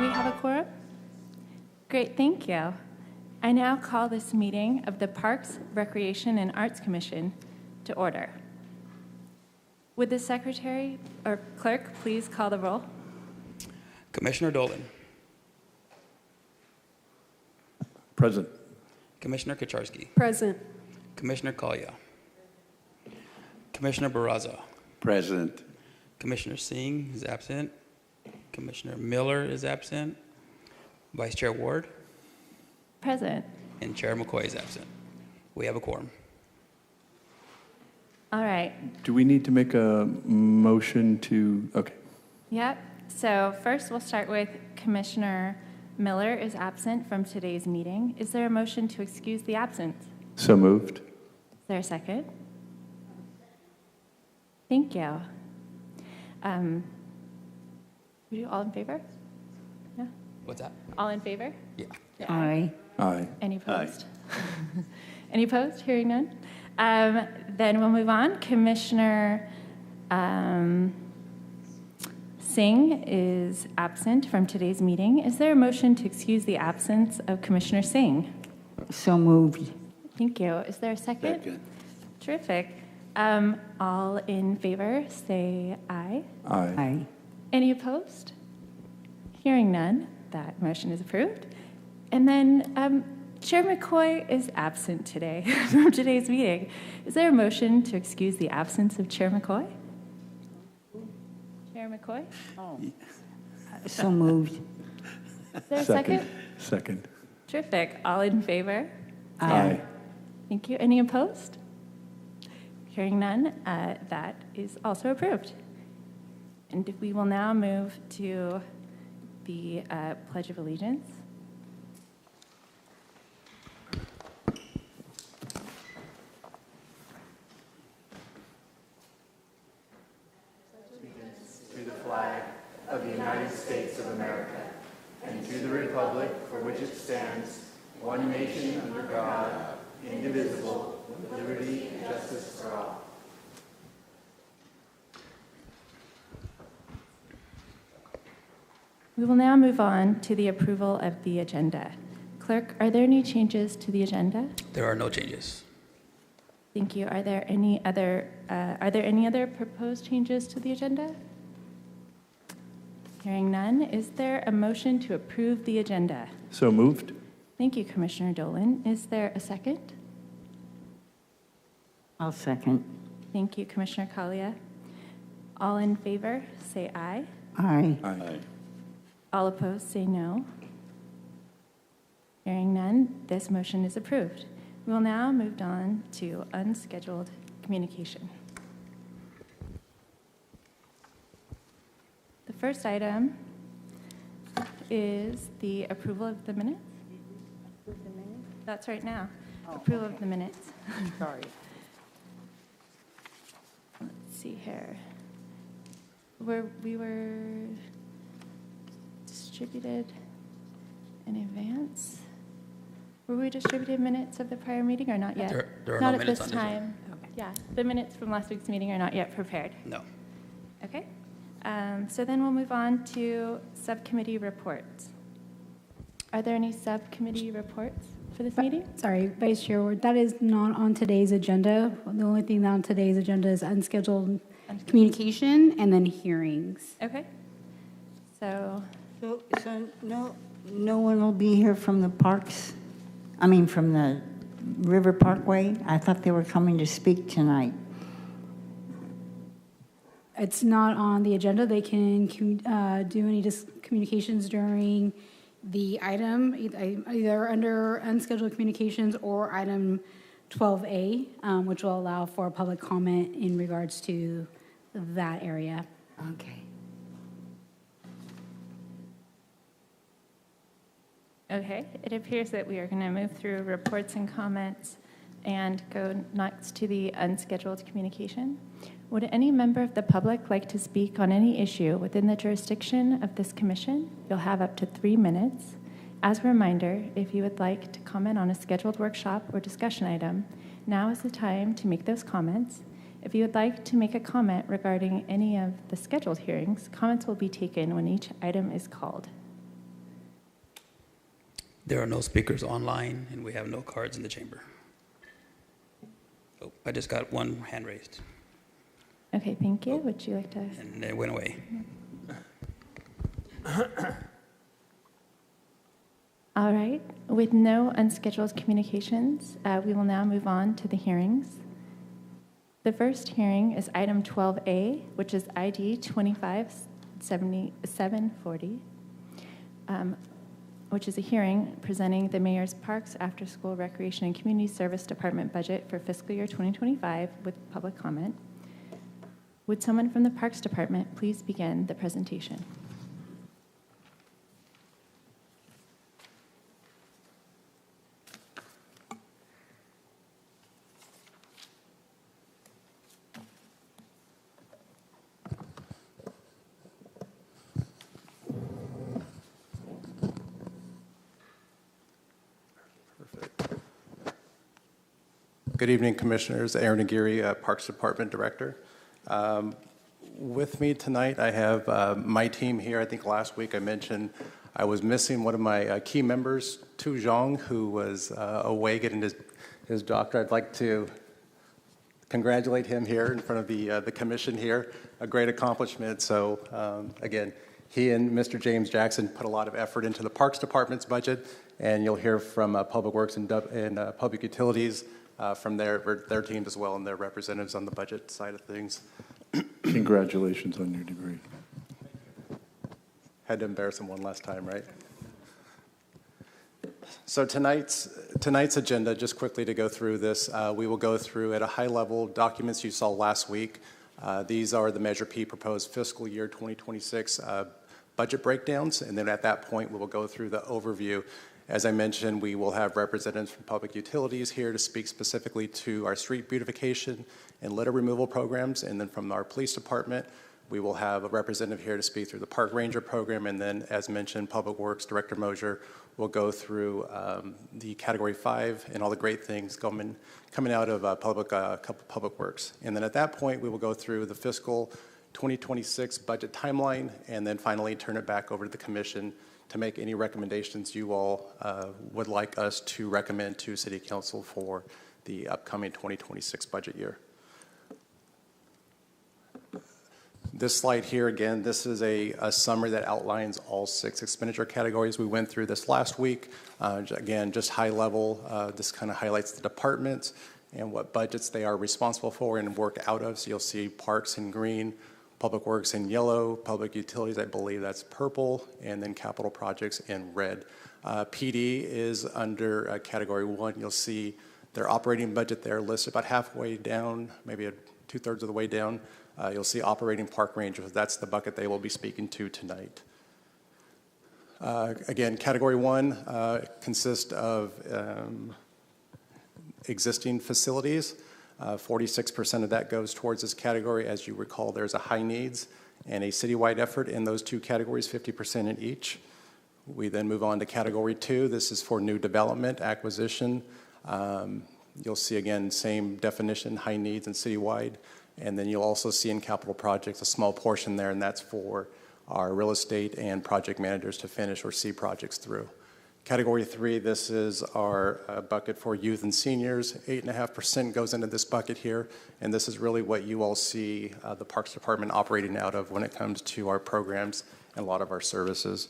Do we have a quorum? Great, thank you. I now call this meeting of the Parks, Recreation, and Arts Commission to order. Would the secretary or clerk please call the roll? Commissioner Dolan. Present. Commissioner Kucharski. Present. Commissioner Collier. Commissioner Barraza. Present. Commissioner Singh is absent. Commissioner Miller is absent. Vice Chair Ward. Present. And Chair McCoy is absent. We have a quorum. All right. Do we need to make a motion to, okay. Yep. So first we'll start with Commissioner Miller is absent from today's meeting. Is there a motion to excuse the absence? So moved. Is there a second? Thank you. We do all in favor? Yeah. What's that? All in favor? Yeah. Aye. Aye. Any opposed? Any opposed? Hearing none. Then we'll move on. Commissioner Singh is absent from today's meeting. Is there a motion to excuse the absence of Commissioner Singh? So moved. Thank you. Is there a second? Second. Terrific. All in favor, say aye. Aye. Aye. Any opposed? Hearing none, that motion is approved. And then Chair McCoy is absent today from today's meeting. Is there a motion to excuse the absence of Chair McCoy? Chair McCoy? So moved. Is there a second? Second. Terrific. All in favor? Say Aye. Thank you. Any opposed? Hearing none, that is also approved. And we will now move to the Pledge of Allegiance. To the flag of the United States of America, and to the republic for which it stands, one nation under God, indivisible, with liberty and justice for all. We will now move on to the approval of the agenda. Clerk, are there any changes to the agenda? There are no changes. Thank you. Are there any other proposed changes to the agenda? Hearing none, is there a motion to approve the agenda? So moved. Thank you, Commissioner Dolan. Is there a second? I'll second. Thank you, Commissioner Collier. All in favor, say aye. Aye. Aye. All opposed, say no. Hearing none, this motion is approved. We will now move on to unscheduled communication. The first item is the approval of the minutes. That's right now. Approval of the minutes. Sorry. Let's see here. We were distributed in advance. Were we distributed minutes of the prior meeting or not yet? There are not no at minutes this on this one. time. Yeah, the minutes from last week's meeting are not yet prepared. No. Okay. So then we'll move on to subcommittee reports. Are there any subcommittee reports for this meeting? Sorry, Vice Chair Ward, that is not on today's agenda. The only thing on today's agenda is unscheduled communication and then hearings. Okay. So, So no one will be here from the parks? I mean, from the River Parkway? I thought they were coming to speak tonight. It's not on the agenda. They can do any communications during the item, either under unscheduled communications or item 12A, which will allow for public comment in regards to that area. Okay. okay, it appears that we are going to move through reports and comments and go next to the unscheduled communication. Would any member of the public like to speak on any issue within the jurisdiction of this commission? You'll have up to 3 minutes. As a reminder, if you would like to comment on a scheduled workshop or discussion item, now is the time to make those comments. If you would like to make a comment regarding any of the scheduled hearings, comments will be taken when each item is called. There are no speakers online, and we have no cards in the chamber. Oh, I just got one hand raised, Okay, thank you. Would you like to? and it went away. All right. With no unscheduled communications, we will now move on to the hearings. The first hearing is item 12A, which is ID 257740, which is a hearing presenting the Mayor's Parks After School Recreation and Community Service Department budget for fiscal year 2025 with public comment. Would someone from the Parks Department please begin the presentation? Good evening, Commissioners. Aaron Aguirre, Parks Department Director. With me tonight, I have my team here. I think last week I mentioned I was missing one of my key members, Tu Zhang, who was away getting his doctorate. I'd like to congratulate him here in front of the commission here. A great accomplishment. So again, he and Mr. James Jackson put a lot of effort into the Parks Department's budget, and you'll hear from Public Works and Public Utilities from their teams as well and their representatives on the budget side of things. Congratulations on your degree. Had to embarrass him one last time, right? So tonight's agenda, just quickly to go through this, we will go through at a high level documents you saw last week. These are the Measure P proposed fiscal year 2026 budget breakdowns, and then at that point we will go through the overview. As I mentioned, we will have representatives from Public Utilities here to speak specifically to our street beautification and litter removal programs. And then from our police department, we will have a representative here to speak through the Park Ranger program. And then, as mentioned, Public Works Director Mosier will go through the Category 5 and all the great things coming out of Public Works. And then at that point, we will go through the fiscal 2026 budget timeline, and then finally turn it back over to the Commission to make any recommendations you all would like us to recommend to City Council for the upcoming 2026 budget year. This slide here, again, this is a summary that outlines all 6 expenditure categories. We went through this last week. Again, just high level, this kind of highlights the departments and what budgets they are responsible for and work out of. So you'll see parks in green, Public Works in yellow, Public Utilities, I believe that's purple, and then capital projects in red. PD is under Category 1. You'll see their operating budget there listed about halfway down, maybe 2/3 of the way down. You'll see operating park rangers. That's the bucket they will be speaking to tonight. Again, Category 1 consists of existing facilities. 46% of that goes towards this category. As you recall, there's a high needs and a citywide effort in those 2 categories, 50% in each. We then move on to Category 2. This is for new development, acquisition. You'll see, again, same definition, high needs and citywide. And then you'll also see in capital projects a small portion there, and that's for our real estate and project managers to finish or see projects through. Category 3, this is our bucket for youth and seniors. 8.5% goes into this bucket here, and this is really what you all see the Parks Department operating out of when it comes to our programs and a lot of our services.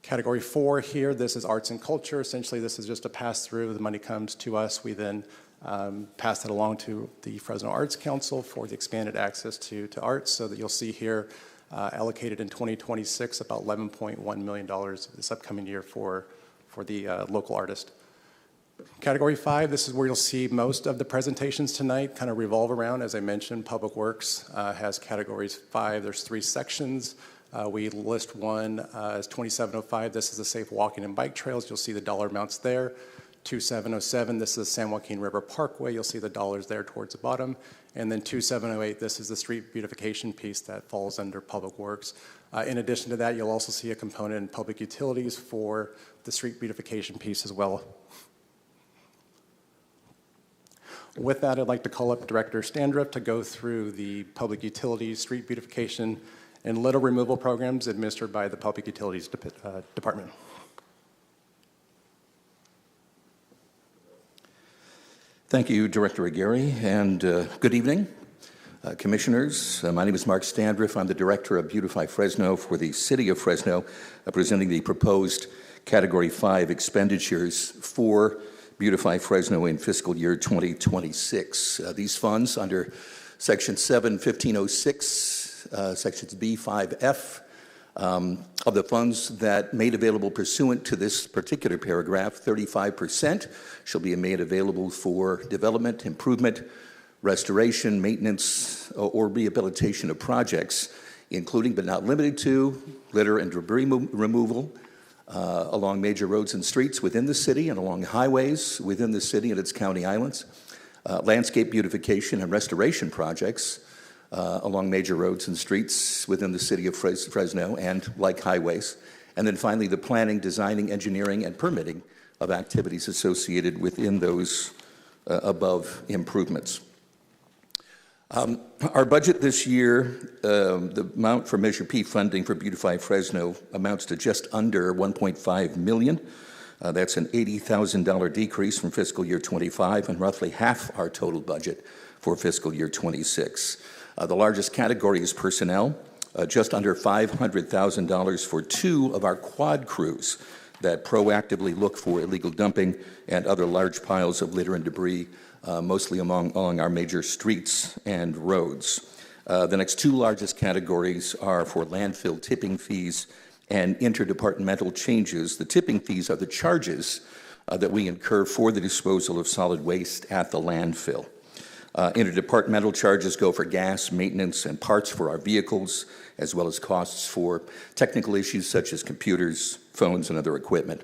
Category 4 here, this is arts and culture. Essentially, this is just a pass-through. The money comes to us. We then pass it along to the Fresno Arts Council for the expanded access to arts, so that you'll see here allocated in 2026 about $11.1 million this upcoming year for the local artist. Category 5, this is where you'll see most of the presentations tonight kind of revolve around. As I mentioned, Public Works has Categories 5. There's 3 sections. We list one as 2705. This is the safe walking and bike trails. You'll see the dollar amounts there. 2707, this is the San Joaquin River Parkway. You'll see the dollars there towards the bottom. And then 2708, this is the street beautification piece that falls under Public Works. In addition to that, you'll also see a component in Public Utilities for the street beautification piece as well. With that, I'd like to call up Director Standrup to go through the Public Utilities, street beautification, and litter removal programs administered by the Public Utilities Department. Thank you, Director Aguirre, and good evening, Commissioners. My name is Mark Standriff. I'm the Director of Beautify Fresno for the City of Fresno, presenting the proposed Category 5 expenditures for Beautify Fresno in fiscal year 2026. These funds under Section 7-1506, Sections B, 5F, of the funds that made available pursuant to this particular paragraph, 35% shall be made available for development, improvement, restoration, maintenance, or rehabilitation of projects, including but not limited to litter and debris removal along major roads and streets within the city and along highways within the city and its county islands, landscape beautification and restoration projects along major roads and streets within the city of Fresno and like highways. And then finally, the planning, designing, engineering, and permitting of activities associated within those above improvements. Our budget this year, the amount for Measure P funding for Beautify Fresno amounts to just under $1.5 million. That's an $80,000 decrease from fiscal year 25 and roughly half our total budget for fiscal year 26. The largest category is personnel, just under $500,000 for 2 of our quad crews that proactively look for illegal dumping and other large piles of litter and debris, mostly along our major streets and roads. The next 2 largest categories are for landfill tipping fees and interdepartmental changes. The tipping fees are the charges that we incur for the disposal of solid waste at the landfill. Interdepartmental charges go for gas, maintenance, and parts for our vehicles, as well as costs for technical issues such as computers, phones, and other equipment.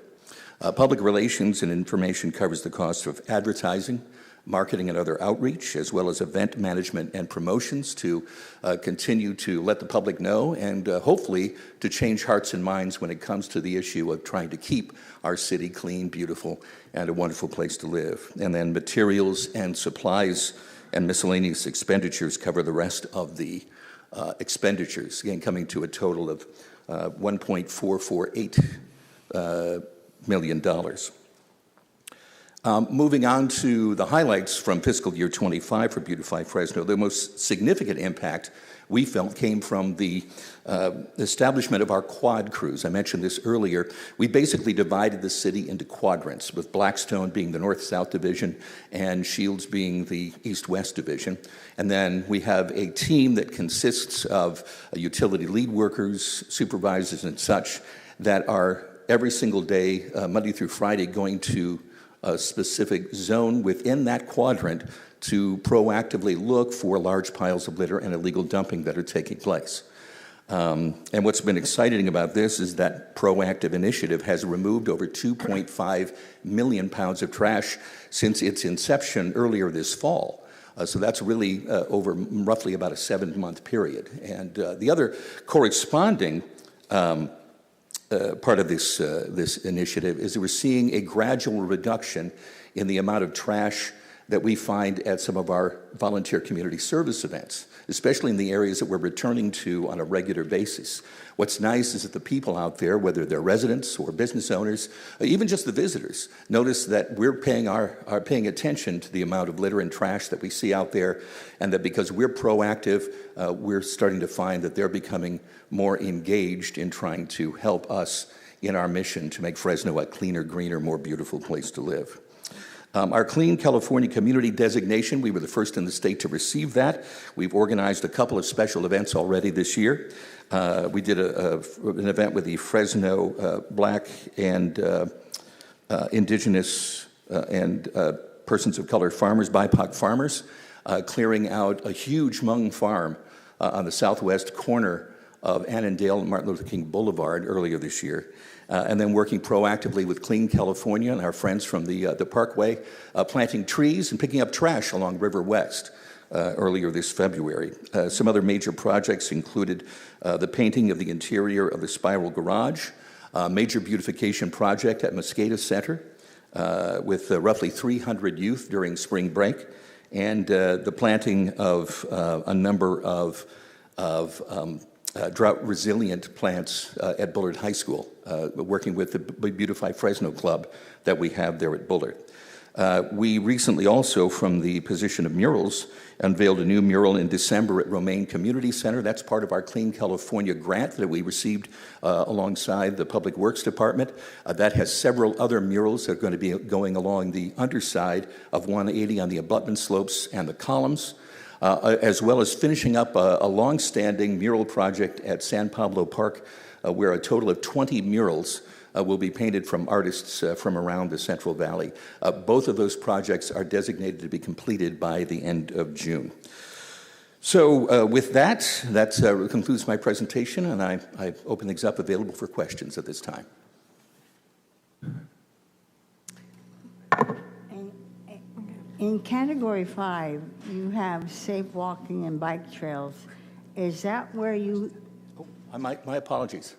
Public relations and information covers the cost of advertising, marketing, and other outreach, as well as event management and promotions to continue to let the public know and hopefully to change hearts and minds when it comes to the issue of trying to keep our city clean, beautiful, and a wonderful place to live. And then materials and supplies and miscellaneous expenditures cover the rest of the expenditures, again coming to a total of $1.448 million. Moving on to the highlights from fiscal year 25 for Beautify Fresno, the most significant impact we felt came from the establishment of our quad crews. I mentioned this earlier. We basically divided the city into quadrants, with Blackstone being the north-south division and Shields being the east-west division. And then we have a team that consists of utility lead workers, supervisors, and such that are every single day, Monday through Friday, going to a specific zone within that quadrant to proactively look for large piles of litter and illegal dumping that are taking place. And what's been exciting about this is that proactive initiative has removed over 2.5 million pounds of trash since its inception earlier this fall. So that's really over roughly about a 7-month period. And the other corresponding part of this initiative is that we're seeing a gradual reduction in the amount of trash that we find at some of our volunteer community service events, especially in the areas that we're returning to on a regular basis. What's nice is that the people out there, whether they're residents or business owners, or even just the visitors, notice that we're paying attention to the amount of litter and trash that we see out there, and that because we're proactive, we're starting to find that they're becoming more engaged in trying to help us in our mission to make Fresno a cleaner, greener, more beautiful place to live. Our Clean California Community designation, we were the first in the state to receive that. We've organized a couple of special events already this year. We did an event with the Fresno Black and Indigenous and persons of color farmers, BIPOC farmers, clearing out a huge mung farm on the southwest corner of Annandale and Martin Luther King Boulevard earlier this year. And then working proactively with Clean California and our friends from the Parkway, planting trees and picking up trash along River West earlier this February. Some other major projects included the painting of the interior of the Spiral Garage, a major beautification project at Mosqueda Center with roughly 300 youth during spring break, and the planting of a number of drought-resilient plants at Bullard High School, working with the Beautify Fresno Club that we have there at Bullard. We recently also, from the position of murals, unveiled a new mural in December at Romaine Community Center. That's part of our Clean California grant that we received alongside the Public Works Department. That has several other murals that are going to be going along the underside of 180 on the abutment slopes and the columns, as well as finishing up a long-standing mural project at San Pablo Park, where a total of 20 murals will be painted from artists from around the Central Valley. Both of those projects are designated to be completed by the end of June. So with that concludes my presentation, and I open things up available for questions at this time. In Category 5, you have safe walking and bike trails. Is that where you... My apologies.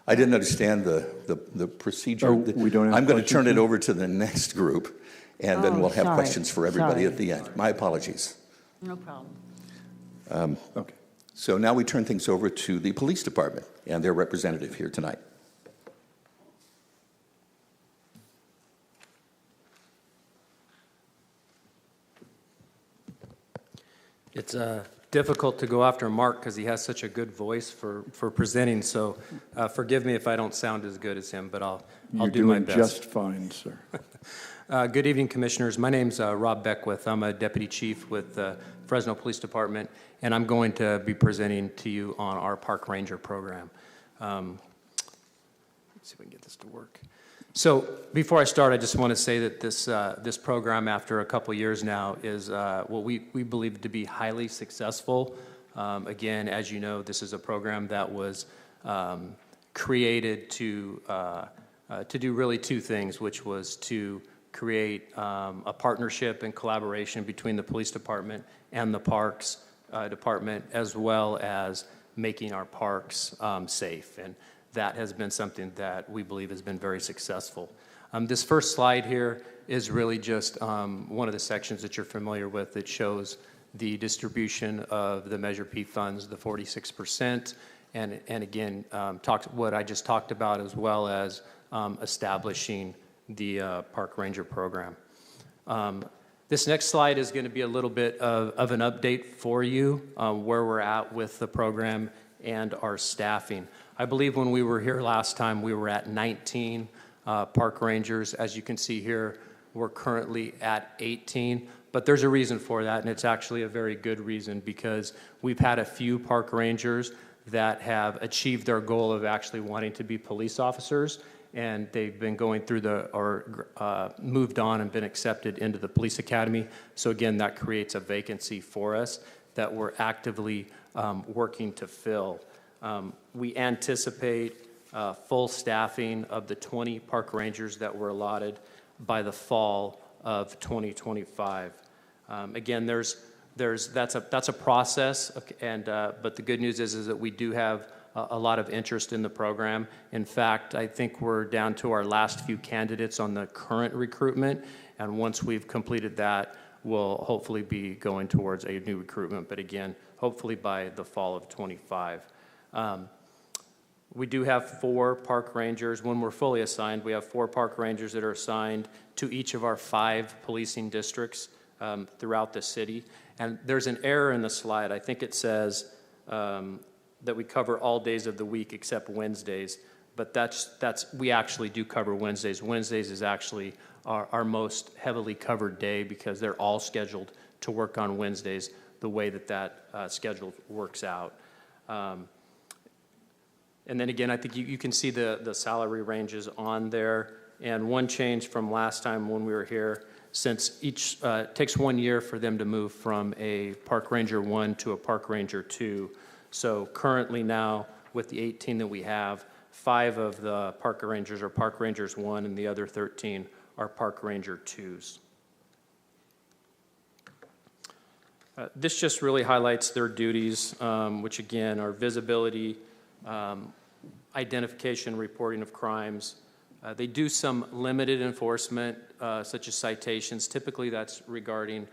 I didn't understand the procedure. Oh, we don't have I'm going to turn questions it now? over to the next group, and then we'll have sorry. questions for everybody Sorry. at the end. My apologies. No problem. Okay. So now we turn things over to the police department and their representative here tonight. It's difficult to go after Mark because he has such a good voice for presenting, so forgive me if I don't sound as good as him, but I'll do my best. You're doing just fine, sir. Good evening, Commissioners. My name's Rob Beckwith. I'm a Deputy Chief with the Fresno Police Department, and I'm going to be presenting to you on our Park Ranger program. Let's see if we can get this to work. So before I start, I just want to say that this program, after a couple years now, is what we believe to be highly successful. Again, as you know, this is a program that was created to do really two things, which was to create a partnership and collaboration between the police department and the parks department, as well as making our parks safe. And that has been something that we believe has been very successful. This first slide here is really just one of the sections that you're familiar with that shows the distribution of the Measure P funds, the 46%, and again, what I just talked about, as well as establishing the Park Ranger program. This next slide is going to be a little bit of an update for you where we're at with the program and our staffing. I believe when we were here last time, we were at 19 park rangers. As you can see here, we're currently at 18, but there's a reason for that, and it's actually a very good reason, because we've had a few park rangers that have achieved their goal of actually wanting to be police officers, and they've been going through moved on and been accepted into the police academy. So again, that creates a vacancy for us that we're actively working to fill. We anticipate full staffing of the 20 park rangers that were allotted by the fall of 2025. Again, that's a process, and but the good news is that we do have a lot of interest in the program. In fact, I think we're down to our last few candidates on the current recruitment, and once we've completed that, we'll hopefully be going towards a new recruitment, but again, hopefully by the fall of 25. We do have 4 park rangers. When we're fully assigned, we have 4 park rangers that are assigned to each of our 5 policing districts throughout the city. And there's an error in the slide. I think it says that we cover all days of the week except Wednesdays, but we actually do cover Wednesdays. Wednesdays is actually our most heavily covered day, because they're all scheduled to work on Wednesdays, the way that schedule works out. And then again, I think you can see the salary ranges on there. And one change from last time when we were here, since it takes 1 year for them to move from a Park Ranger 1 to a Park Ranger 2. So currently now, with the 18 that we have, 5 of the Park Rangers are Park Rangers 1, and the other 13 are Park Ranger 2s. This just really highlights their duties, which again are visibility, identification, reporting of crimes. They do some limited enforcement, such as citations. Typically that's regarding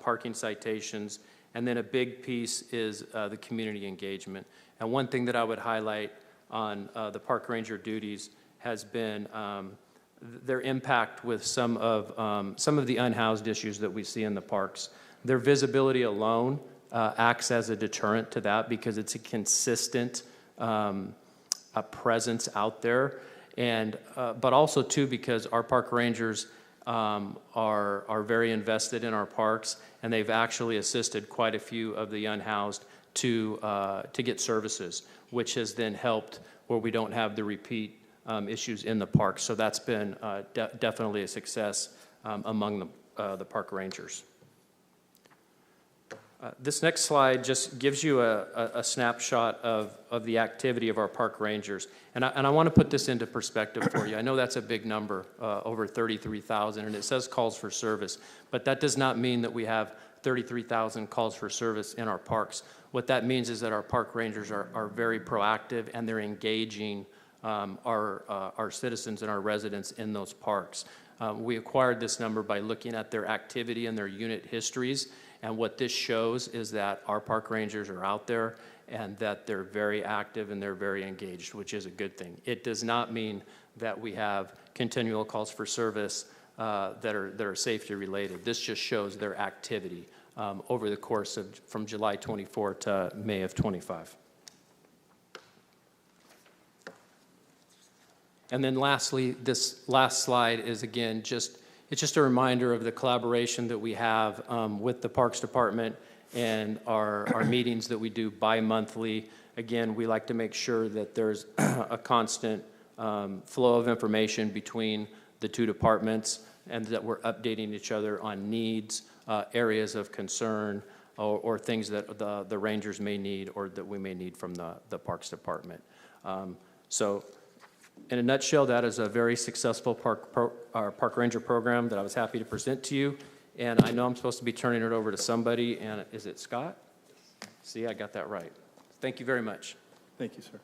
parking citations. And then a big piece is the community engagement. And one thing that I would highlight on the Park Ranger duties has been their impact with some of the unhoused issues that we see in the parks. Their visibility alone acts as a deterrent to that because it's a consistent a presence out there, and but also too because our park rangers are very invested in our parks, and they've actually assisted quite a few of the unhoused to get services, which has then helped where we don't have the repeat issues in the park. So that's been definitely a success among the park rangers. This next slide just gives you a snapshot of the activity of our park rangers. And I want to put this into perspective for you. I know that's a big number, over 33,000, and it says calls for service. But that does not mean that we have 33,000 calls for service in our parks. What that means is that our park rangers are very proactive, and they're engaging our citizens and our residents in those parks. We acquired this number by looking at their activity and their unit histories. And what this shows is that our park rangers are out there and that they're very active and they're very engaged, which is a good thing. It does not mean that we have continual calls for service that are safety related. This just shows their activity over the course of from July 24 to May of 25. And then lastly, this last slide is again it's just a reminder of the collaboration that we have with the Parks Department and our meetings that we do bi-monthly. Again, we like to make sure that there's a constant flow of information between the two departments and that we're updating each other on needs, areas of concern, or things that the rangers may need or that we may need from the Parks Department. So in a nutshell, that is a very successful park ranger program that I was happy to present to you. And I know I'm supposed to be turning it over to somebody, and is it Scott? See, I got that right. Thank you very much. Thank you, sir.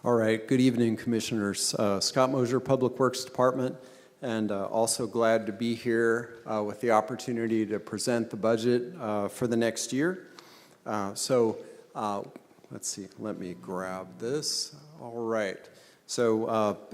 All right, good evening, Commissioners. Scott Mosier, Public Works Department, and also glad to be here with the opportunity to present the budget for the next year. Let's see, let me grab this. All right, so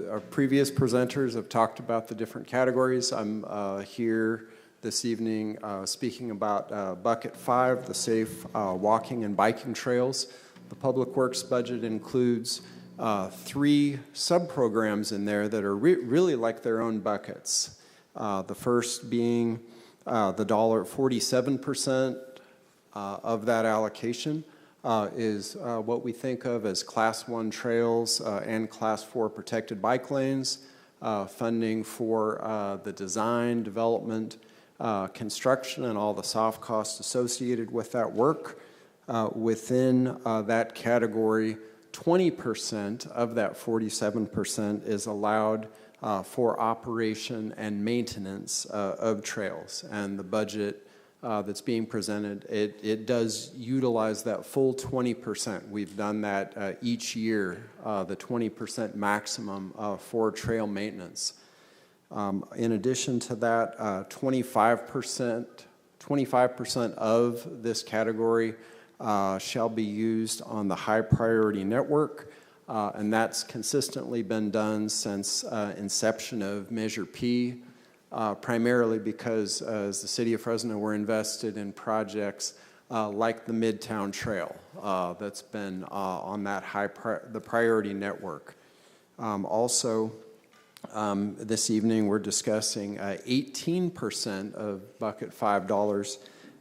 our previous presenters have talked about the different categories. I'm here this evening speaking about Bucket 5, the safe walking and biking trails. The Public Works budget includes 3 sub-programs in there that are really like their own buckets. The first being the $47% of that allocation is what we think of as Class 1 trails and Class 4 protected bike lanes, funding for the design, development, construction, and all the soft costs associated with that work. Within that category, 20% of that 47% is allowed for operation and maintenance of trails. And the budget that's being presented, it does utilize that full 20%. We've done that each year, the 20% maximum for trail maintenance. In addition to that, 25% of this category shall be used on the high priority network, and that's consistently been done since inception of Measure P, primarily because as the city of Fresno, we're invested in projects like the Midtown Trail that's been on that the priority network. Also, this evening we're discussing 18% of Bucket $5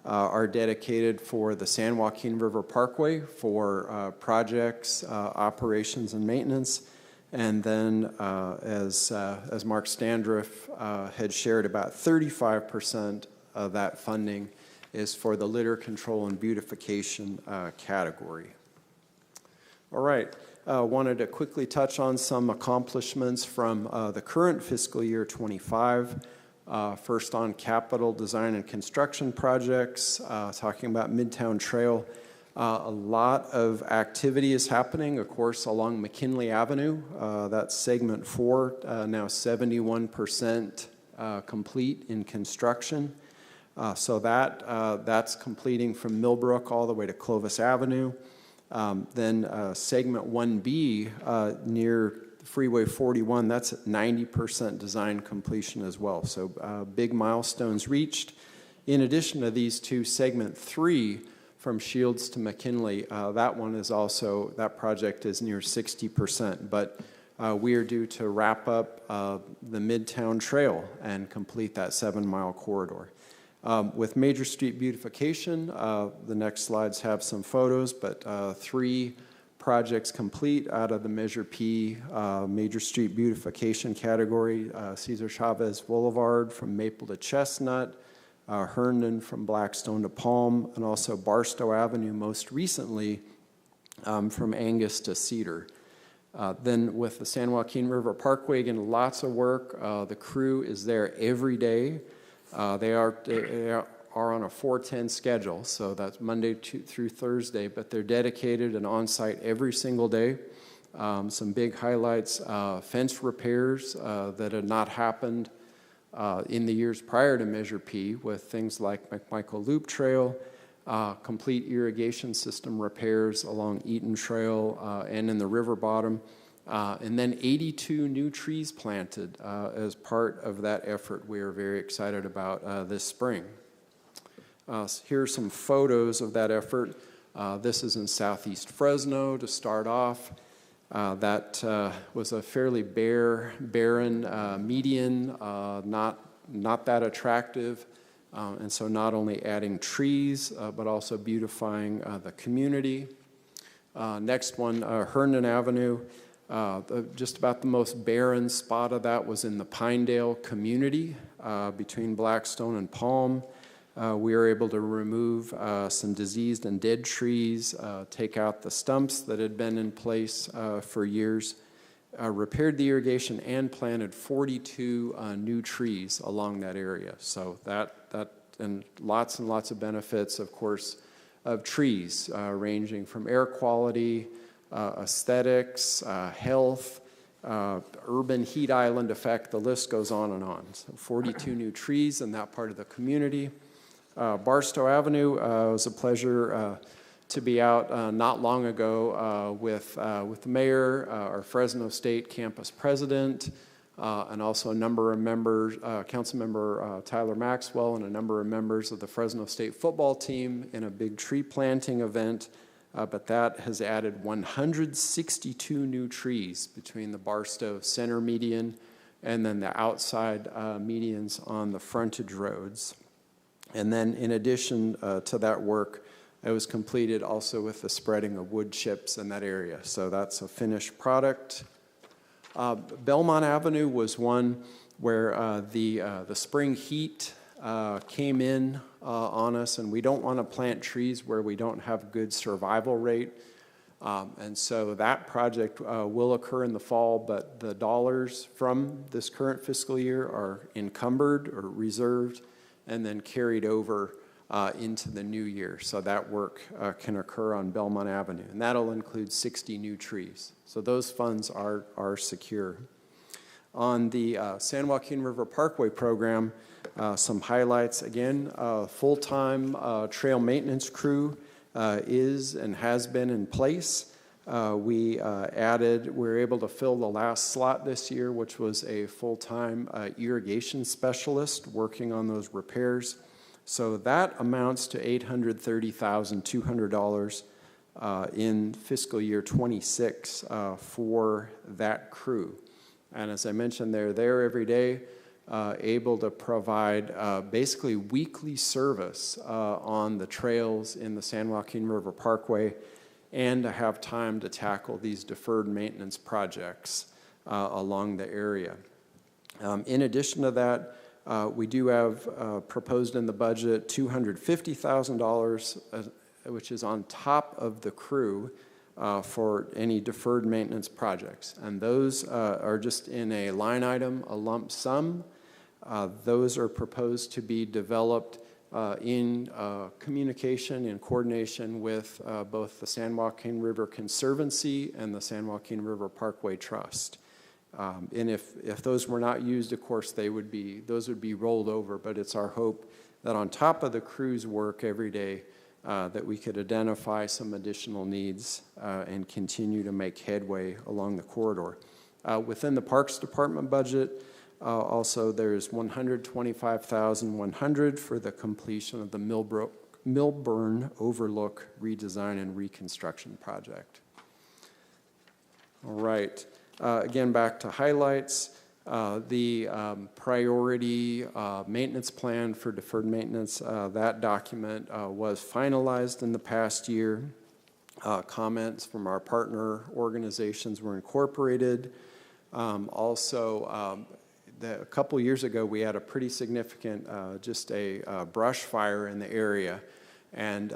are dedicated for the San Joaquin River Parkway for projects, operations, and maintenance. And then, as Mark Standriff had shared, about 35% of that funding is for the litter control and beautification category. All right, wanted to quickly touch on some accomplishments from the current fiscal year 25. First on capital design and construction projects, talking about Midtown Trail. A lot of activity is happening, of course, along McKinley Avenue. That's segment 4, now 71% complete in construction. So that's completing from Millbrook all the way to Clovis Avenue. Then segment 1B near Freeway 41, that's at 90% design completion as well. So big milestones reached. In addition to these two, segment 3 from Shields to McKinley, that project is near 60%. But we are due to wrap up the Midtown Trail and complete that 7-mile corridor. With Major Street beautification, the next slides have some photos, but 3 projects complete out of the Measure P Major Street beautification category. Cesar Chavez Boulevard from Maple to Chestnut, Herndon from Blackstone to Palm, and also Barstow Avenue most recently from Angus to Cedar. Then with the San Joaquin River Parkway, again, lots of work. The crew is there every day. They are on a 4-10 schedule, so that's Monday through Thursday, but they're dedicated and on-site every single day. Some big highlights, fence repairs that had not happened in the years prior to Measure P, with things like McMichael Loop Trail, complete irrigation system repairs along Eaton Trail and in the river bottom, and then 82 new trees planted as part of that effort we are very excited about this spring. Here are some photos of that effort. This is in southeast Fresno to start off. That was a fairly barren median, not that attractive. And so not only adding trees, but also beautifying the community. Next one, Herndon Avenue. Just about the most barren spot of that was in the Pinedale community between Blackstone and Palm. We were able to remove some diseased and dead trees, take out the stumps that had been in place for years, repaired the irrigation, and planted 42 new trees along that area. So that and lots of benefits, of course, of trees, ranging from air quality, aesthetics, health, urban heat island effect, the list goes on and on. So 42 new trees in that part of the community. Barstow Avenue, it was a pleasure to be out not long ago with the mayor, our Fresno State campus president, and also a number of members, Councilmember Tyler Maxwell, and a number of members of the Fresno State football team in a big tree planting event. But that has added 162 new trees between the Barstow center median and then the outside medians on the frontage roads. And then in addition to that work, it was completed also with the spreading of wood chips in that area. So that's a finished product. Belmont Avenue was one where the spring heat came in on us, and we don't want to plant trees where we don't have good survival rate. And so that project will occur in the fall, but the dollars from this current fiscal year are encumbered or reserved and then carried over into the new year. So that work can occur on Belmont Avenue, and that'll include 60 new trees. So those funds are secure. On the San Joaquin River Parkway program, some highlights again. Full-time trail maintenance crew is and has been in place. We were able to fill the last slot this year, which was a full-time irrigation specialist working on those repairs. So that amounts to $830,200 in fiscal year 26 for that crew. And as I mentioned, they're there every day, able to provide basically weekly service on the trails in the San Joaquin River Parkway, and to have time to tackle these deferred maintenance projects along the area. In addition to that, we do have proposed in the budget $250,000, which is on top of the crew for any deferred maintenance projects. And those are just in a line item, a lump sum. Those are proposed to be developed in communication and coordination with both the San Joaquin River Conservancy and the San Joaquin River Parkway Trust. And if those were not used, of course, those would be rolled over. But it's our hope that on top of the crew's work every day, that we could identify some additional needs and continue to make headway along the corridor. Within the Parks Department budget, also there's $125,100 for the completion of the Milburn Overlook redesign and reconstruction project. All right. Again, back to highlights. The priority maintenance plan for deferred maintenance, that document was finalized in the past year. Comments from our partner organizations were incorporated. Also, a couple years ago, we had a pretty significant, just a brush fire in the area. And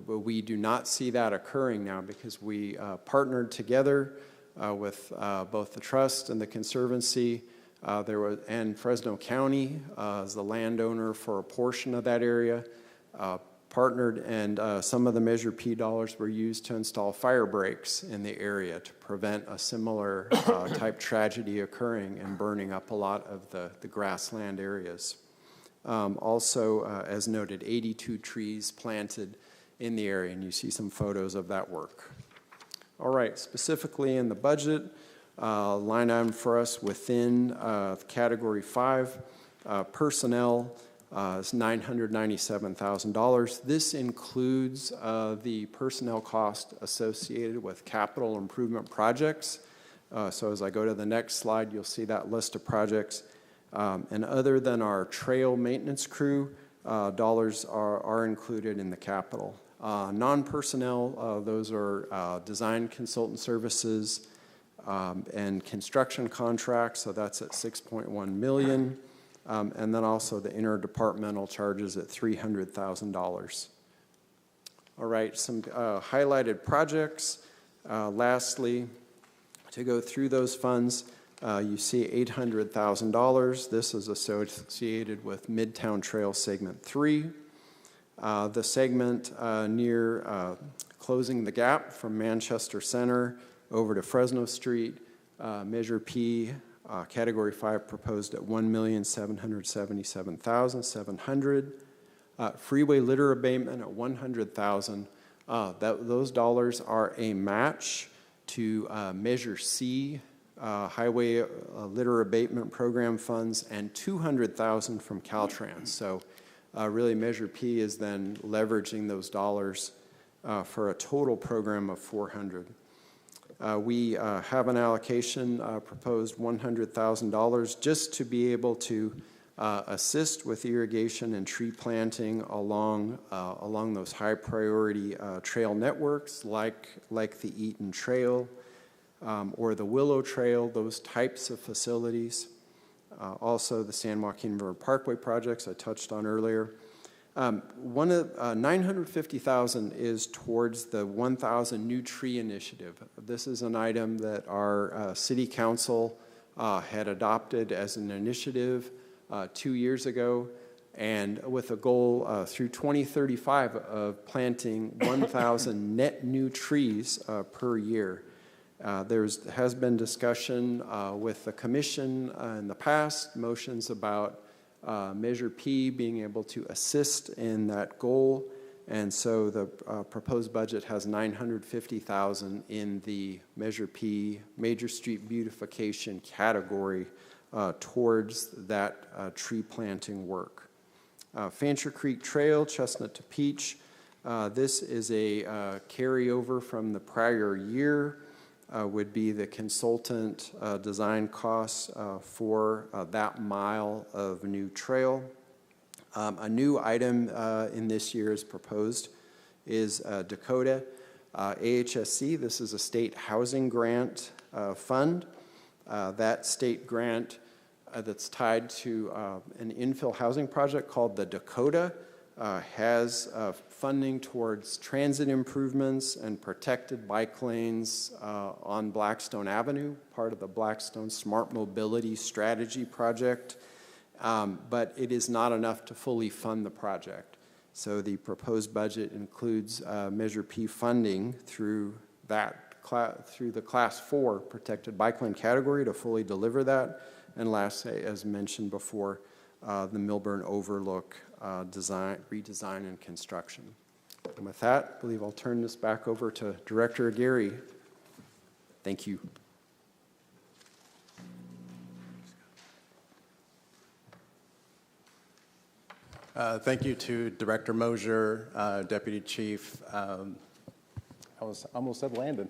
we do not see that occurring now because we partnered together with both the Trust and the Conservancy. And Fresno County as the landowner for a portion of that area, partnered, and some of the Measure P dollars were used to install fire breaks in the area to prevent a similar type tragedy occurring and burning up a lot of the grassland areas. Also, as noted, 82 trees planted in the area, and you see some photos of that work. All right, specifically in the budget, line item for us within Category 5, personnel is $997,000. This includes the personnel cost associated with capital improvement projects. So as I go to the next slide, you'll see that list of projects. And other than our trail maintenance crew, dollars are included in the capital. Non-personnel, those are design consultant services and construction contracts, so that's at $6.1 million. And then also the interdepartmental charges at $300,000. All right, some highlighted projects. Lastly, to go through those funds, you see $800,000. This is associated with Midtown Trail Segment 3. The segment near closing the gap from Manchester Center over to Fresno Street, Measure P, Category 5 proposed at $1,777,700. Freeway litter abatement at $100,000. Those dollars are a match to Measure C, Highway Litter Abatement Program funds, and $200,000 from Caltrans. So really Measure P is then leveraging those dollars for a total program of $400,000. We have an allocation proposed $100,000 just to be able to assist with irrigation and tree planting along those high priority trail networks like the Eaton Trail or the Willow Trail, those types of facilities. Also the San Joaquin River Parkway projects I touched on earlier. One of $950,000 is towards the 1,000 new tree initiative. This is an item that our city council had adopted as an initiative 2 years ago, and with a goal through 2035 of planting 1,000 net new trees per year. There has been discussion with the commission in the past, motions about Measure P being able to assist in that goal, and so the proposed budget has $950,000 in the Measure P Major Street Beautification category towards that tree planting work. Fancher Creek Trail, Chestnut to Peach, this is a carryover from the prior year. Would be the consultant design costs for that mile of new trail. A new item in this year's proposed is Dakota AHSC. This is a state housing grant fund. That state grant that's tied to an infill housing project called the Dakota has funding towards transit improvements and protected bike lanes on Blackstone Avenue, part of the Blackstone Smart Mobility Strategy project, but it is not enough to fully fund the project. So the proposed budget includes Measure P funding through that through the Class 4 protected bike lane category to fully deliver that. And lastly, as mentioned before, the Milburn Overlook redesign and construction. And with that, I believe I'll turn this back over to Director Aguirre. Thank you. Thank you to Director Mosier, Deputy Chief, I almost said Landon,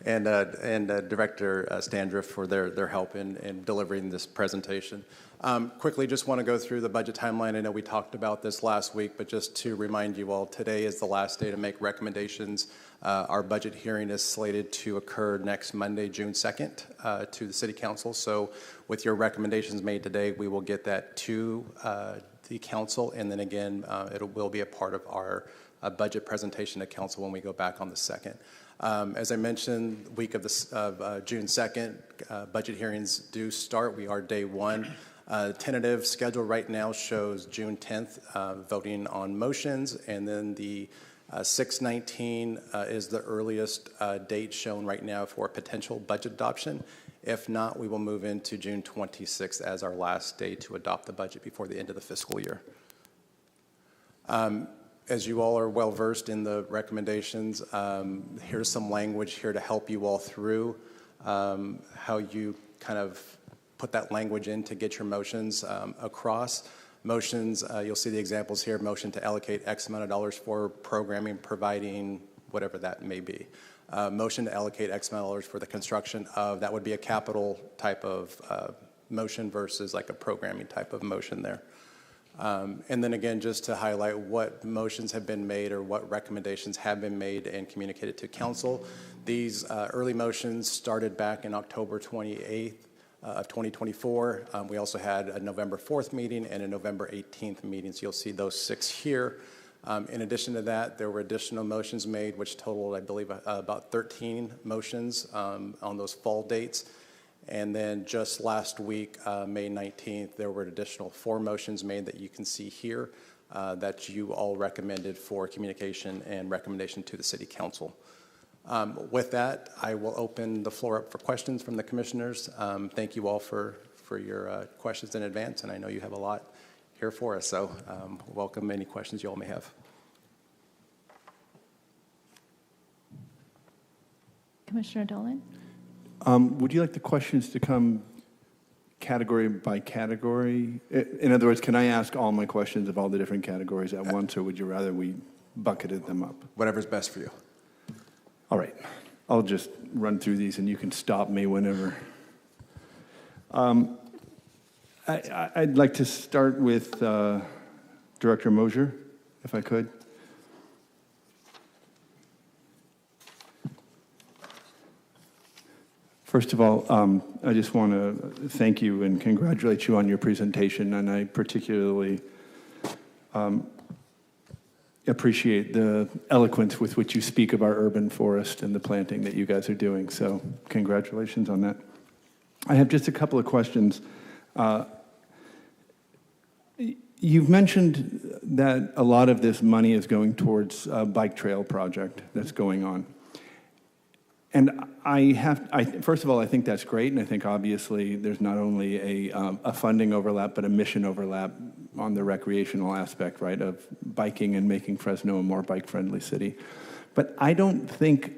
and Director Standrift for their help in delivering this presentation. Quickly, just want to go through the budget timeline. I know we talked about this last week, but just to remind you all, today is the last day to make recommendations. Our budget hearing is slated to occur next Monday, June 2nd, to the City Council. So with your recommendations made today, we will get that to the Council, and then again, it will be a part of our budget presentation to Council when we go back on the 2nd. As I mentioned, week of June 2nd, budget hearings do start. We are day one. Tentative schedule right now shows June 10th, voting on motions, and then the 6/19 is the earliest date shown right now for potential budget adoption. If not, we will move into June 26th as our last day to adopt the budget before the end of the fiscal year. As you all are well versed in the recommendations, here's some language here to help you all through how you kind of put that language in to get your motions across. Motions, you'll see the examples here, motion to allocate X amount of dollars for programming, providing whatever that may be. Motion to allocate X amount of dollars for the construction of, that would be a capital type of motion versus like a programming type of motion there. And then again, just to highlight what motions have been made or what recommendations have been made and communicated to council. These early motions started back in October 28th of 2024. We also had a November 4th meeting and a November 18th meeting, so you'll see those 6 here. In addition to that, there were additional motions made, which totaled, I believe, about 13 motions on those fall dates. And then just last week, May 19th, there were an additional 4 motions made that you can see here that you all recommended for communication and recommendation to the City Council. With that, I will open the floor up for questions from the commissioners. Thank you all for your questions in advance, and I know you have a lot here for us, so welcome any questions you all may have. Commissioner Dolan? Would you like the questions to come category by category? In other words, can I ask all my questions of all the different categories at once, or would you rather we bucketed them up? Whatever's best for you. All right. I'll just run through these, and you can stop me whenever. I'd like to start with Director Mosier, if I could. First of all, I just want to thank you and congratulate you on your presentation, and I particularly appreciate the eloquence with which you speak of our urban forest and the planting that you guys are doing, so congratulations on that. I have just a couple of questions. You've mentioned that a lot of this money is going towards a bike trail project that's going on. And first of all, I think that's great, and I think obviously there's not only a funding overlap, but a mission overlap on the recreational aspect, right, of biking and making Fresno a more bike-friendly city. But I don't think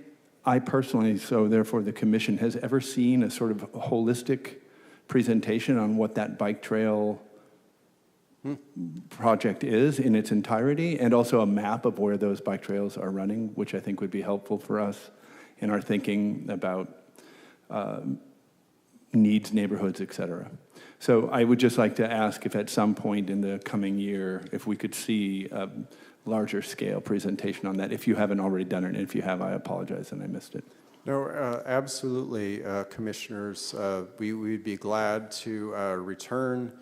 I personally, so therefore the commission, has ever seen a sort of holistic presentation on what that bike trail project is in its entirety, and also a map of where those bike trails are running, which I think would be helpful for us in our thinking about needs, neighborhoods, et cetera. So I would just like to ask if at some point in the coming year, if we could see a larger scale presentation on that, if you haven't already done it, and if you have, I apologize and I missed it. No, absolutely, commissioners. We'd be glad to return.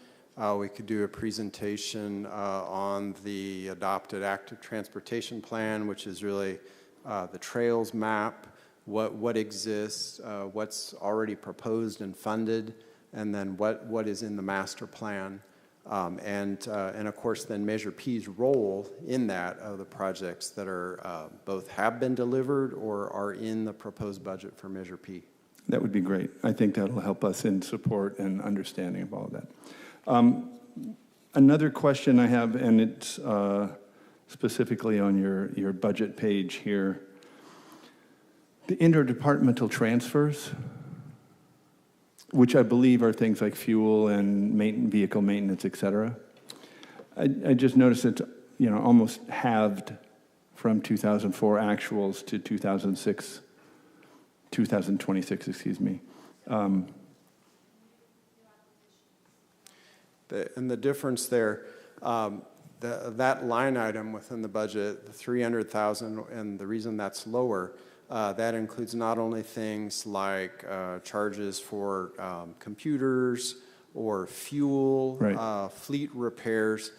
We could do a presentation on the adopted active transportation plan, which is really the trails map, what exists, what's already proposed and funded, and then what is in the master plan. And of course, then Measure P's role in that of the projects that are both have been delivered or are in the proposed budget for Measure P. That would be great. I think that'll help us in support and understanding of all of that. Another question I have, and it's specifically on your budget page here. The interdepartmental transfers, which I believe are things like fuel and vehicle maintenance, et cetera. I just noticed it's, almost halved from 2004 actuals to 2026, excuse me. And the difference there, that line item within the budget, the 300,000, and the reason that's lower, that includes not only things like charges for computers or fuel, right. Fleet repairs.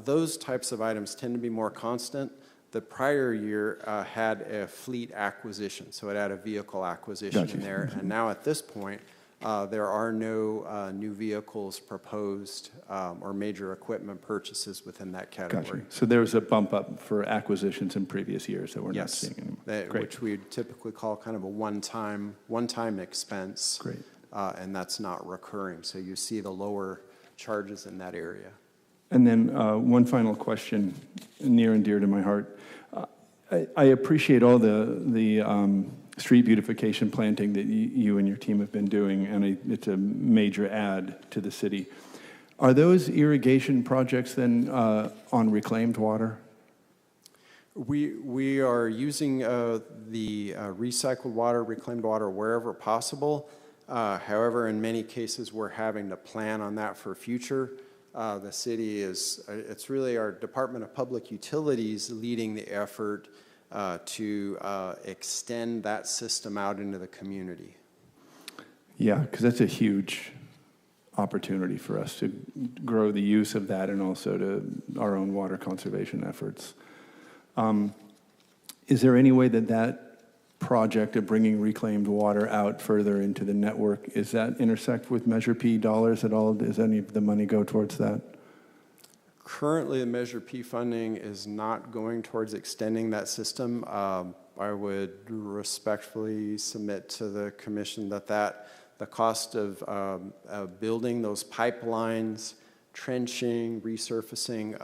Those types of items tend to be more constant. The prior year had a fleet acquisition, so it had a vehicle acquisition in there. And now at this point, there are no new vehicles proposed or major equipment purchases within that category. Gotcha. So there's a bump up for acquisitions in previous years that we're not seeing anymore. Which we typically call kind of a one-time expense. Great. And that's not recurring. So you see the lower charges in that area. And then one final question, near and dear to my heart. I appreciate all the street beautification planting that you and your team have been doing, and it's a major add to the city. Are those irrigation projects then on reclaimed water? We are using the recycled water, reclaimed water wherever possible. However, in many cases, we're having to plan on that for future. The city it's really our Department of Public Utilities leading the effort to extend that system out into the community. Yeah, because that's a huge opportunity for us to grow the use of that and also to our own water conservation efforts. Is there any way that project of bringing reclaimed water out further into the network, is that intersect with Measure P dollars at all? Does any of the money go towards that? Currently, the Measure P funding is not going towards extending that system. I would respectfully submit to the commission that the cost of building those pipelines, trenching, resurfacing,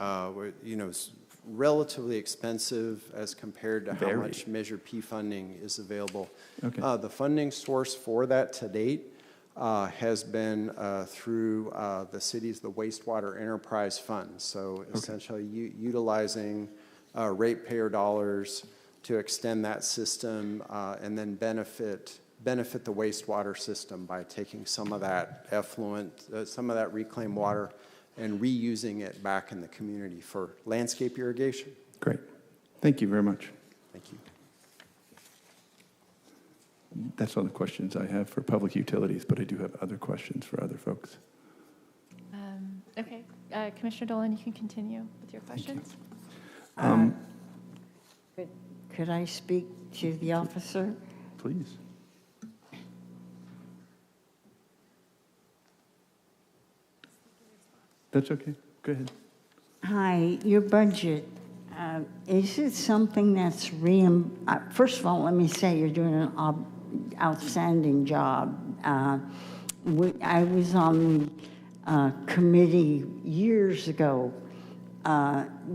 is relatively expensive as compared to how much Measure P funding is available. Okay. The funding source for that to date has been through the wastewater enterprise fund. So essentially utilizing ratepayer dollars to extend that system and then benefit the wastewater system by taking some of that effluent, some of that reclaimed water and reusing it back in the community for landscape irrigation. Great. Thank you very much. Thank you. That's all the questions I have for public utilities, but I do have other questions for other folks. Okay. Commissioner Dolan, you can continue with your questions. Could I speak to the officer? Please. That's okay. Go ahead. Hi, your budget, is it something that's first of all, let me say you're doing an outstanding job. I was on the committee years ago,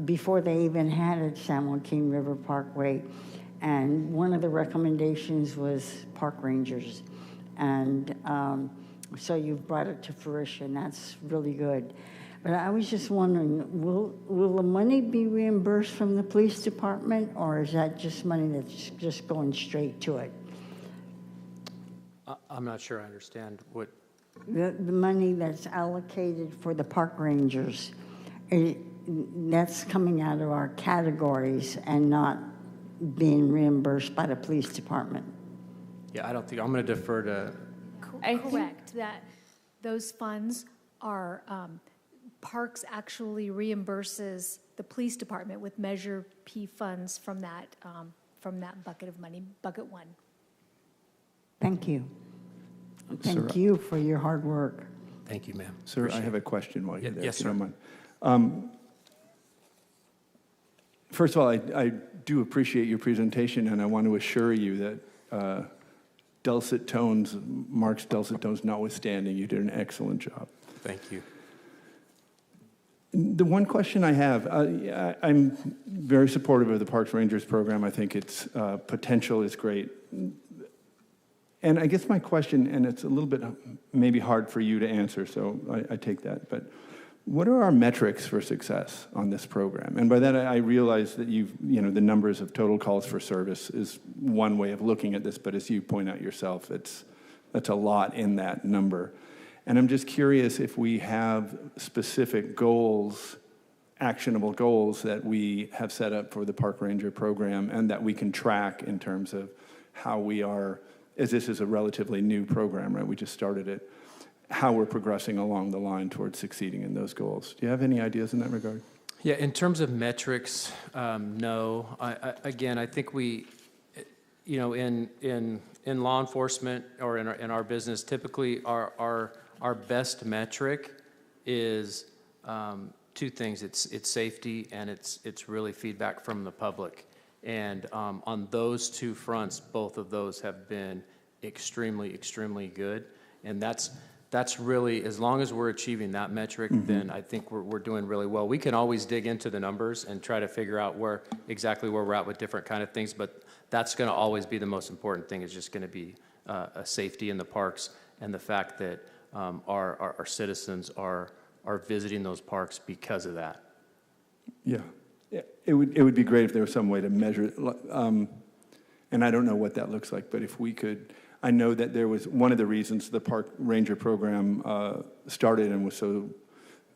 before they even had it, San Joaquin River Parkway, and one of the recommendations was park rangers. And so you've brought it to fruition. That's really good. But I was just wondering, will the money be reimbursed from the police department, or is that just money that's just going straight to it? I'm not sure I understand what. The money that's allocated for the park rangers, that's coming out of our categories and not being reimbursed by the police department. Yeah, I don't think, I'm going to defer to. Correct, that those funds are, Parks actually reimburses the police department with Measure P funds from that bucket of money, bucket one. Thank you. Thank you for your hard work. Thank you, ma'am. Sir, I have a question while you're there, Yes, if you sir. don't mind. First of all, I do appreciate your presentation, and I want to assure you that dulcet tones, Mark's dulcet tones notwithstanding, you did an excellent job. Thank you. The one question I have, I'm very supportive of the Parks Rangers program. I think its potential is great. And I guess my question, and it's a little bit maybe hard for you to answer, so I take that, but what are our metrics for success on this program? And by that, I realize that the numbers of total calls for service is one way of looking at this, but as you point out yourself, that's a lot in that number. And I'm just curious if we have specific goals, actionable goals that we have set up for the Park Ranger program and that we can track in terms of how we are, as this is a relatively new program, right? We just started it, how we're progressing along the line towards succeeding in those goals. Do you have any ideas in that regard? Yeah, in terms of metrics, no. Again, I think we, in law enforcement or in our business, typically our best metric is two things. It's safety and it's really feedback from the public. And on those two fronts, both of those have been extremely, extremely good. And that's really, as long as we're achieving that metric, then I think we're doing really well. We can always dig into the numbers and try to figure out exactly where we're at with different kind of things, but that's going to always be the most important thing, is just going to be a safety in the parks and the fact that our citizens are visiting those parks because of that. Yeah. It would be great if there was some way to measure it. And I don't know what that looks like, but if we could, I know that there was one of the reasons the Park Ranger program started and was so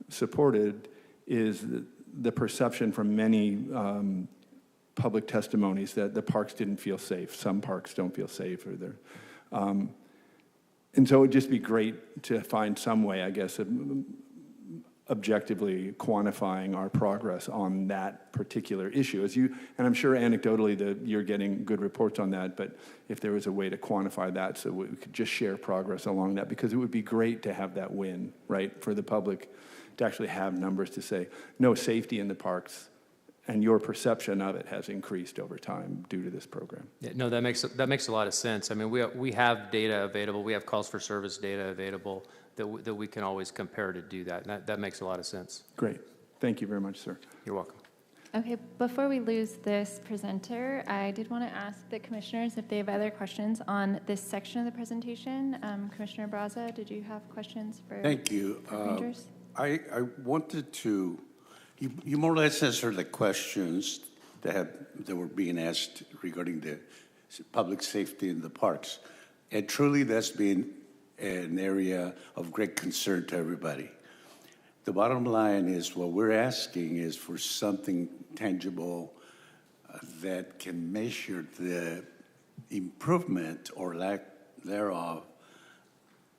supported is the perception from many public testimonies that the parks didn't feel safe. Some parks don't feel safe, and so it would just be great to find some way, I guess, of objectively quantifying our progress on that particular issue. And I'm sure anecdotally that you're getting good reports on that, but if there was a way to quantify that so we could just share progress along that, because it would be great to have that win, right, for the public to actually have numbers to say, no, safety in the parks, and your perception of it has increased over time due to this program. Yeah, no, that makes a lot of sense. I mean, we have data available. We have calls for service data available that we can always compare to do that. And that makes a lot of sense. Great. Thank you very much, sir. You're welcome. Okay, before we lose this presenter, I did want to ask the commissioners if they have other questions on this section of the presentation. Commissioner Braza, did you have questions for Thank you. Rangers? I wanted to, you more or less answered the questions that were being asked regarding the public safety in the parks. And truly that's been an area of great concern to everybody. The bottom line is what we're asking is for something tangible that can measure the improvement or lack thereof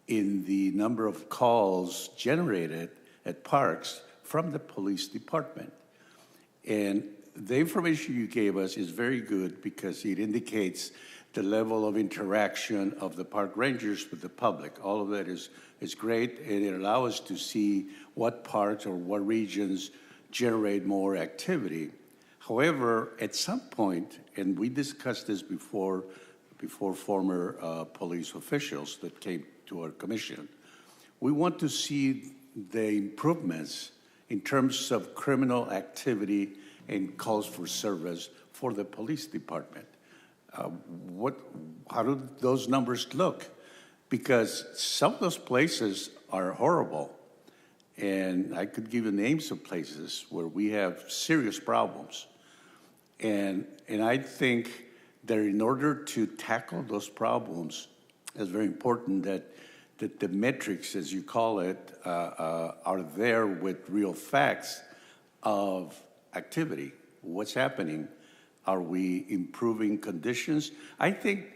in the number of calls generated at parks from the police department. And the information you gave us is very good because it indicates the level of interaction of the park rangers with the public. All of that is great, and it allows us to see what parks or what regions generate more activity. However, at some point, and we discussed this before former police officials that came to our commission, we want to see the improvements in terms of criminal activity and calls for service for the police department. How do those numbers look? Because some of those places are horrible. And I could give you names of places where we have serious problems. And I think that in order to tackle those problems, it's very important that the metrics, as you call it, are there with real facts of activity. What's happening? Are we improving conditions? I think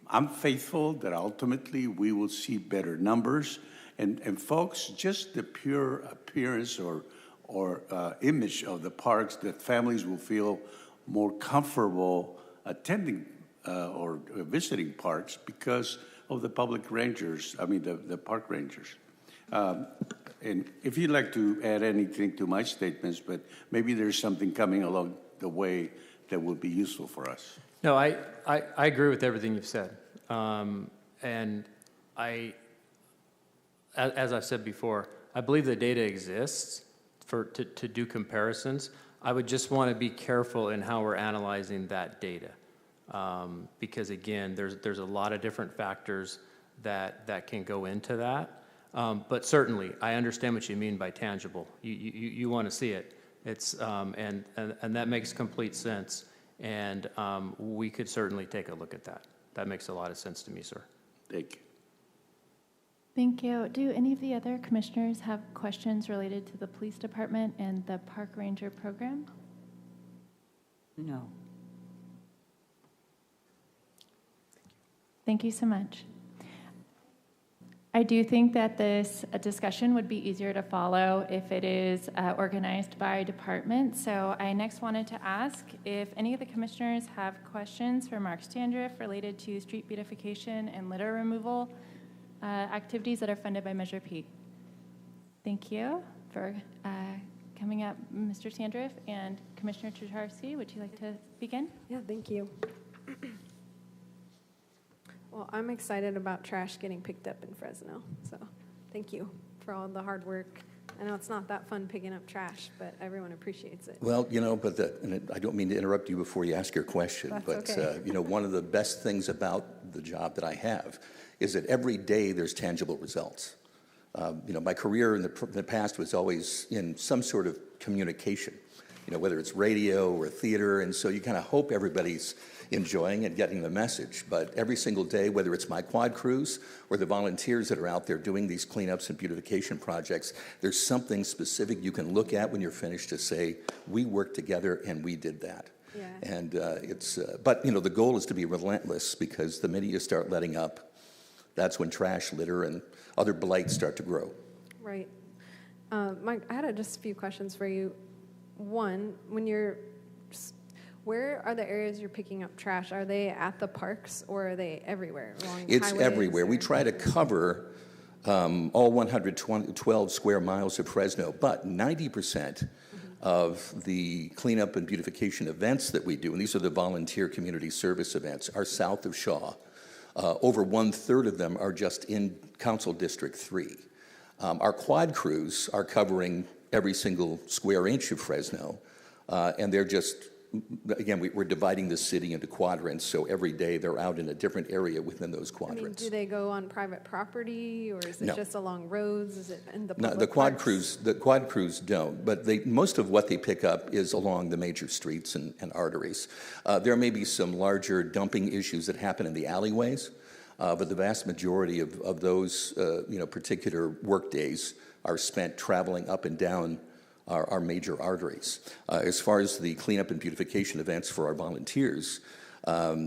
I'm faithful that ultimately we will see better numbers. And folks, just the pure appearance or image of the parks, that families will feel more comfortable attending or visiting parks because of the public rangers, the park rangers. And if you'd like to add anything to my statements, but maybe there's something coming along the way that would be useful for us. No, I agree with everything you've said. And as I've said before, I believe the data exists to do comparisons. I would just want to be careful in how we're analyzing that data. Because again, there's a lot of different factors that can go into that. But certainly, I understand what you mean by tangible. You want to see it. It's and that makes complete sense. And we could certainly take a look at that. That makes a lot of sense to me, sir. Thank you. Thank you. Do any of the other commissioners have questions related to the police department and the park ranger program? No. Thank you so much. I do think that this discussion would be easier to follow if it is organized by department. So I next wanted to ask if any of the commissioners have questions for Mark Standriff related to street beautification and litter removal activities that are funded by Measure P. Thank you for coming up, Mr. Standriff. And Commissioner Czarski, would you like to begin? Yeah, thank you. Well, I'm excited about trash getting picked up in Fresno, so thank you for all the hard work. I know it's not that fun picking up trash, but everyone appreciates it. Well, and I don't mean to interrupt you before you ask your question, That's but okay. One of the best things about the job that I have is that every day there's tangible results. My career in the past was always in some sort of communication, whether it's radio or theater, and so you kind of hope everybody's enjoying and getting the message. But every single day, whether it's my quad crews or the volunteers that are out there doing these cleanups and beautification projects, there's something specific you can look at when you're finished to say, we worked together and we did that. Yeah. And but the goal is to be relentless, because the minute you start letting up, that's when trash, litter, and other blights start to grow. Right. Mike, I had just a few questions for you. One, where are the areas you're picking up trash? Are they at the parks, or are they everywhere? It's everywhere. We try to cover all 112 square miles of Fresno, but 90% of the cleanup and beautification events that we do, and these are the volunteer community service events, are south of Shaw. Over 1/3 of them are just in Council District 3. Our quad crews are covering every single square inch of Fresno, and they're just, again, we're dividing the city into quadrants, so every day they're out in a different area within those quadrants. Do they go on private property, or is it No. just along roads? Is it in the No, public the quad parks? crews don't, but most of what they pick up is along the major streets and arteries. There may be some larger dumping issues that happen in the alleyways, but the vast majority of those particular work days are spent traveling up and down our major arteries. As far as the cleanup and beautification events for our volunteers,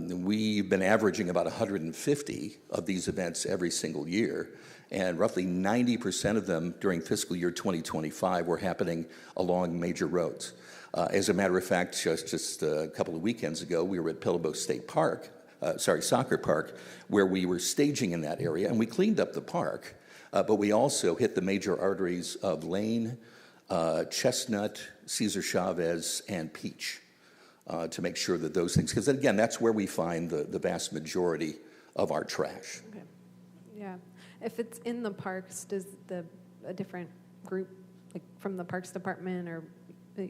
we've been averaging about 150 of these events every single year, and roughly 90% of them during fiscal year 2025 were happening along major roads. As a matter of fact, just a couple of weekends ago, we were at Pillabo State Park, Soccer Park, where we were staging in that area, and we cleaned up the park, but we also hit the major arteries of Lane, Chestnut, Cesar Chavez, and Peach to make sure that those things, because again, that's where we find the vast majority of our trash. Okay. Yeah. If it's in the parks, does a different group, like from the Parks Department or the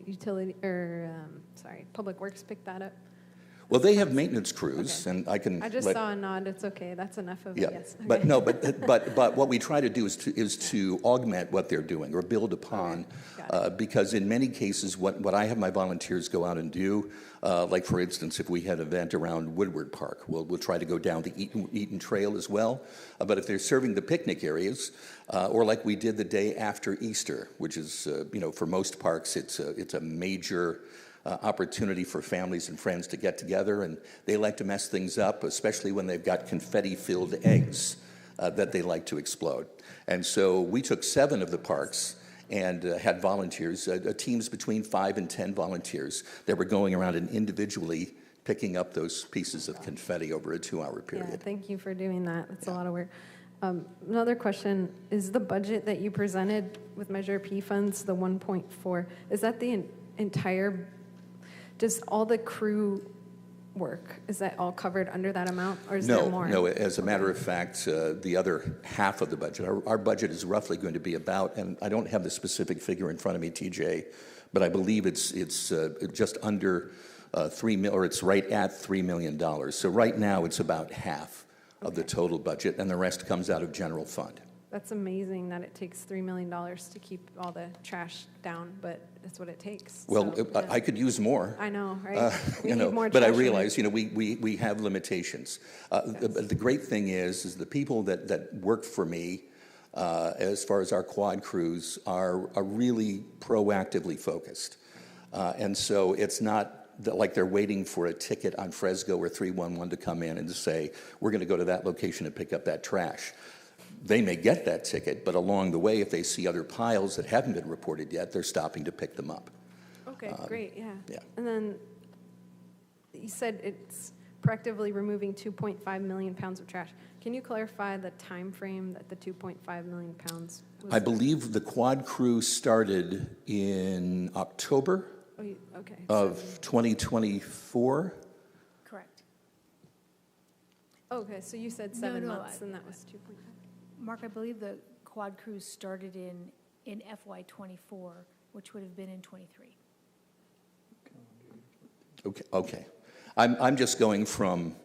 Public Works, pick that up? Well, they have maintenance crews, Okay. and I can. I just saw a nod. It's okay. That's enough of Yeah, a yes. Okay. but no, but what we try to do is to augment what they're doing or build upon, because in many cases, what I have my volunteers go out and do, like for instance, if we had an event around Woodward Park, we'll try to go down the Eaton Trail as well. But if they're serving the picnic areas, or like we did the day after Easter, which is for most parks, it's a major opportunity for families and friends to get together, and they like to mess things up, especially when they've got confetti-filled eggs that they like to explode. And so we took 7 of the parks and had volunteers, teams between 5 and 10 volunteers that were going around and individually picking up those pieces of confetti over a 2-hour period. Yeah, thank you for doing that. That's a lot of work. Another question, is the budget that you presented with Measure P funds, the 1.4, is that the entire, just all the crew work, is that all covered under that amount, or is there more? No, as a matter of fact, the other half of the budget, our budget is roughly going to be about, and I don't have the specific figure in front of me, TJ, but I believe it's just under or it's right at $3 million. So right now, it's about half of the total budget, and the rest comes out of general fund. That's amazing that it takes $3 million to keep all the trash down, but that's what it takes. Well, So, yeah. I could use more. I know, right? We need more but I trash realize, we have limitations. The great thing is the people that work for me, as far as our quad crews, are really proactively focused. And so it's not like they're waiting for a ticket on Fresno or 311 to come in and to say, we're going to go to that location and pick up that trash. They may get that ticket, but along the way, if they see other piles that haven't been reported yet, they're stopping to pick them up. Okay, great, yeah. Yeah. And then you said it's proactively removing 2.5 million pounds of trash. Can you clarify the time frame that the 2.5 million pounds was? I believe the quad crew started in October okay. of 2024. Correct. Okay, so you said No, 7 no, months, and that was 2.5. Mark, I believe the quad crews started in FY '24, which would have been in '23. Okay. I'm just going from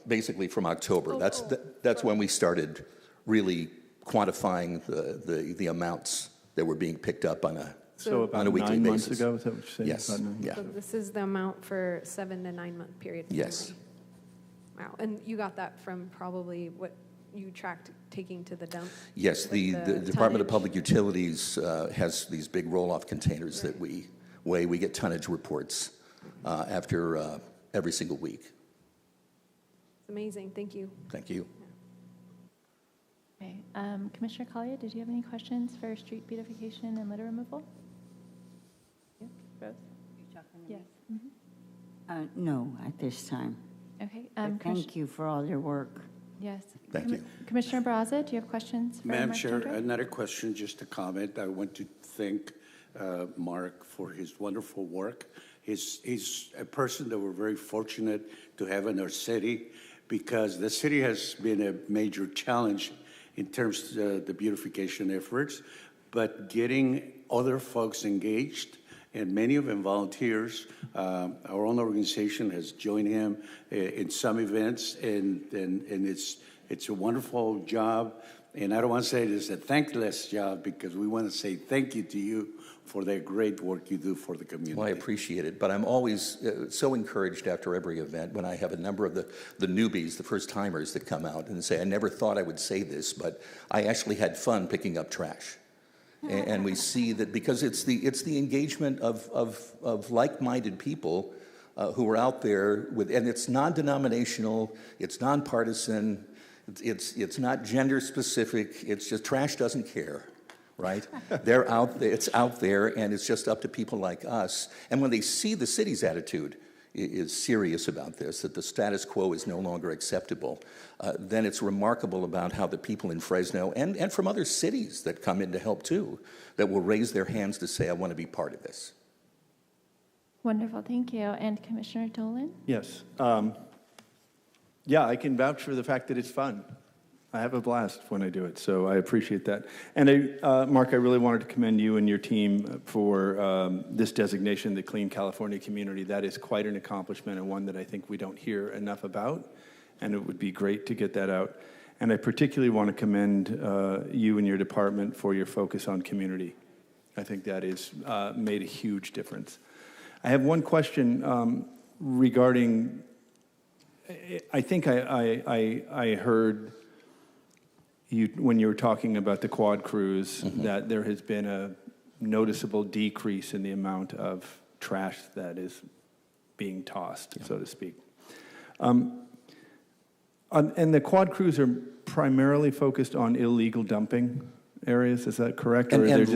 basically from October. That's when we started really quantifying the amounts that were being picked up on a So about on a weekly 9 basis. months ago, is that what you're saying? Yes, About 9 months? yeah. So this is the amount for 7 to 9 month period? Yes. Wow, and you got that from probably what you tracked taking to the dump? Yes, Like the Department of tonnage? Public Utilities has these big roll-off containers that we weigh. We get tonnage reports after every single week. It's amazing, thank you. Thank you. Okay, Commissioner Collier, did you have any questions for street beautification and litter removal? Yeah, Rose? Yes. No, at this time. Okay. But thank you for all your work. Yes. Thank you. Commissioner Barraza, do you have questions for Madam Mark Chair, Gendron? another question, just a comment. I want to thank Mark for his wonderful work. He's a person that we're very fortunate to have in our city, because the city has been a major challenge in terms of the beautification efforts, but getting other folks engaged, and many of them volunteers. Our own organization has joined him in some events, and it's a wonderful job. And I don't want to say it's a thankless job, because we want to say thank you to you for the great work you do for the community. Well, I appreciate it, but I'm always so encouraged after every event when I have a number of the newbies, the first-timers that come out and say, I never thought I would say this, but I actually had fun picking up trash. And we see that because it's the engagement of like-minded people who are out there with, and it's non-denominational, it's nonpartisan, it's not gender specific, it's just trash doesn't care, right? They're out there, it's out there, and it's just up to people like us. And when they see the city's attitude is serious about this, that the status quo is no longer acceptable, then it's remarkable about how the people in Fresno and from other cities that come in to help too, that will raise their hands to say, I want to be part of this. Wonderful, thank you. And Commissioner Dolan? Yes. Yeah, I can vouch for the fact that it's fun. I have a blast when I do it, so I appreciate that. And Mark, I really wanted to commend you and your team for this designation, the Clean California Community. That is quite an accomplishment, and one that I think we don't hear enough about, and it would be great to get that out. And I particularly want to commend you and your department for your focus on community. I think that is made a huge difference. I have one question regarding, I think I heard you, when you were talking about the quad crews, that there has been a noticeable decrease in the amount of trash that is being tossed, so to speak. And the quad crews are primarily focused on illegal dumping areas, is that correct? And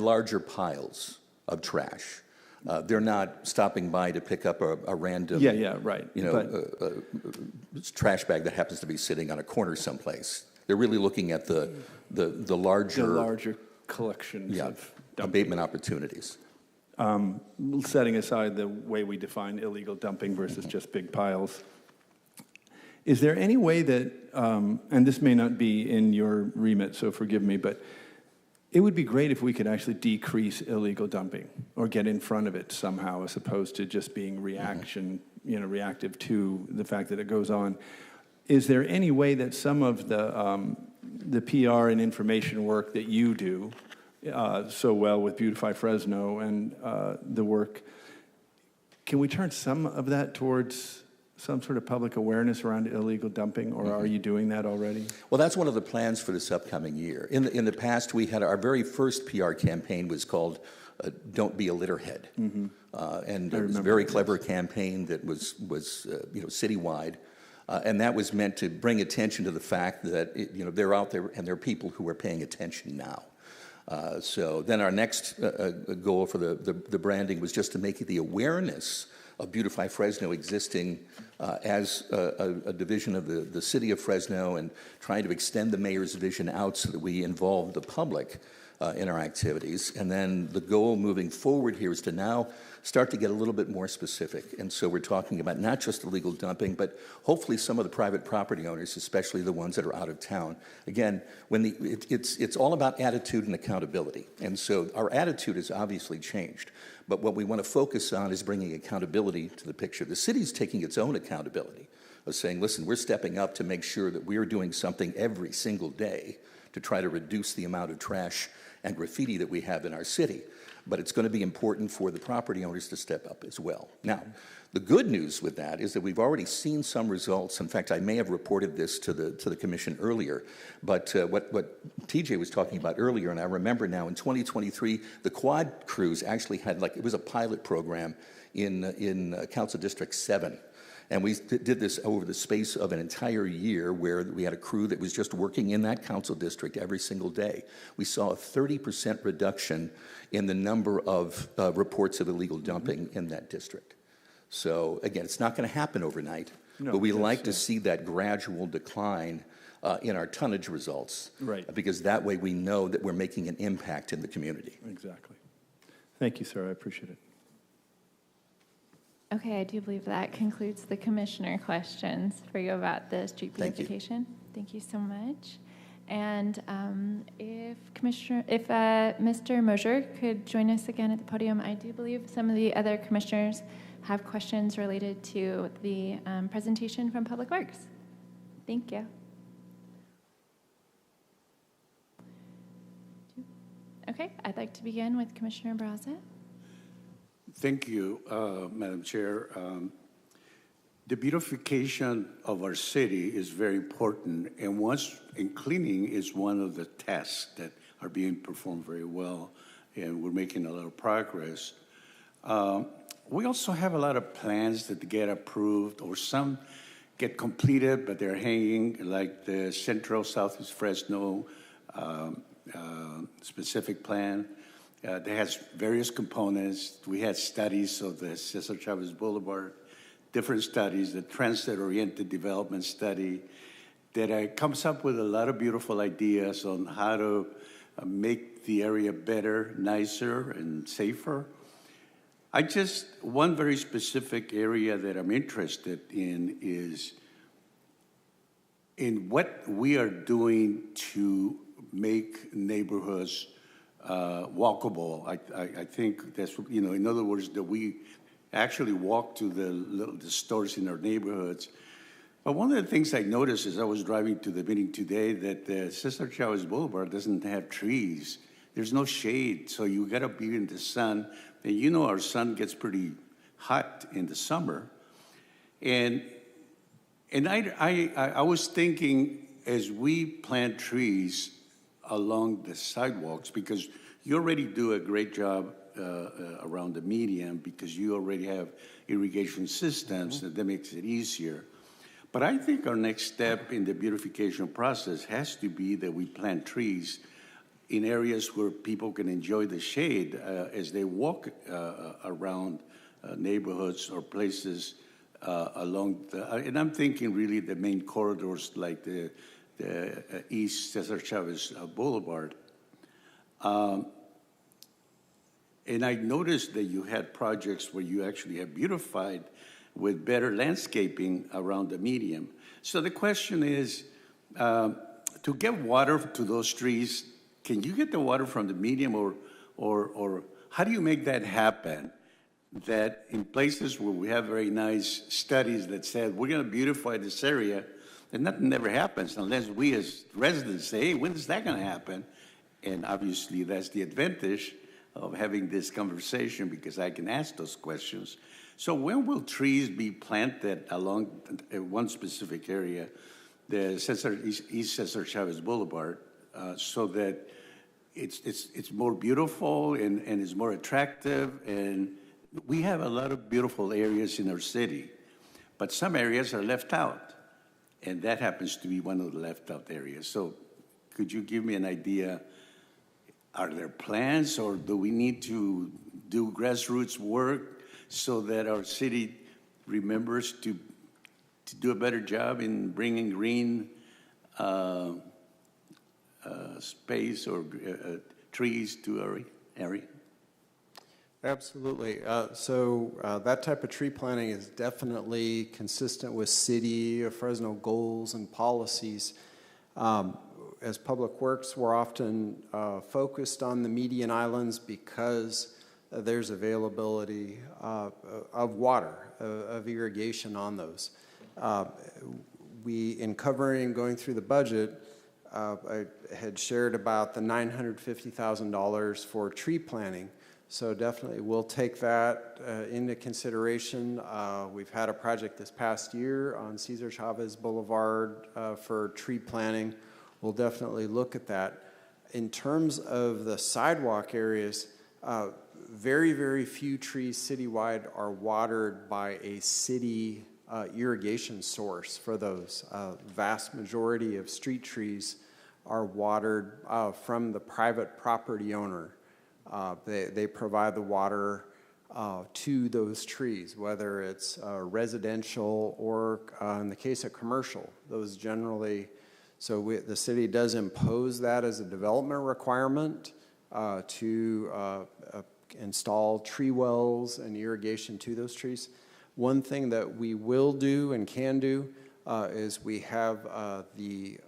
larger piles of trash. They're not stopping by to pick up a random, right. trash bag that happens to be sitting on a corner someplace. They're really looking at the larger collections of abatement opportunities. Setting aside the way we define illegal dumping versus just big piles, is there any way that, and this may not be in your remit, so forgive me, but it would be great if we could actually decrease illegal dumping or get in front of it somehow, as opposed to just being reactive to the fact that it goes on. Is there any way that some of the PR and information work that you do so well with Beautify Fresno and the work, can we turn some of that towards some sort of public awareness around illegal dumping, or are you doing that already? Well, that's one of the plans for this upcoming year. In the past, we had our very first PR campaign was called "Don't Be a Litterhead," and it was a very clever campaign that was citywide, and that was meant to bring attention to the fact that they're out there and there are people who are paying attention now. So then our next goal for the branding was just to make the awareness of Beautify Fresno existing as a division of the city of Fresno, and trying to extend the mayor's vision out so that we involve the public in our activities. And then the goal moving forward here is to now start to get a little bit more specific. And so we're talking about not just illegal dumping, but hopefully some of the private property owners, especially the ones that are out of town. Again, it's all about attitude and accountability. And so our attitude has obviously changed. But what we want to focus on is bringing accountability to the picture. The city's taking its own accountability of saying, listen, we're stepping up to make sure that we're doing something every single day to try to reduce the amount of trash and graffiti that we have in our city. But it's going to be important for the property owners to step up as well. Now, the good news with that is that we've already seen some results. In fact, I may have reported this to the commission earlier, but what TJ was talking about earlier, and I remember now in 2023, the quad crews actually had it was a pilot program in Council District 7. And we did this over the space of an entire year, where we had a crew that was just working in that council district every single day. We saw a 30% reduction in the number of reports of illegal dumping in that district. So again, it's not going to happen overnight, but we like to see that gradual decline in our tonnage results. Right. Because that way we know that we're making an impact in the community. Exactly. Thank you, sir. I appreciate it. Okay, I do believe that concludes the commissioner questions for you about the street beautification. Thank you so much. And if Mr. Mosier could join us again at the podium, I do believe some of the other commissioners have questions related to the presentation from Public Works. Thank you. Okay, I'd like to begin with Commissioner Barraza. Thank you, Madam Chair. The beautification of our city is very important, and cleaning is one of the tasks that are being performed very well, and we're making a lot of progress. We also have a lot of plans that get approved, or some get completed, but they're hanging, like the Central Southeast Fresno specific plan. That has various components. We had studies of the Cesar Chavez Boulevard, different studies, the transit-oriented development study, that comes up with a lot of beautiful ideas on how to make the area better, nicer, and safer. One very specific area that I'm interested in is in what we are doing to make neighborhoods walkable. I think that's, in other words, that we actually walk to the stores in our neighborhoods. But one of the things I noticed as I was driving to the meeting today, that the Cesar Chavez Boulevard doesn't have trees. There's no shade, so you gotta be in the sun. And our sun gets pretty hot in the summer. And I was thinking, as we plant trees along the sidewalks, because you already do a great job around the median, because you already have irrigation systems, that makes it easier. But I think our next step in the beautification process has to be that we plant trees in areas where people can enjoy the shade as they walk around neighborhoods or places along the, and I'm thinking really the main corridors like the East Cesar Chavez Boulevard. And I noticed that you had projects where you actually have beautified with better landscaping around the medium. So the question is, to get water to those trees, can you get the water from the medium, or how do you make that happen? That in places where we have very nice studies that said we're going to beautify this area, and nothing ever happens unless we as residents say, hey, when is that going to happen? And obviously that's the advantage of having this conversation, because I can ask those questions. So when will trees be planted along one specific area, the East Cesar Chavez Boulevard, so that it's more beautiful and it's more attractive? And we have a lot of beautiful areas in our city, but some areas are left out, and that happens to be one of the left out areas. So could you give me an idea? Are there plans, or do we need to do grassroots work so that our city remembers to do a better job in bringing green space or trees to our area? Absolutely. So that type of tree planting is definitely consistent with City of Fresno goals and policies. As Public Works, we're often focused on the median islands because there's availability of water, of irrigation on those. In going through the budget, I had shared about the $950,000 for tree planting. So definitely we'll take that into consideration. We've had a project this past year on Cesar Chavez Boulevard for tree planting. We'll definitely look at that. In terms of the sidewalk areas, very, very few trees citywide are watered by a city irrigation source for those. Vast majority of street trees are watered from the private property owner. They provide the water to those trees, whether it's residential or in the case of commercial, those generally. So the city does impose that as a development requirement to install tree wells and irrigation to those trees. One thing that we will do and can do is we have the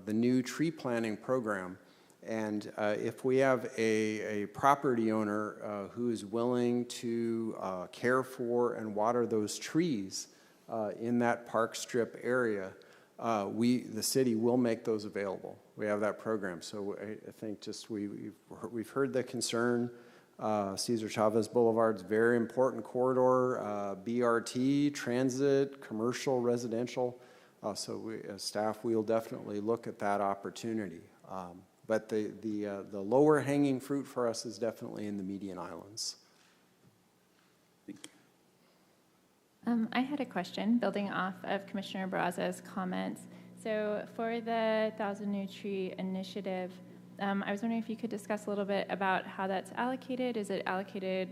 new tree planting program. And if we have a property owner who is willing to care for and water those trees in that park strip area, the city will make those available. We have that program. So I think just we've heard the concern. Cesar Chavez Boulevard's very important corridor, BRT, transit, commercial, residential. So we, as staff, we'll definitely look at that opportunity. But the lower hanging fruit for us is definitely in the median islands. I had a question building off of Commissioner Barraza's comments. So for the 1,000 New Tree Initiative, I was wondering if you could discuss a little bit about how that's allocated. Is it allocated,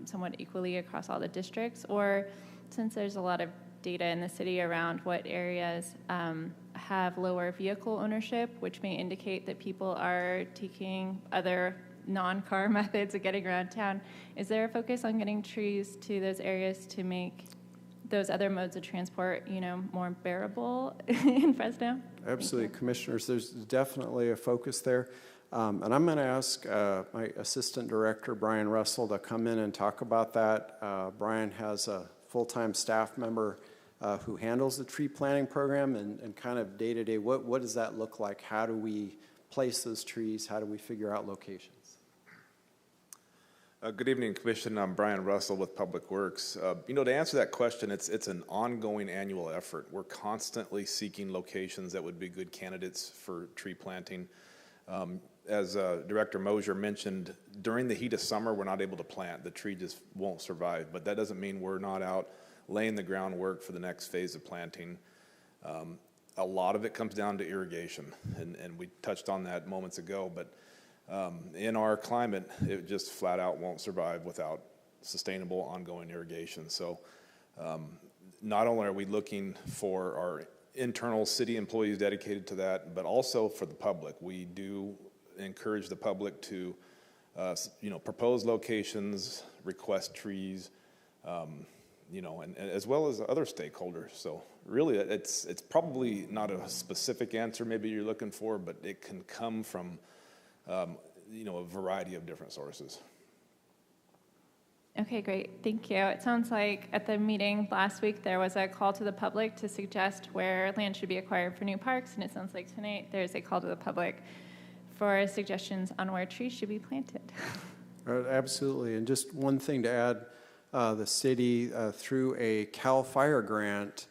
somewhat equally across all the districts? Or since there's a lot of data in the city around what areas have lower vehicle ownership, which may indicate that people are taking other non-car methods of getting around town, is there a focus on getting trees to those areas to make those other modes of transport, more bearable in Fresno? Absolutely, Commissioners. There's definitely a focus there. And I'm going to ask my Assistant Director, Brian Russell, to come in and talk about that. Brian has a full-time staff member who handles the tree planting program and kind of day-to-day, what does that look like? How do we place those trees? How do we figure out locations? Good evening, Commission. I'm Brian Russell with Public Works. To answer that question, it's an ongoing annual effort. We're constantly seeking locations that would be good candidates for tree planting. As Director Mosier mentioned, during the heat of summer, we're not able to plant. The tree just won't survive, but that doesn't mean we're not out laying the groundwork for the next phase of planting. a lot of it comes down to irrigation, and we touched on that moments ago, but in our climate, it just flat out won't survive without sustainable ongoing irrigation. So not only are we looking for our internal city employees dedicated to that, but also for the public. We do encourage the public to propose locations, request trees, and as well as other stakeholders. So really, it's probably not a specific answer maybe you're looking for, but it can come from a variety of different sources. Okay, great. Thank you. It sounds like at the meeting last week, there was a call to the public to suggest where land should be acquired for new parks, and it sounds like tonight there's a call to the public for suggestions on where trees should be planted. Absolutely. And just one thing to add, the city, through a CAL FIRE grant,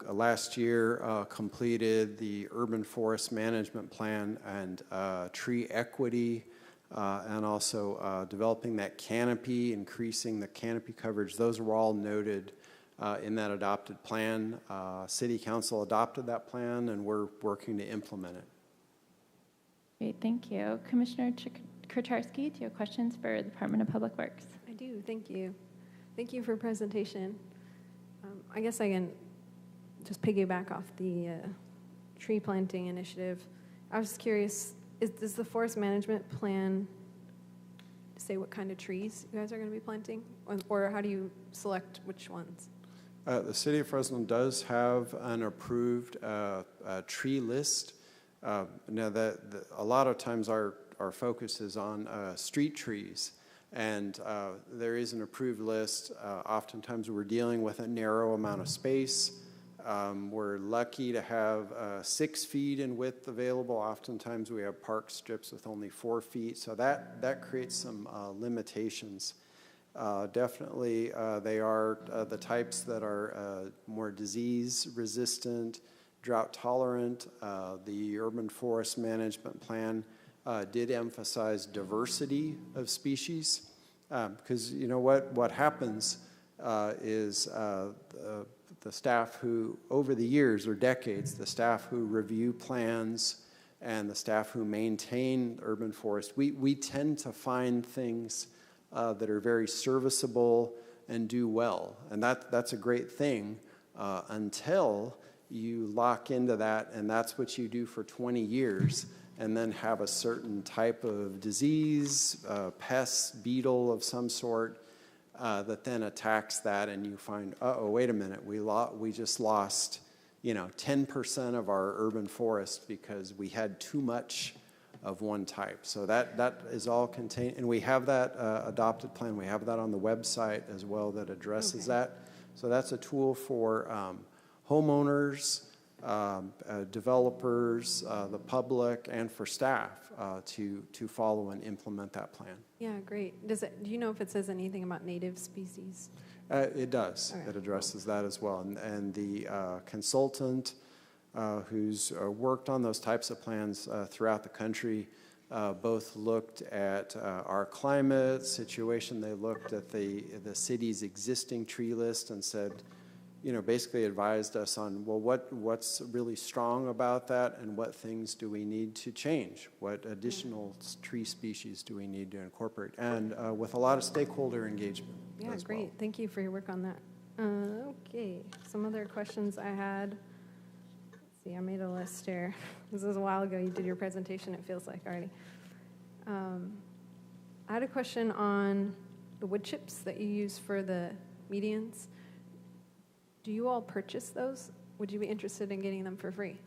last year completed the urban forest management plan and tree equity, and also developing that canopy, increasing the canopy coverage. Those were all noted in that adopted plan. City Council adopted that plan, and we're working to implement it. Great, thank you. Commissioner Kurcharski, do you have questions for the Department of Public Works? I do, thank you. Thank you for your presentation. I guess I can just piggyback off the tree planting initiative. I was just curious, does the forest management plan say what kind of trees you guys are going to be planting? Or how do you select which ones? The city of Fresno does have an approved tree list. Now, a lot of times our focus is on street trees, and there is an approved list. Oftentimes we're dealing with a narrow amount of space. We're lucky to have 6 feet in width available. Oftentimes we have park strips with only 4 feet, so that creates some limitations. Definitely they are the types that are more disease resistant, drought tolerant. The urban forest management plan did emphasize diversity of species, because you know what happens is the staff who, over the years or decades, the staff who review plans and the staff who maintain urban forest, we tend to find things that are very serviceable and do well. And that's a great thing until you lock into that, and that's what you do for 20 years, and then have a certain type of disease, pest, beetle of some sort, that then attacks that, and you find, uh-oh, wait a minute, we just lost 10% of our urban forest because we had too much of one type. So that is all contained, and we have that adopted plan. We have that on the website as well that addresses that. So that's a tool for homeowners, developers, the public, and for staff to follow and implement that plan. Yeah, great. Do you know if it says anything about native species? It does. Okay. It addresses that as well. And the consultant who's worked on those types of plans throughout the country both looked at our climate situation. They looked at the city's existing tree list and said, basically advised us on, well, what's really strong about that, and what things do we need to change? What additional tree species do we need to incorporate? And with a lot of stakeholder engagement. Yeah, as great. well. Thank you for your work on that. Okay, some other questions I had. Let's see, I made a list here. This was a while ago. You did your presentation, it feels like already. I had a question on the wood chips that you use for the medians. Do you all purchase those? Would you be interested in getting them for free?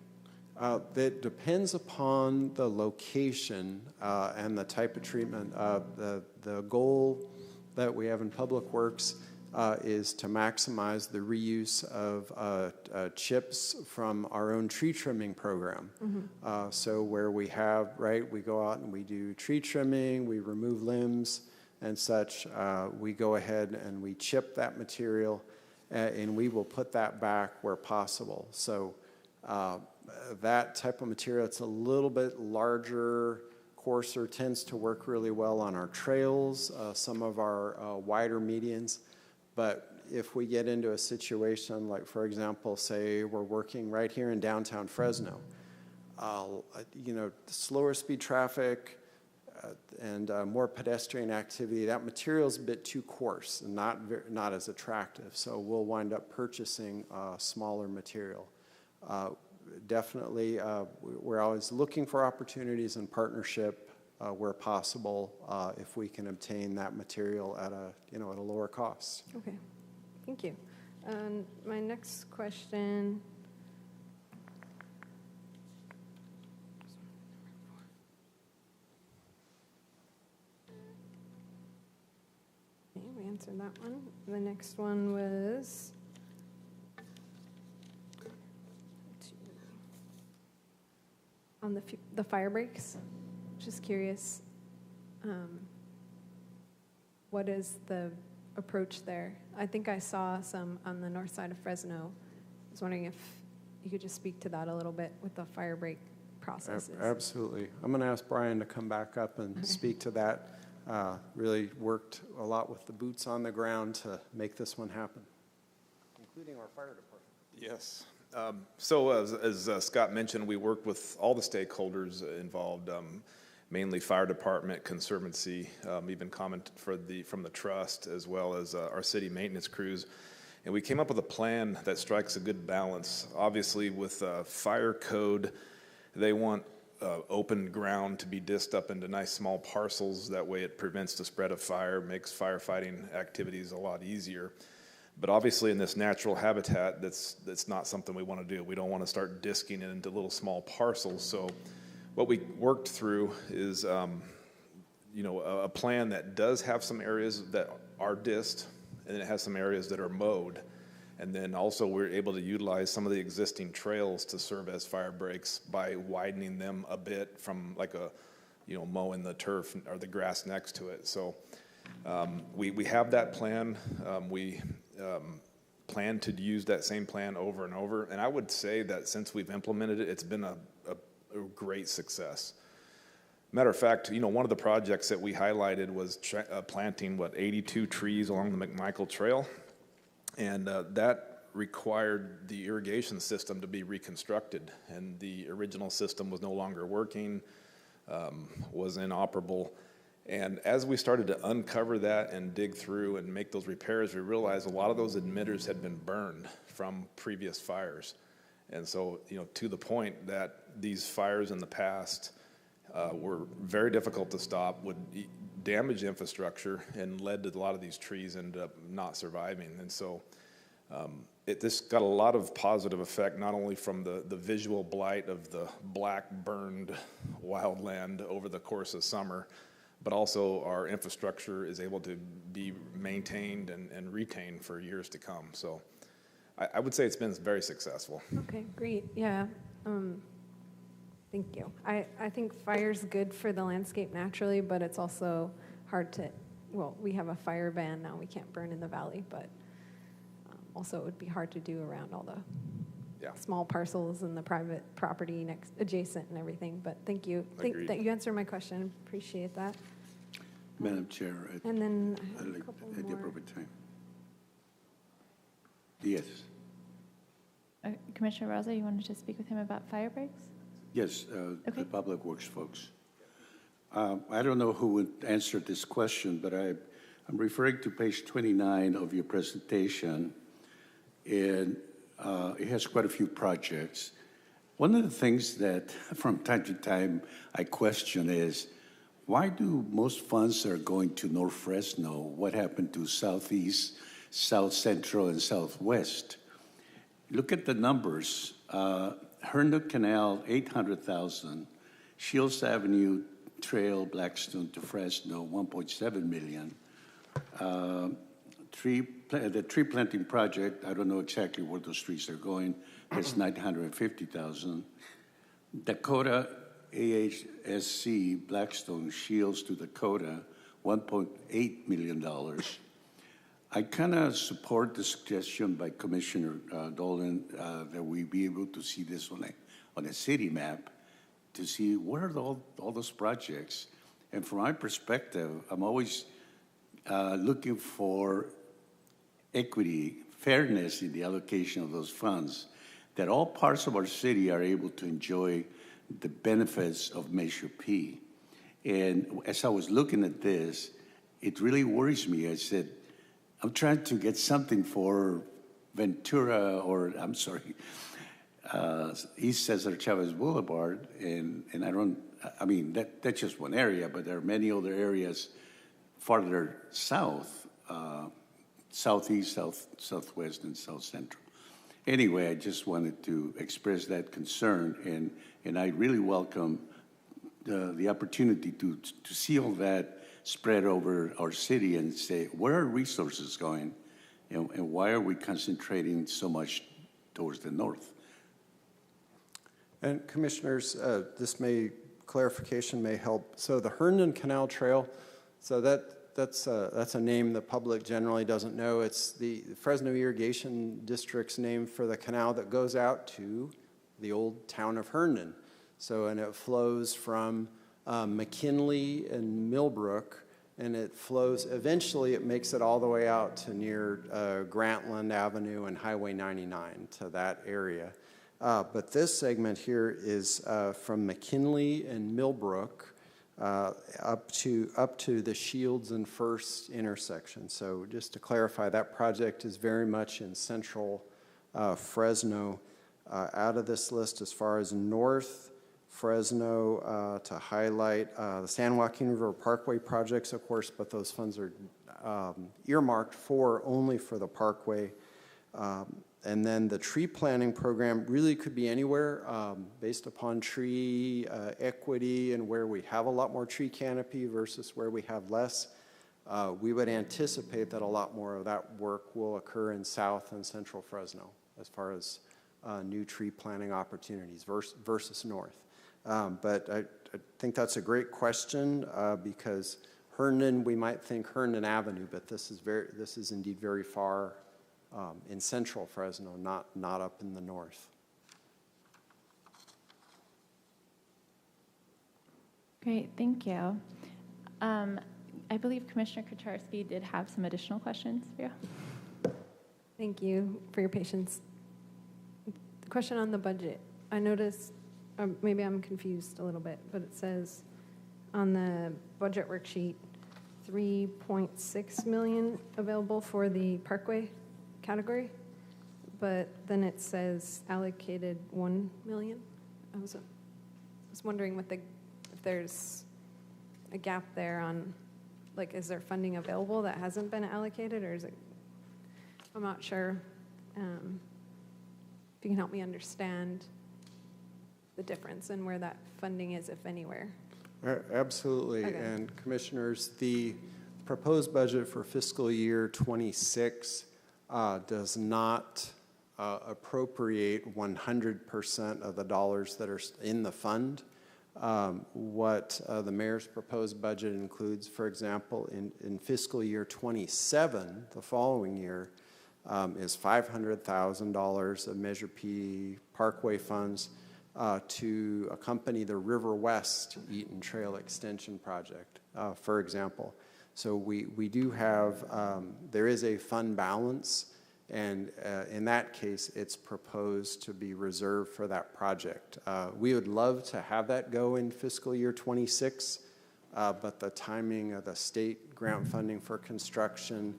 That depends upon the location and the type of treatment. The goal that we have in Public Works is to maximize the reuse of chips from our own tree trimming program. Mm-hmm. So where we have, we go out and we do tree trimming, we remove limbs and such, we go ahead and we chip that material, and we will put that back where possible. So that type of material, it's a little bit larger, coarser, tends to work really well on our trails, some of our wider medians. But if we get into a situation like, for example, say we're working right here in downtown Fresno, slower speed traffic and more pedestrian activity, that material's a bit too coarse and not as attractive. So we'll wind up purchasing smaller material. Definitely, we're always looking for opportunities in partnership where possible, if we can obtain that material at a lower cost. Okay, thank you. My next question. Okay, we answered that one. The next one was on the fire breaks. Just curious, what is the approach there? I think I saw some on the north side of Fresno. I was wondering if you could just speak to that a little bit with the fire break processes. Absolutely. I'm going to ask Brian to come back up and speak to that. Really worked a lot with the boots on the ground to make this one happen, including our fire department. Yes. So as Scott mentioned, we worked with all the stakeholders involved, mainly fire department, conservancy, even comment from the trust, as well as our city maintenance crews. And we came up with a plan that strikes a good balance. Obviously, with fire code, they want open ground to be disced up into nice small parcels. That way it prevents the spread of fire, makes firefighting activities a lot easier. But obviously in this natural habitat, that's not something we want to do. We don't want to start disking it into little small parcels. So what we worked through is a plan that does have some areas that are disked, and then it has some areas that are mowed. And then also we're able to utilize some of the existing trails to serve as fire breaks by widening them a bit from like mowing the turf or the grass next to it. So we have that plan. We plan to use that same plan over and over. And I would say that since we've implemented it, it's been a great success. Matter of fact, one of the projects that we highlighted was planting, 82 trees along the McMichael Trail. And that required the irrigation system to be reconstructed. And the original system was no longer working, was inoperable. And as we started to uncover that and dig through and make those repairs, we realized a lot of those emitters had been burned from previous fires. And so, to the point that these fires in the past were very difficult to stop, would damage infrastructure, and led to a lot of these trees ended up not surviving. And so this got a lot of positive effect, not only from the visual blight of the black burned wildland over the course of summer, but also our infrastructure is able to be maintained and retained for years to come. So I would say it's been very successful. Okay, great. Yeah. Thank you. I think fire's good for the landscape naturally, but it's also hard to, we have a fire ban now. We can't burn in the valley, but also it would be hard to do around all the small parcels and the private property adjacent and everything. But thank you. Think that you answered my question. Appreciate that. Madam Chair, and then at the more. appropriate time. Yes. Commissioner Raza, you wanted to speak with him about fire breaks? Yes, Okay. the Public Works folks. I don't know who would answer this question, but I'm referring to page 29 of your presentation, and it has quite a few projects. One of the things that from time to time I question is, why do most funds are going to North Fresno? What happened to Southeast, South Central, and Southwest? Look at the numbers. Herndon Canal, 800,000. Shields Avenue Trail, Blackstone to Fresno, 1.7 million. The tree planting project, I don't know exactly where those trees are going. That's 950,000. Dakota AHSC, Blackstone, Shields to Dakota, $1.8 million. I kind of support the suggestion by Commissioner Dolan that we be able to see this on a city map to see what are all those projects. And from my perspective, I'm always looking for equity, fairness in the allocation of those funds, that all parts of our city are able to enjoy the benefits of Measure P. And as I was looking at this, it really worries me. I said, I'm trying to get something for Ventura, or I'm sorry, East Cesar Chavez Boulevard, and I mean, that's just one area, but there are many other areas farther south, southeast, southwest, and south central. Anyway, I just wanted to express that concern, and I really welcome the opportunity to see all that spread over our city and say, where are resources going, and why are we concentrating so much towards the north? And commissioners, clarification may help. So the Herndon Canal Trail, so that's a name the public generally doesn't know. It's the Fresno Irrigation District's name for the canal that goes out to the old town of Herndon. So, and it flows from McKinley and Millbrook, and it flows, eventually it makes it all the way out to near Grantland Avenue and Highway 99 to that area. But this segment here is from McKinley and Millbrook up to the Shields and First intersection. So just to clarify, that project is very much in central Fresno. Out of this list, as far as North Fresno, to highlight the San Joaquin River Parkway projects, of course, but those funds are earmarked only for the parkway. And then the tree planting program really could be anywhere based upon tree equity and where we have a lot more tree canopy versus where we have less. We would anticipate that a lot more of that work will occur in South and Central Fresno as far as new tree planting opportunities versus North. But I think that's a great question because Herndon, we might think Herndon Avenue, but this is indeed very far in central Fresno, not up in the north. Great, thank you. I believe Commissioner Kucharski did have some additional questions for you. Thank you for your patience. The question on the budget. I noticed, maybe I'm confused a little bit, but it says on the budget worksheet, 3.6 million available for the Parkway category, but then it says allocated 1 million. I was wondering if there's a gap there on, like, is there funding available that hasn't been allocated, or is it, I'm not sure. If you can help me understand the difference and where that funding is, if anywhere. Absolutely, okay. And commissioners, the proposed budget for fiscal year 26 does not appropriate 100% of the dollars that are in the fund. What the mayor's proposed budget includes, for example, in fiscal year 27, the following year, is $500,000 of Measure P Parkway funds to accompany the River West Eaton Trail Extension Project, for example. So we do have, there is a fund balance, and in that case, it's proposed to be reserved for that project. We would love to have that go in fiscal year 26, but the timing of the state grant funding for construction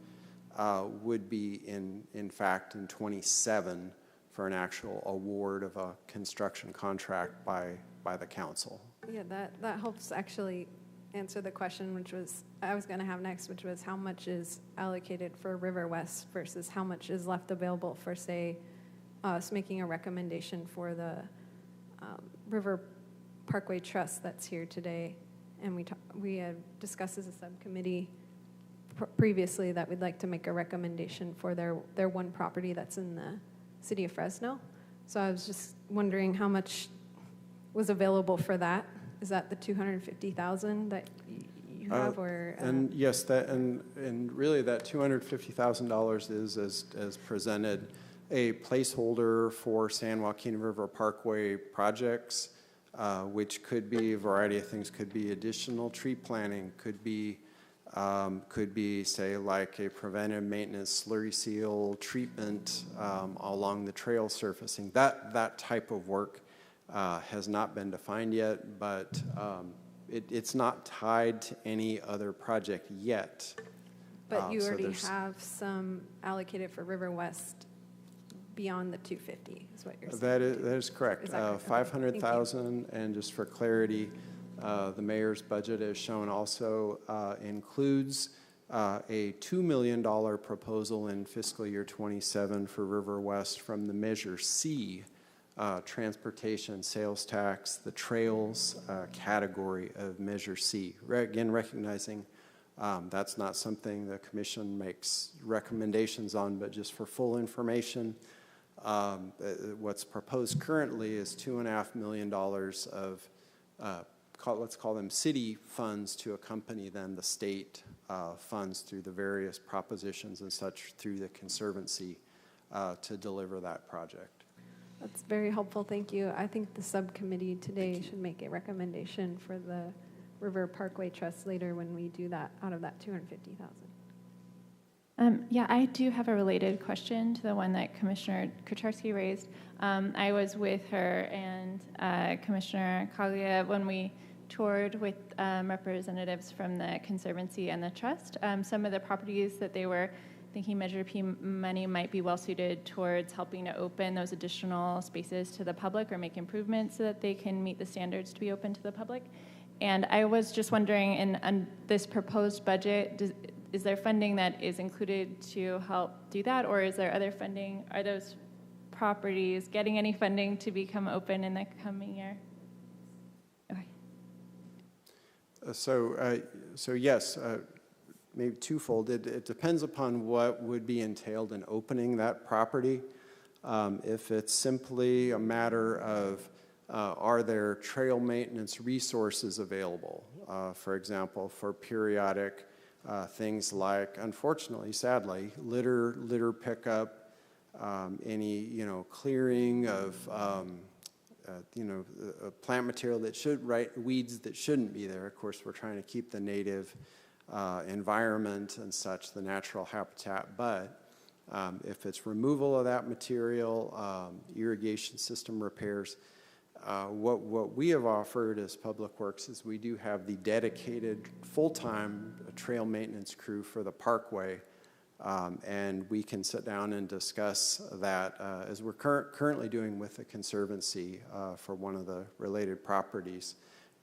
would be in fact in 27 for an actual award of a construction contract by the council. Yeah, that helps actually answer the question, which was I was going to have next, which was how much is allocated for River West versus how much is left available for, say, us making a recommendation for the River Parkway Trust that's here today. And we had discussed as a subcommittee previously that we'd like to make a recommendation for their one property that's in the city of Fresno. So I was just wondering how much was available for that. Is that the $250,000 that you have, or? And yes, and really that $250,000 is as presented a placeholder for San Joaquin River Parkway projects, which could be a variety of things. Could be additional tree planting, could be Could be, say, like a preventive maintenance slurry seal treatment along the trail surfacing. That type of work has not been defined yet, but it's not tied to any other project yet. But you so already there's- have some allocated for River West beyond the 250, is what you're saying? that is correct. Is that correct? Okay. 500,000, and just for clarity, the mayor's budget, as shown, also includes a $2 million proposal in fiscal year 27 for River West from the Measure C transportation sales tax, the trails category of Measure C. Again, recognizing that's not something the commission makes recommendations on, but just for full information, what's proposed currently is $2.5 million of let's call them city funds to accompany then the state funds through the various propositions and such through the Conservancy to deliver that project. That's very helpful, thank you. I think the subcommittee today should make a recommendation for the River Parkway Trust later when we do that out of that 250,000. Yeah, I do have a related question to the one that Commissioner Kucharski raised. I was with her and Commissioner Kalia when we toured with representatives from the Conservancy and the Trust. Some of the properties that they were thinking Measure P money might be well suited towards helping to open those additional spaces to the public or make improvements so that they can meet the standards to be open to the public. And I was just wondering, in this proposed budget, is there funding that is included to help do that, or is there other funding? Are those properties getting any funding to become open in the coming year? Okay. So yes, maybe twofold. It depends upon what would be entailed in opening that property. If it's simply a matter of are there trail maintenance resources available, for example, for periodic things like, unfortunately, sadly, litter pickup, any clearing of plant material that weeds that shouldn't be there. Of course, we're trying to keep the native environment and such, the natural habitat, but if it's removal of that material, irrigation system repairs, what we have offered as Public Works is we do have the dedicated full-time trail maintenance crew for the parkway, and we can sit down and discuss that as we're currently doing with the Conservancy for one of the related properties.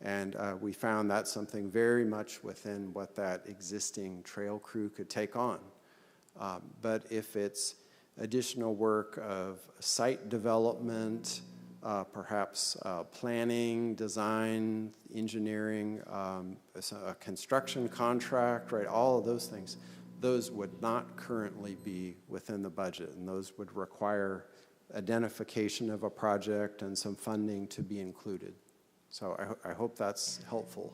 And we found that's something very much within what that existing trail crew could take on. But if it's additional work of site development, perhaps planning, design, engineering, a construction contract, right? All of those things, those would not currently be within the budget, and those would require identification of a project and some funding to be included. So I hope that's helpful.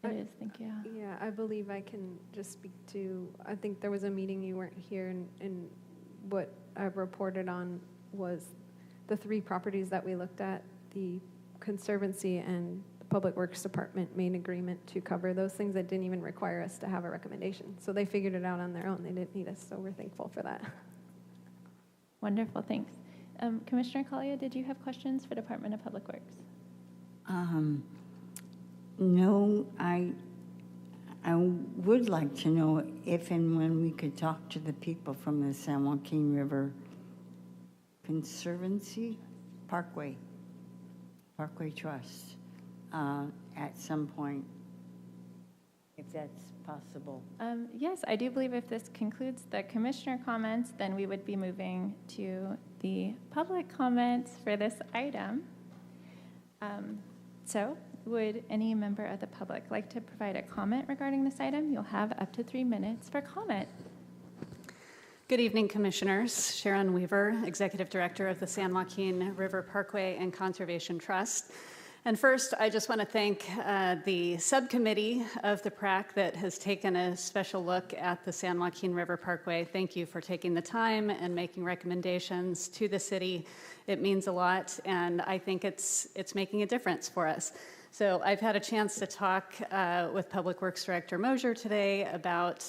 It is, thank you. Yeah, I believe I can just speak to, I think there was a meeting, you weren't here, and what I reported on was the 3 properties that we looked at. The Conservancy and the Public Works Department made an agreement to cover those things that didn't even require us to have a recommendation. So they figured it out on their own. They didn't need us, so we're thankful for that. Wonderful, thanks. Commissioner Kalia, did you have questions for Department of Public Works? No, I would like to know if and when we could talk to the people from the San Joaquin River Conservancy Parkway Trust at some point, if that's possible. Yes, I do believe if this concludes the commissioner comments, then we would be moving to the public comments for this item. So would any member of the public like to provide a comment regarding this item? You'll have up to 3 minutes for comment. Good evening, Commissioners. Sharon Weaver, Executive Director of the San Joaquin River Parkway and Conservation Trust. And first, I just want to thank the subcommittee of the PRAC that has taken a special look at the San Joaquin River Parkway. Thank you for taking the time and making recommendations to the city. It means a lot, and I think it's making a difference for us. So I've had a chance to talk with Public Works Director Mosier today about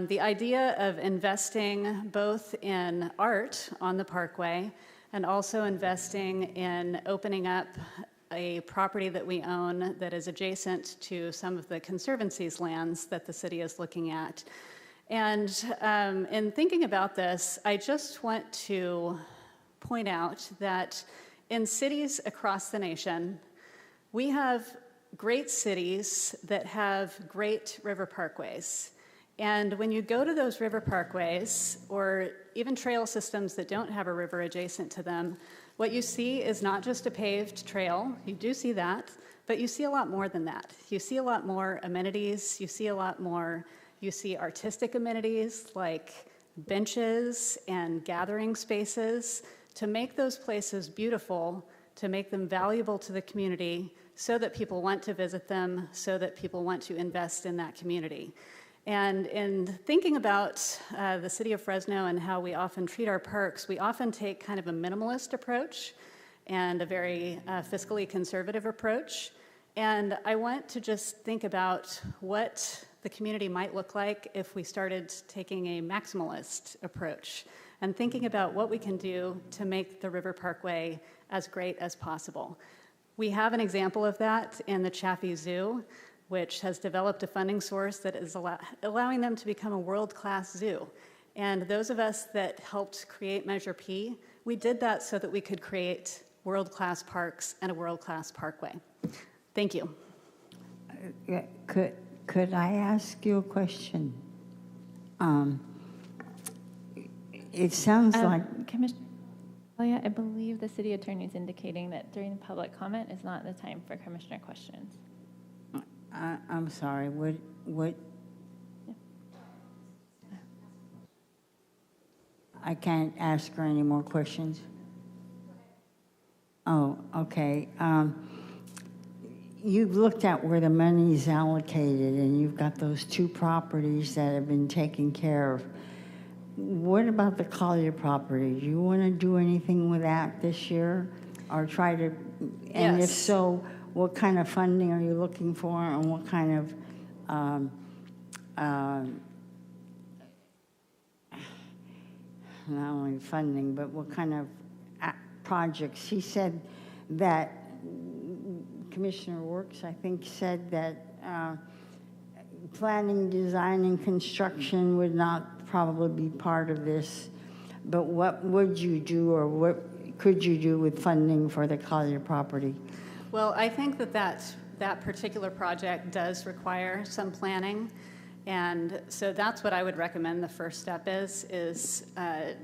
the idea of investing both in art on the Parkway and also investing in opening up a property that we own that is adjacent to some of the Conservancy's lands that the city is looking at. And in thinking about this, I just want to point out that in cities across the nation, we have great cities that have great river parkways. And when you go to those river parkways, or even trail systems that don't have a river adjacent to them, what you see is not just a paved trail. You do see that, but you see a lot more than that. You see a lot more amenities. You see a lot more, you see artistic amenities like benches and gathering spaces to make those places beautiful, to make them valuable to the community so that people want to visit them, so that people want to invest in that community. And in thinking about the city of Fresno and how we often treat our parks, we often take kind of a minimalist approach and a very fiscally conservative approach. And I want to just think about what the community might look like if we started taking a maximalist approach and thinking about what we can do to make the River Parkway as great as possible. We have an example of that in the Chaffee Zoo, which has developed a funding source that is allowing them to become a world-class zoo. And those of us that helped create Measure P, we did that so that we could create world-class parks and a world-class parkway. Thank you. Could I ask you a question? It sounds like... Commissioner, I believe the city attorney is indicating that during the public comment is not the time for commissioner questions. I'm sorry, what? I can't ask her any more questions? Oh, okay. You've looked at where the money is allocated, and you've got those 2 properties that have been taken care of. What about the Collier property? Do you want to do anything with that this year, or try to? And if so, what kind of funding are you looking for, and what kind of not only funding, but what kind of projects? He said that Commissioner Works, I think, said that planning, design, and construction would not probably be part of this. But what would you do, or what could you do with funding for the Collier property? Well, I think that particular project does require some planning. And so that's what I would recommend the first step is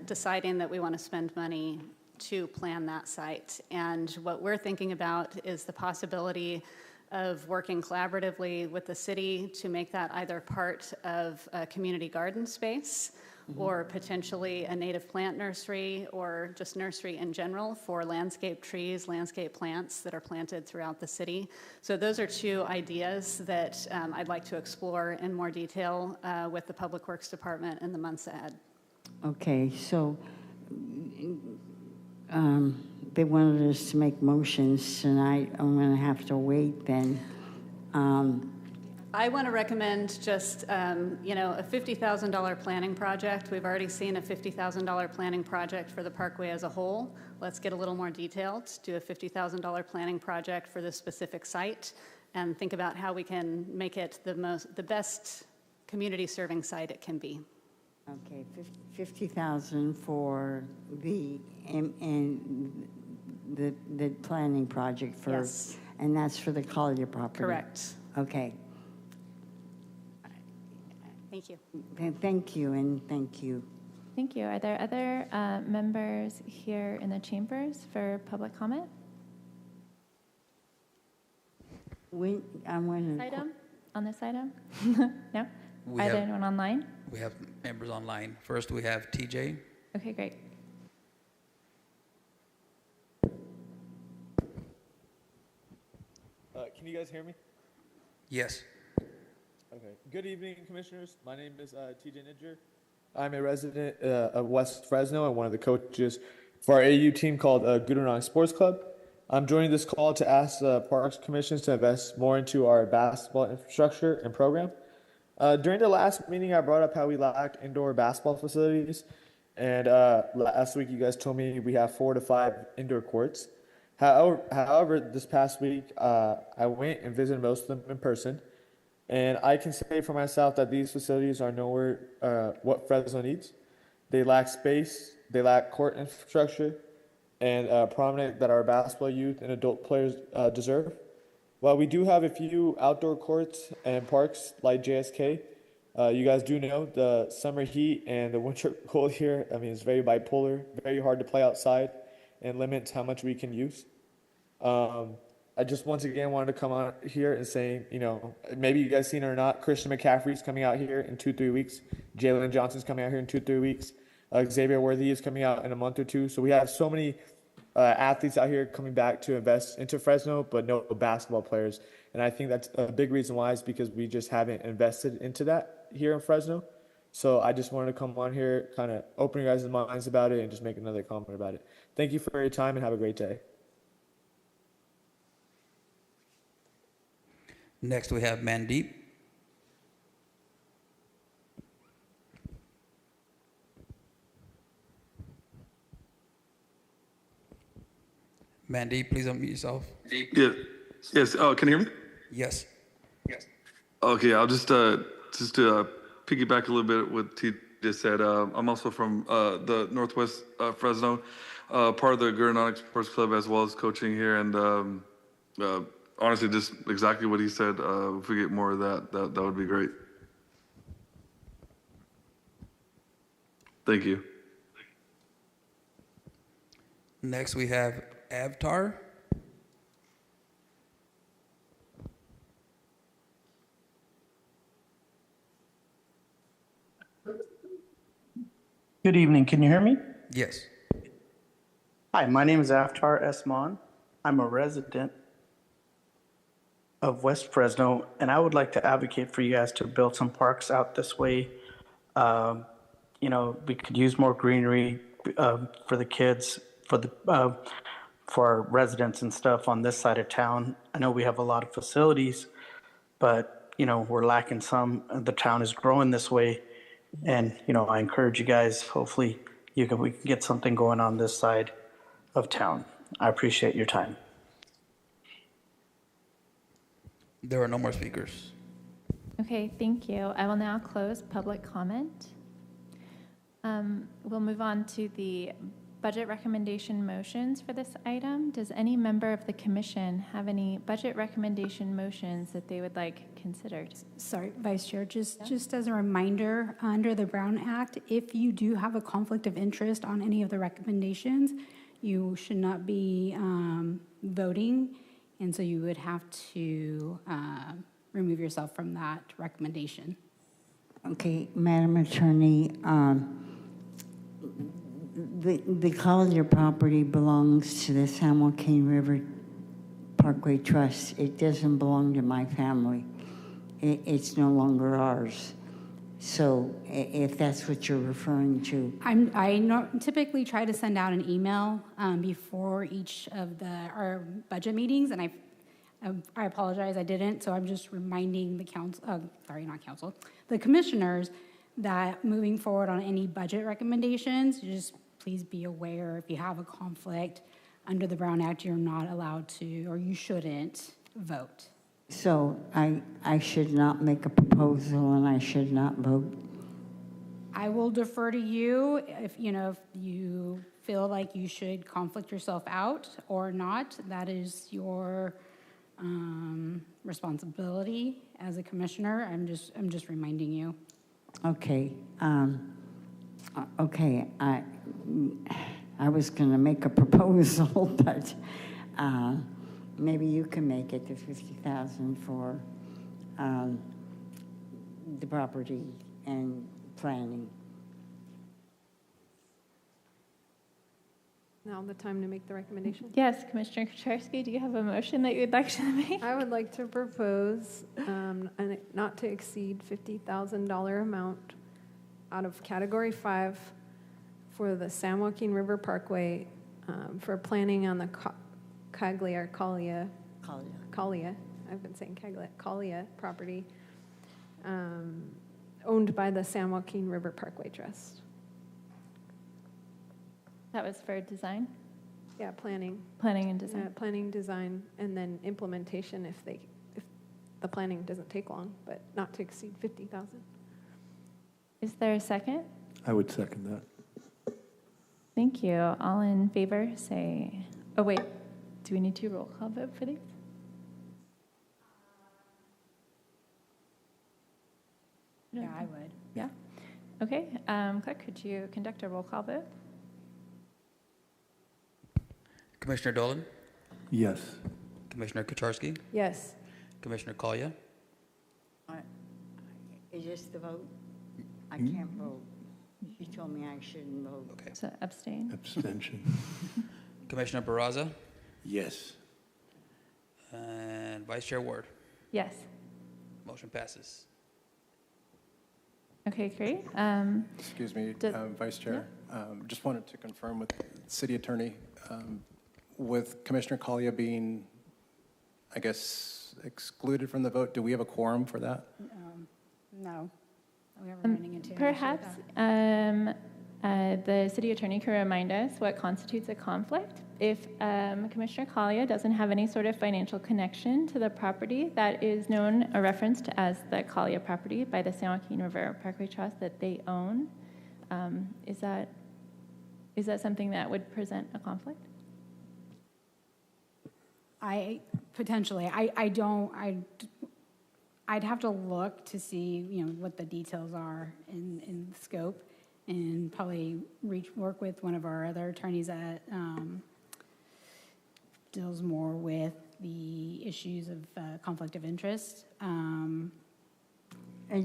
deciding that we want to spend money to plan that site. And what we're thinking about is the possibility of working collaboratively with the city to make that either part of a community garden space or potentially a native plant nursery or just nursery in general for landscape trees, landscape plants that are planted throughout the city. So those are 2 ideas that I'd like to explore in more detail with the Public Works Department in the months ahead. Okay, so they wanted us to make motions tonight. I'm going to have to wait then. I want to recommend just, a $50,000 planning project. We've already seen a $50,000 planning project for the Parkway as a whole. Let's get a little more detailed, do a $50,000 planning project for this specific site, and think about how we can make it the best community serving site it can be. Okay, 50,000 for the the planning project for, yes. And that's for the Collier property. Correct. Okay. Thank you. Thank you, and thank you. Thank you. Are there other members here in the chambers for public comment? Item? On this item? No? Are there anyone online? We have members online. First, we have TJ. Okay, great. Can you guys hear me? Yes. Okay. Good evening, commissioners. My name is TJ Nidger. I'm a resident of West Fresno and one of the coaches for our AU team called Gooderong Sports Club. I'm joining this call to ask the Parks Commissions to invest more into our basketball infrastructure and program. During the last meeting, I brought up how we lack indoor basketball facilities, and last week you guys told me we have 4 to 5 indoor courts. However, this past week I went and visited most of them in person, and I can say for myself that these facilities are nowhere what Fresno needs. They lack space, they lack court infrastructure, and prominent that our basketball youth and adult players deserve. While we do have a few outdoor courts and parks like JSK, you guys do know the summer heat and the winter cold here, I mean, it's very bipolar, very hard to play outside and limits how much we can use. I just once again wanted to come on here and say, you know, maybe you guys seen it or not, Christian McCaffrey's coming out here in 2-3 weeks. Jalen Johnson's coming out here in 2-3 weeks. Xavier Worthy is coming out in a month or two. So we have so many athletes out here coming back to invest into Fresno, but no basketball players. And I think that's a big reason why is because we just haven't invested into that here in Fresno. So I just wanted to come on here, kind of open your guys' minds about it and just make another comment about it. Thank you for your time and have a great day. Next, we have Mandeep. Mandeep, please unmute yourself. Yes. Yes. Oh, can you hear me? Yes. Okay. I'll just to piggyback a little bit what T just said. I'm also from the Northwest Fresno, part of the Aeronautics Sports Club as well as coaching here, and honestly, just exactly what he said. If we get more of that would be great. Thank you. Next, we have Avtar. Good evening. Can you hear me? Yes. Hi, my name is Aftar Esman. I'm a resident of West Fresno, and I would like to advocate for you guys to build some parks out this way. You know, we could use more greenery for the kids, for our residents and stuff on this side of town. I know we have a lot of facilities, but you know, we're lacking some. The town is growing this way, and you know, I encourage you guys. Hopefully, we can get something going on this side of town. I appreciate your time. There are no more speakers. Okay, thank you. I will now close public comment. We'll move on to the budget recommendation motions for this item. Does any member of the commission have any budget recommendation motions that they would like considered? Sorry, Vice Chair, just as a reminder, under the Brown Act, if you do have a conflict of interest on any of the recommendations, you should not be voting, and so you would have to remove yourself from that recommendation. Okay, Madam Attorney, the Collier property belongs to the San Joaquin River Parkway Trust. It doesn't belong to my family. It's no longer ours. So if that's what you're referring to. I typically try to send out an email before each of our budget meetings, and I apologize, I didn't, so I'm just reminding the the commissioners that moving forward on any budget recommendations, just please be aware if you have a conflict under the Brown Act, you're not allowed to, or you shouldn't vote. So I should not make a proposal and I should not vote? I will defer to you if you feel like you should conflict yourself out or not. That is your responsibility as a commissioner. I'm just reminding you. Okay. Okay. I was going to make a proposal, but maybe you can make it to $50,000 for the property and planning. Now the time to make the recommendation? Yes, Commissioner Kucharski, do you have a motion that you would like to make? I would like to propose a not to exceed $50,000 amount out of Category 5 for the San Joaquin River Parkway for planning on the Cagliari-Collia. Collia. Collia, I've been saying Collia property, owned by the San Joaquin River Parkway Trust. That was for design? Yeah, planning. Planning and design. Planning, design, and then implementation if the planning doesn't take long, but not to exceed 50,000. Is there a second? I would second that. Thank you. All in favor, say, oh wait, do we need to roll call vote for these? Yeah, I would. Yeah. Okay, clerk, could you conduct a roll call vote? Commissioner Dolan, Yes. Commissioner Kucharski, Yes. Commissioner Collier, Is this the vote? I can't vote. She told me I shouldn't vote. Okay. So abstain. Abstention. Commissioner Barraza, Yes. and Vice Chair Ward. Yes. Motion passes. Okay, great. Excuse me, Does- Vice Chair. Just wanted to confirm with the City Attorney, with Commissioner Collier being, I guess, excluded from the vote, do we have a quorum for that? No. Are we ever running into an issue with Perhaps the city attorney can remind us what constitutes a conflict. If Commissioner Collier doesn't have any sort of financial connection to the property that is known or referenced as the Collier property by the San Joaquin River Parkway Trust that they own, is that something that would present a conflict? I'd have to look to see, what the details are in the scope, and probably work with one of our other attorneys that deals more with the issues of conflict of interest. And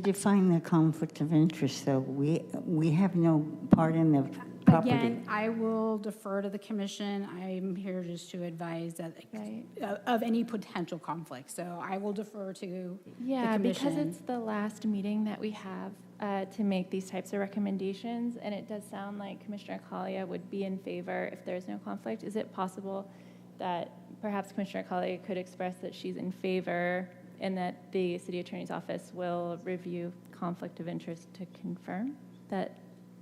define the conflict of interest, though. We have no part in the property. Again, I will defer to the commission. I'm here just to advise that of any potential conflict. So I will defer to the commission. Because it's the last meeting that we have to make these types of recommendations, and it does sound like Commissioner Collier would be in favor if there's no conflict. Is it possible that perhaps Commissioner Collier could express that she's in favor and that the city attorney's office will review conflict of interest to confirm that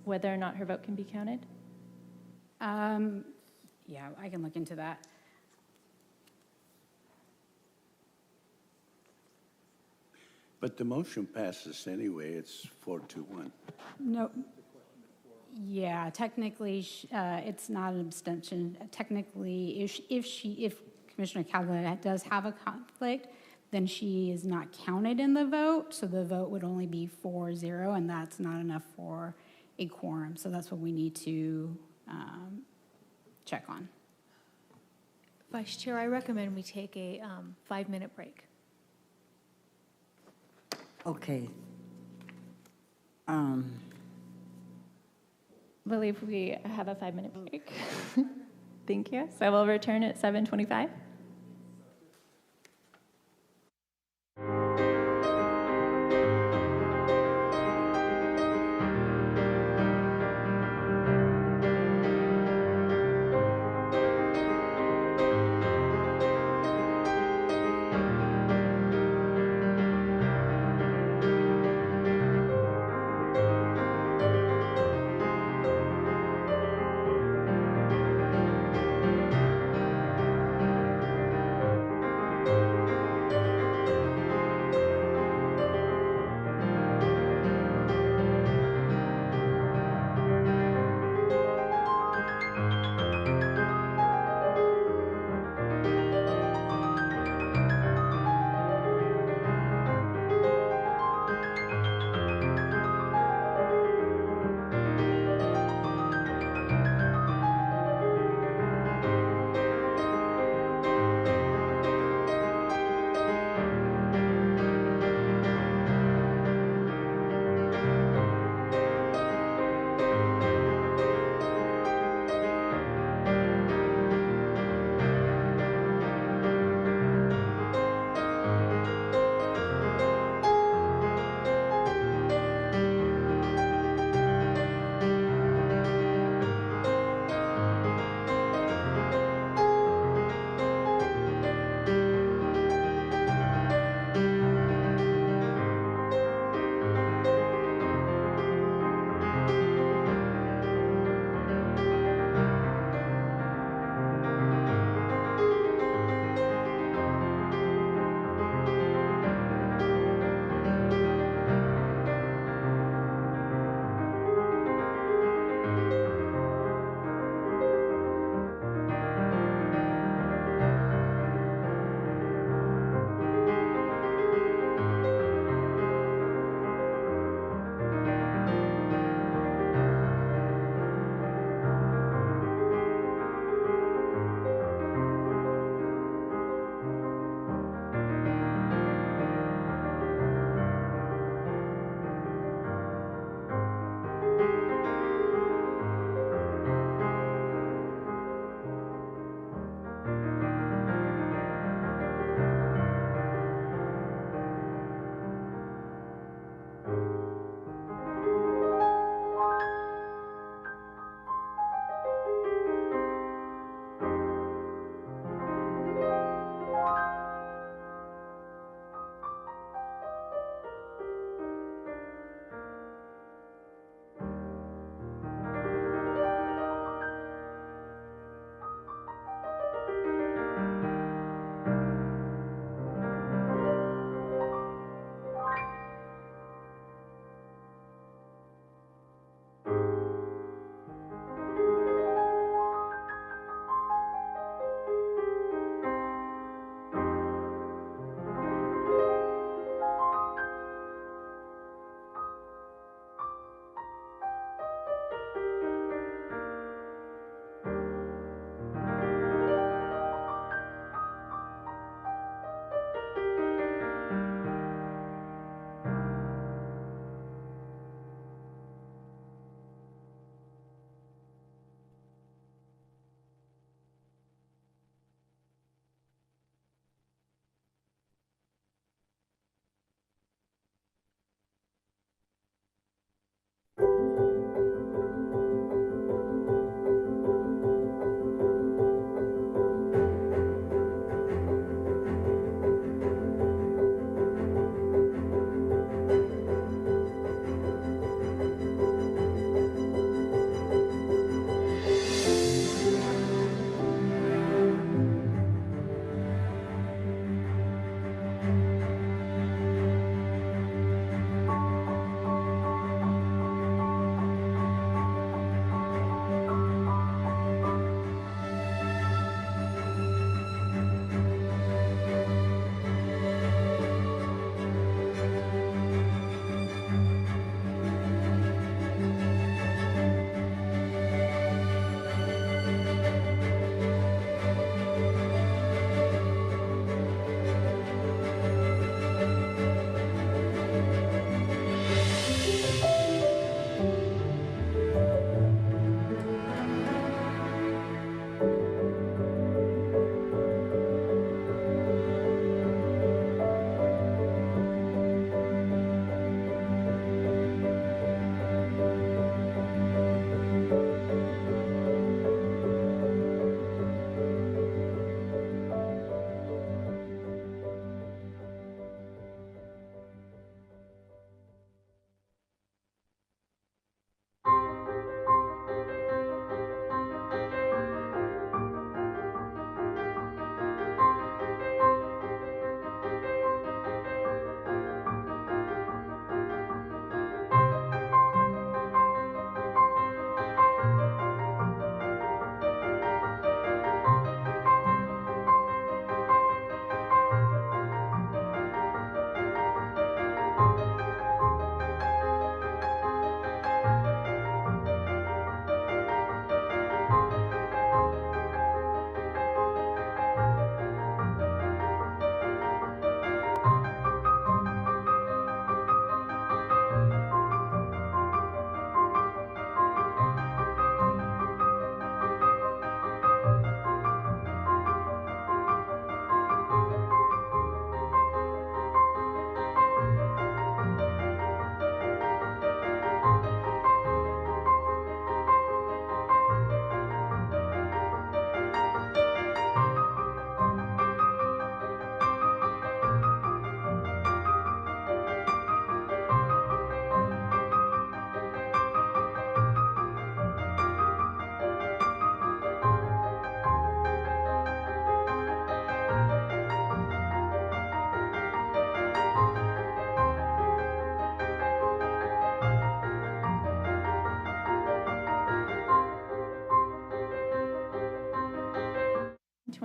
whether or not her vote can be counted? Yeah, I can look into that. But the motion passes anyway, it's 4-1. No. Yeah, technically, it's not an abstention. Technically, if Commissioner Calhoun does have a conflict, then she is not counted in the vote, so the vote would only be 4-0, and that's not enough for a quorum. So that's what we need to check on. Vice Chair, I recommend we take a 5-minute break. Okay. Believe we have a 5-minute break. Thank you. So we'll return at 7:25.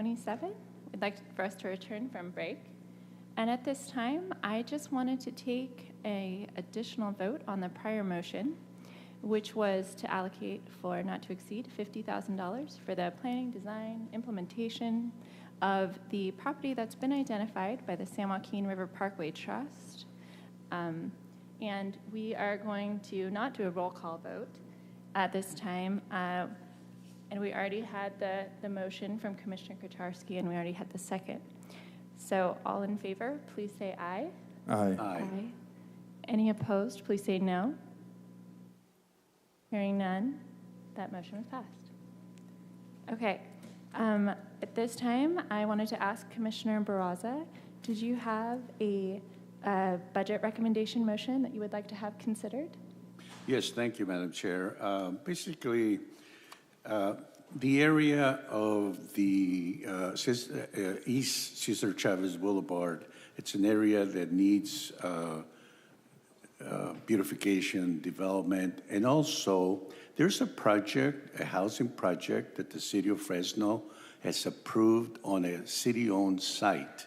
5:27. We'd like for us to return from break. And at this time, I just wanted to take an additional vote on the prior motion, which was to allocate for not to exceed $50,000 for the planning, design, implementation of the property that's been identified by the San Joaquin River Parkway Trust. And we are going to not do a roll call vote at this time. And we already had the motion from Commissioner Kotarski, and we already had the second. So all in favor, please say aye. Aye. Aye. Any opposed, please say no. Hearing none, that motion was passed. Okay. At this time, I wanted to ask Commissioner Barraza, did you have a budget recommendation motion that you would like to have considered? Yes, thank you, Madam Chair. Basically, the area of the East Cesar Chavez Boulevard, it's an area that needs beautification, development, and also there's a project, a housing project that the city of Fresno has approved on a city-owned site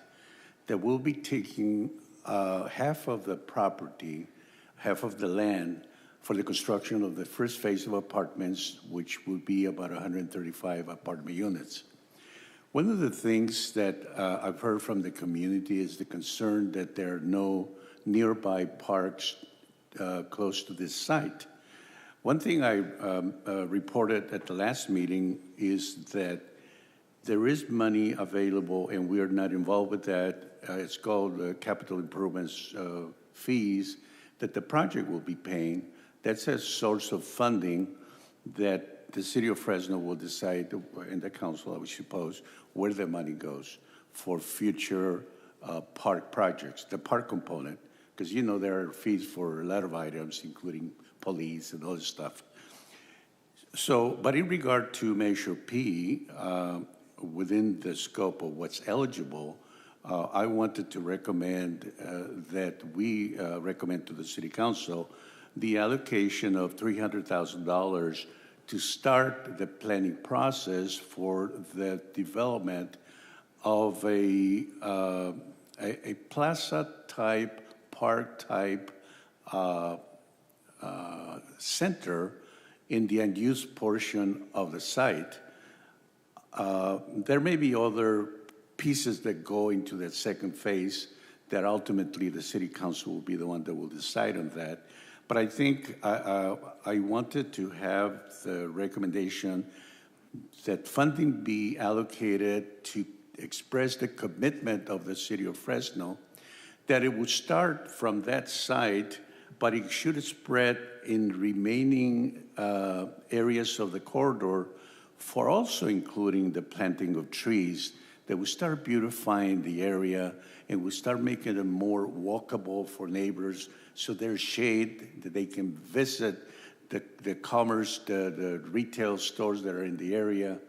that will be taking half of the property, half of the land for the construction of the first phase of apartments, which would be about 135 apartment units. One of the things that I've heard from the community is the concern that there are no nearby parks close to this site. One thing I reported at the last meeting is that there is money available, and we are not involved with that. It's called capital improvements fees that the project will be paying. That's a source of funding that the city of Fresno will decide, and the council, I would suppose, where the money goes for future park projects, the park component, because you know there are fees for a lot of items, including police and other stuff. So, but in regard to Measure P, within the scope of what's eligible, I wanted to recommend that we recommend to the city council the allocation of $300,000 to start the planning process for the development of a plaza-type, park-type center in the unused portion of the site. There may be other pieces that go into that second phase that ultimately the city council will be the one that will decide on that. But I think I wanted to have the recommendation that funding be allocated to express the commitment of the city of Fresno, that it would start from that site, but it should spread in remaining areas of the corridor, for also including the planting of trees, that would start beautifying the area and would start making it more walkable for neighbors, so there's shade that they can visit the commerce, the retail stores that are in the area,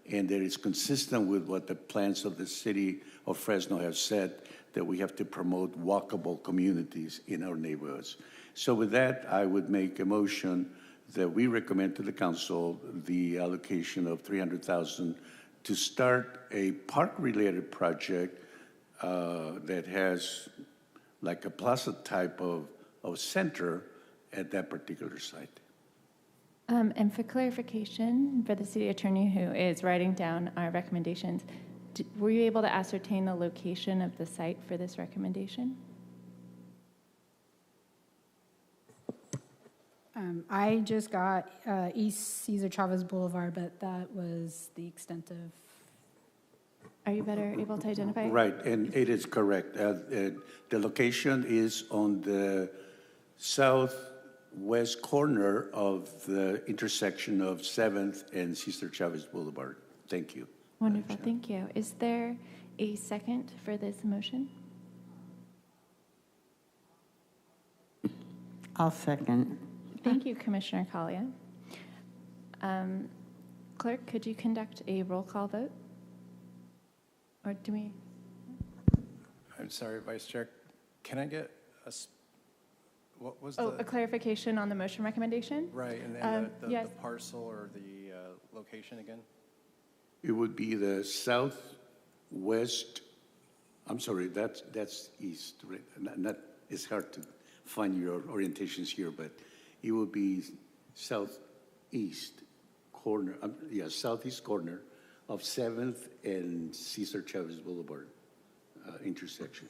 and that it's consistent with what the plans of the city of Fresno have said, that we have to promote walkable communities in our neighborhoods. So with that, I would make a motion that we recommend to the council the allocation of $300,000 to start a park-related project that has like a plaza type of center at that particular site. And for clarification, for the city attorney who is writing down our recommendations, were you able to ascertain the location of the site for this recommendation? I just got East Cesar Chavez Boulevard, but that was the extent of. Are you better able to identify? Right, and it is correct. The location is on the southwest corner of the intersection of 7th and Cesar Chavez Boulevard. Thank you. Wonderful, thank you. Is there a second for this motion? I'll second. Thank you, Commissioner Collier. Clerk, could you conduct a roll call vote? Or do we? I'm sorry, Vice Chair. Can I get what was a clarification on the motion recommendation? Right, and then yes. the parcel or the location again? It would be the south west, I'm sorry, that's east, right? It's hard to find your orientations here, but it would be southeast corner, southeast corner of 7th and Cesar Chavez Boulevard intersection.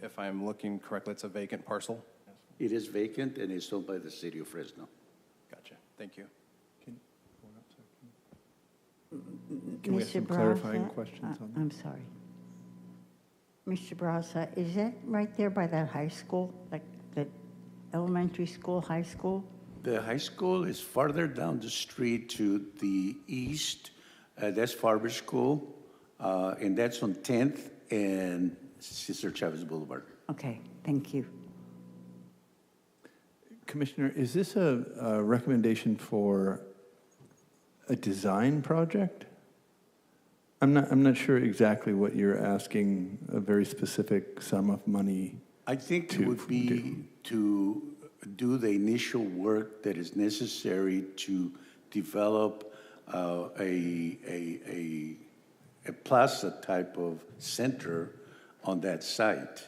If I'm looking correctly, it's a vacant parcel? It is vacant and it's owned by the city of Fresno. Gotcha. Thank you. Can we have Mr. some Braza, clarifying questions on that? I'm sorry. Mr. Braza, is that right there by that high school, like the elementary school, high school? The high school is farther down the street to the east. That's Farber School, and that's on 10th and Cesar Chavez Boulevard. Okay, thank you. Commissioner, is this a recommendation for a design project? I'm not sure exactly what you're asking, a very specific sum of money. I think it would be to do the initial work that is necessary to develop a plaza type of center on that site,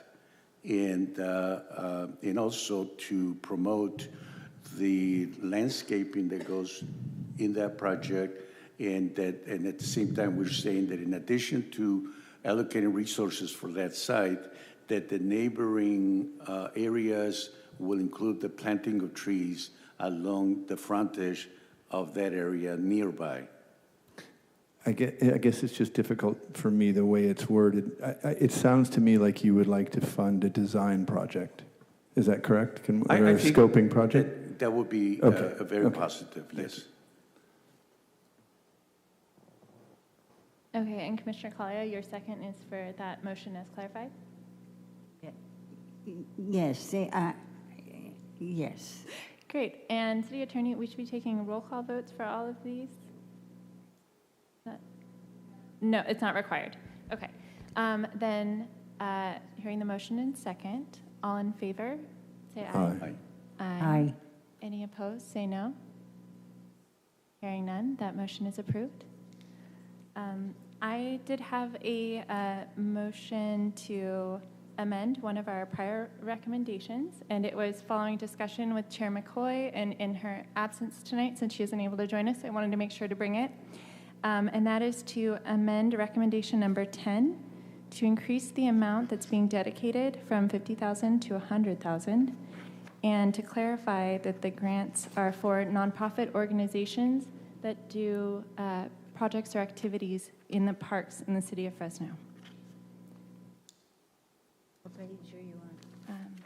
and also to promote the landscaping that goes in that project, and at the same time we're saying that in addition to allocating resources for that site, that the neighboring areas will include the planting of trees along the frontage of that area nearby. I guess it's just difficult for me the way it's worded. It sounds to me like you would like to fund a design project. Is that correct? Or a scoping project? That would be Okay. a very Okay. positive, yes. Okay, and Commissioner Collier, your second is for that motion as clarified? Yes, yes. Great, and City Attorney, we should be taking roll call votes for all of these? No, it's not required. Okay. Then, hearing the motion in second, all in favor, say aye. Aye. Aye. Any opposed, say no. Hearing none, that motion is approved. I did have a motion to amend one of our prior recommendations, and it was following discussion with Chair McCoy, and in her absence tonight, since she isn't able to join us, I wanted to make sure to bring it. And that is to amend recommendation number 10 to increase the amount that's being dedicated from $50,000 to $100,000, and to clarify that the grants are for nonprofit organizations that do projects or activities in the parks in the city of Fresno. What page are you on?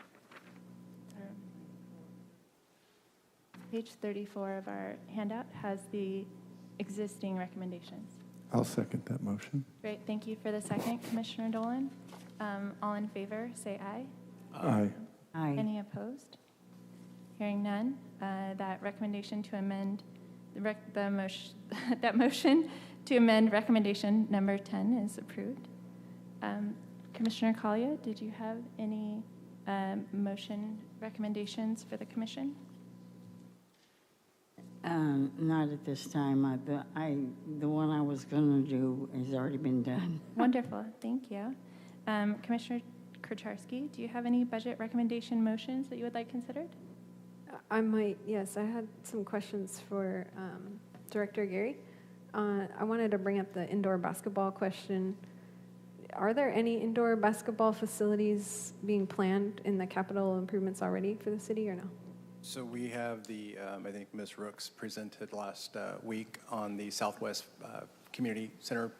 Page 34 of our handout has the existing recommendations. I'll second that motion. Great, thank you for the second, Commissioner Dolan. All in favor, say aye. Aye. Aye. Any opposed? Hearing none, that recommendation to amend the motion, that motion to amend recommendation number 10 is approved. Commissioner Collier, did you have any motion recommendations for the commission? Not at this time. The one I was going to do has already been done. Wonderful, thank you. Commissioner Kurcharski, do you have any budget recommendation motions that you would like considered? I might, yes. I had some questions for Director Gary. I wanted to bring up the indoor basketball question. Are there any indoor basketball facilities being planned in the capital improvements already for the city or no? So we have I think Ms. Rooks presented last week on the Southwest Community Center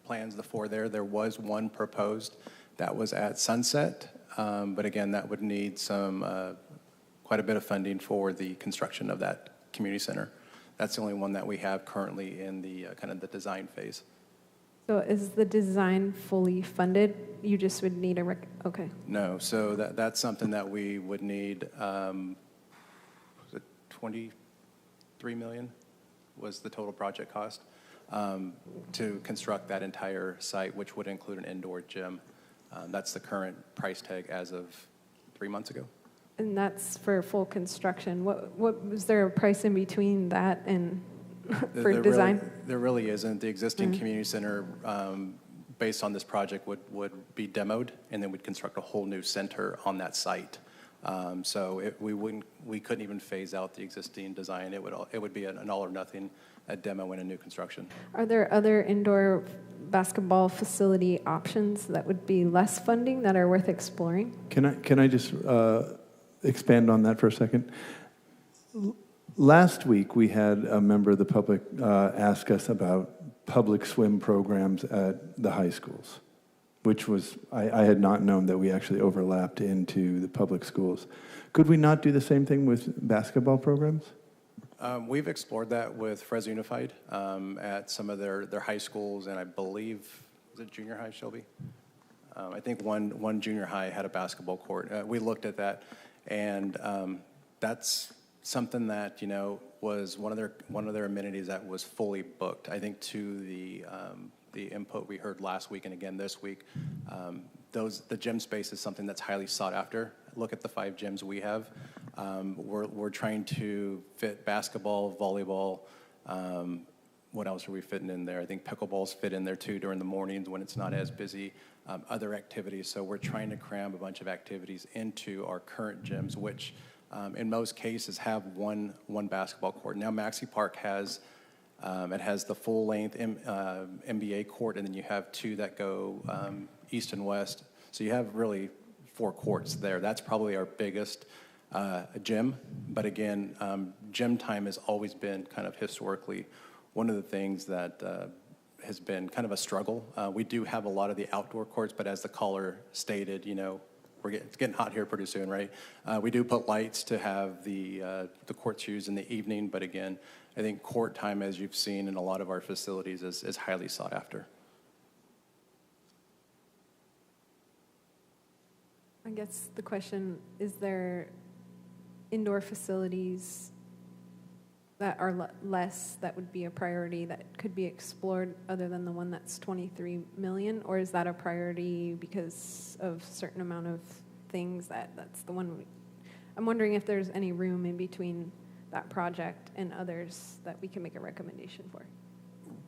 plans, the four there. There was one proposed that was at Sunset, but again, that would need quite a bit of funding for the construction of that community center. That's the only one that we have currently in the kind of the design phase. So is the design fully funded? You just would need okay. No, so that's something that we would need, was it $23 million was the total project cost to construct that entire site, which would include an indoor gym. That's the current price tag as of 3 months ago. And that's for full construction. What was there a price in between that and for design? There really isn't. The existing community center, based on this project, would be demoed, and then we'd construct a whole new center on that site. So we couldn't even phase out the existing design. It would be an all or nothing, a demo and a new construction. Are there other indoor basketball facility options that would be less funding that are worth exploring? Can I just expand on that for a second? Last week, we had a member of the public ask us about public swim programs at the high schools, which was, I had not known that we actually overlapped into the public schools. Could we not do the same thing with basketball programs? We've explored that with Fresno Unified at some of their high schools, and I believe, was it junior high, Shelby? I think one junior high had a basketball court. We looked at that, and that's something that, you know, was one of their amenities that was fully booked. I think to the input we heard last week and again this week, the gym space is something that's highly sought after. Look at the 5 gyms we have. We're trying to fit basketball, volleyball. What else are we fitting in there? I think pickleballs fit in there too during the mornings when it's not as busy. Other activities. So we're trying to cram a bunch of activities into our current gyms, which in most cases have one basketball court. Now Maxi Park has it has the full length NBA court, and then you have 2 that go east and west. So you have really 4 courts there. That's probably our biggest gym. But again, gym time has always been kind of historically one of the things that has been kind of a struggle. We do have a lot of the outdoor courts, but as the caller stated, you know, it's getting hot here pretty soon, right? We do put lights to have the courts used in the evening, but again, I think court time, as you've seen in a lot of our facilities, is highly sought after. I guess the question, is there indoor facilities that are less, that would be a priority that could be explored other than the one that's 23 million? Or is that a priority because of a certain amount of things that's the one I'm wondering if there's any room in between that project and others that we can make a recommendation for.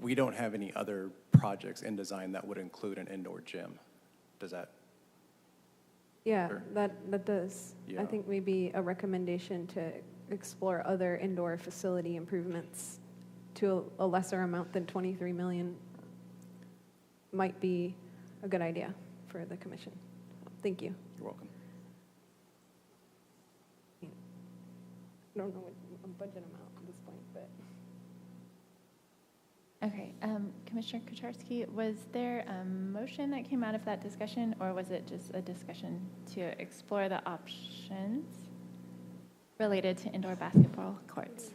We don't have any other projects in design that would include an indoor gym. Does that? Yeah, Sure. that does. Yeah. I think maybe a recommendation to explore other indoor facility improvements to a lesser amount than 23 million might be a good idea for the commission. Thank you. You're welcome. I don't know what a budget amount at this point, but. Okay, Commissioner Kucharski, was there a motion that came out of that discussion, or was it just a discussion to explore the options related to indoor basketball courts?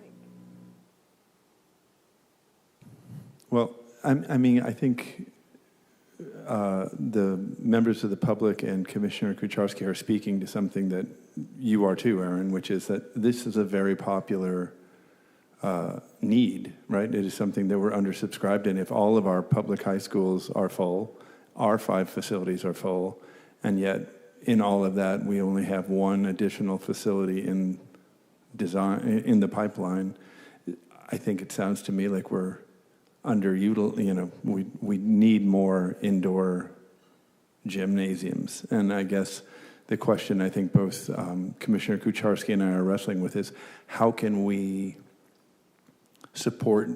Well, I mean, I think the members of the public and Commissioner Kucharski are speaking to something that you are too, Aaron, which is that this is a very popular need, right? It is something that we're undersubscribed in. If all of our public high schools are full, our 5 facilities are full, and yet in all of that, we only have 1 additional facility in design in the pipeline. I think it sounds to me like we're underutilized. You know, we need more indoor gymnasiums, and I guess the question I think both Commissioner Kucharski and I are wrestling with is how can we support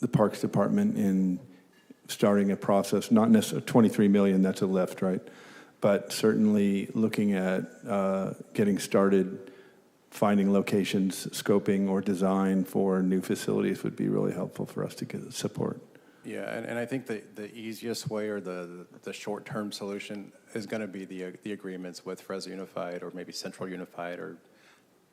the Parks Department in starting a process, not necessarily 23 million, that's a lift, right? But certainly looking at getting started, finding locations, scoping or design for new facilities would be really helpful for us to get support. Yeah, and I think the easiest way or the short-term solution is going to be the agreements with Fresno Unified or maybe Central Unified or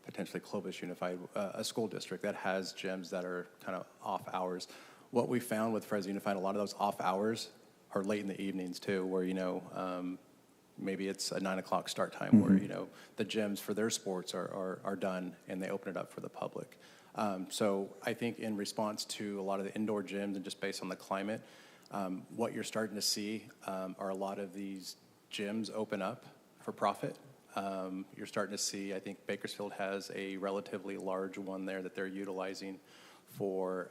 potentially Clovis Unified, a school district that has gyms that are kind of off hours. What we found with Fresno Unified, a lot of those off hours are late in the evenings too, where, you know, maybe it's a 9 o'clock start time where, you know, the gyms for their sports are done and they open it up for the public. So I think in response to a lot of the indoor gyms and just based on the climate, what you're starting to see are a lot of these gyms open up for profit. You're starting to see, I think Bakersfield has a relatively large one there that they're utilizing for,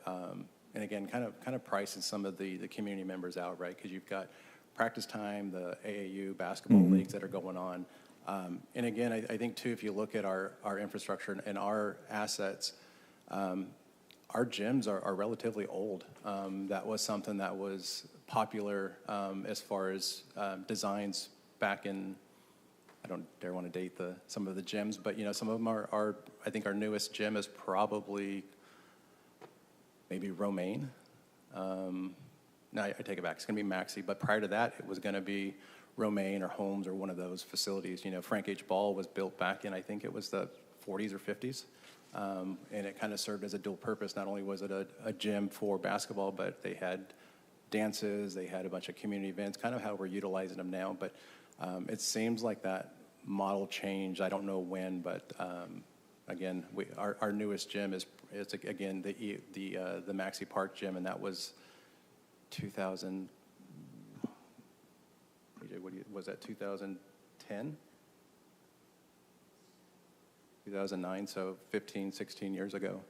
and again, kind of pricing some of the community members out, right? Because you've got practice time, the AAU basketball leagues that are going on. And again, I think too, if you look at our infrastructure and our assets, our gyms are relatively old. That was something that was popular as far as designs back in, I don't dare want to date some of the gyms, but some of them are I think our newest gym is probably maybe Romaine. No, I take it back. It's going to be Maxi, but prior to that, it was going to be Romaine or Holmes or one of those facilities. Frank H. Ball was built back in, I think it was the 40s or 50s. And it kind of served as a dual purpose. Not only was it a gym for basketball, but they had dances, they had a bunch of community events, kind of how we're utilizing them now. But it seems like that model changed. I don't know when, but again, our newest gym is again the Maxi Park gym, and that was 2000. Was that 2010? 2009, so 15, 16 years ago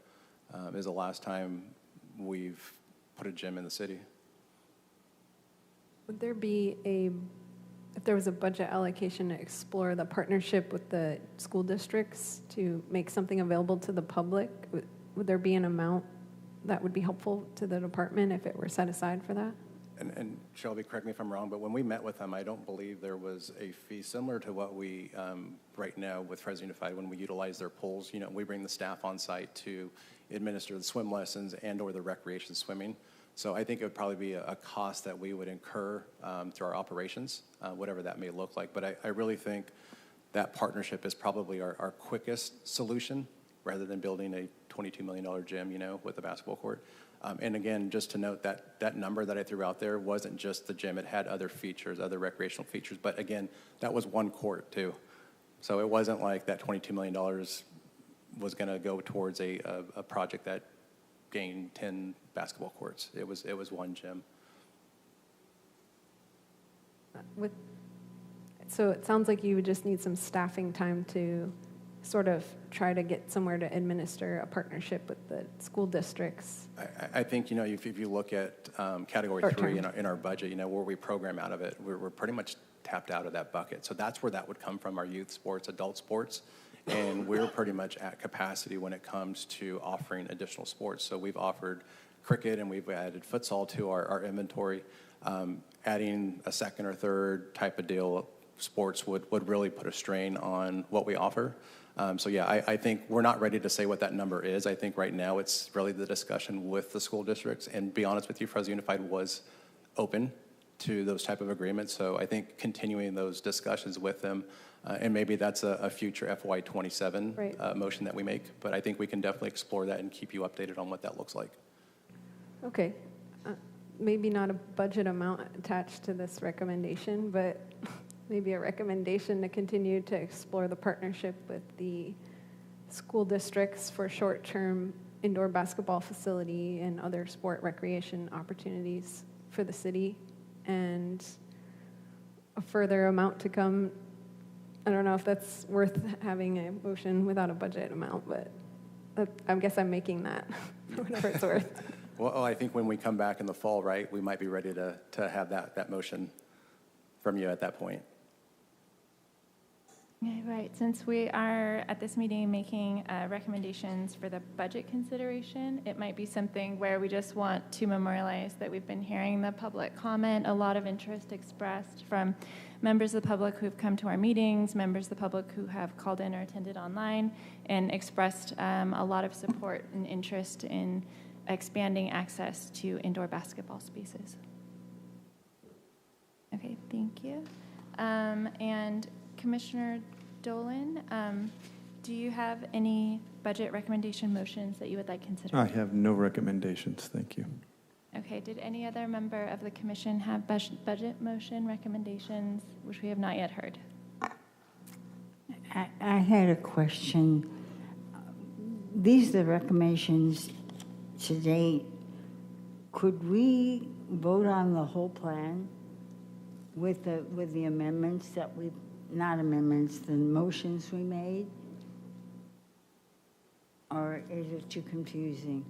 is the last time we've put a gym in the city. Would there be if there was a budget allocation to explore the partnership with the school districts to make something available to the public, would there be an amount that would be helpful to the department if it were set aside for that? And Shelby, correct me if I'm wrong, but when we met with them, I don't believe there was a fee similar to what we, right now with Fresno Unified, when we utilize their pools, we bring the staff on site to administer the swim lessons and or the recreation swimming. So I think it would probably be a cost that we would incur through our operations, whatever that may look like. But I really think that partnership is probably our quickest solution rather than building a $22 million gym, with a basketball court. And again, just to note that number that I threw out there wasn't just the gym. It had other features, other recreational features. But again, that was one court too. So it wasn't like that $22 million was going to go towards a project that gained 10 basketball courts. It was one gym. So it sounds like you would just need some staffing time to sort of try to get somewhere to administer a partnership with the school districts. I think, if you look at category 3 in our budget, where we program out of it, we're pretty much tapped out of that bucket. So that's where that would come from, our youth sports, adult sports. And we're pretty much at capacity when it comes to offering additional sports. So we've offered cricket and we've added futsal to our inventory. Adding a second or third type of deal, sports would really put a strain on what we offer. So yeah, I think we're not ready to say what that number is. I think right now it's really the discussion with the school districts. And be honest with you, Fresno Unified was open to those type of agreements. So I think continuing those discussions with them, and maybe that's a future FY27 motion that we make. But I think we can definitely explore that and keep you updated on what that looks like. Okay. Maybe not a budget amount attached to this recommendation, but maybe a recommendation to continue to explore the partnership with the school districts for short-term indoor basketball facility and other sport recreation opportunities for the city, and a further amount to come. I don't know if that's worth having a motion without a budget amount, but I guess I'm making that for whatever it's worth. Well, I think when we come back in the fall, right, we might be ready to have that motion from you at that point. Yeah, right. Since we are at this meeting making recommendations for the budget consideration, it might be something where we just want to memorialize that we've been hearing the public comment, a lot of interest expressed from members of the public who've come to our meetings, members of the public who have called in or attended online, and expressed a lot of support and interest in expanding access to indoor basketball spaces. Okay, thank you. And Commissioner Dolan, do you have any budget recommendation motions that you would like considered? I have no recommendations, thank you. Okay, did any other member of the commission have budget motion recommendations, which we have not yet heard? I had a question. These are the recommendations to date. Could we vote on the whole plan with the amendments that we, not amendments, the motions we made? Or is it too confusing?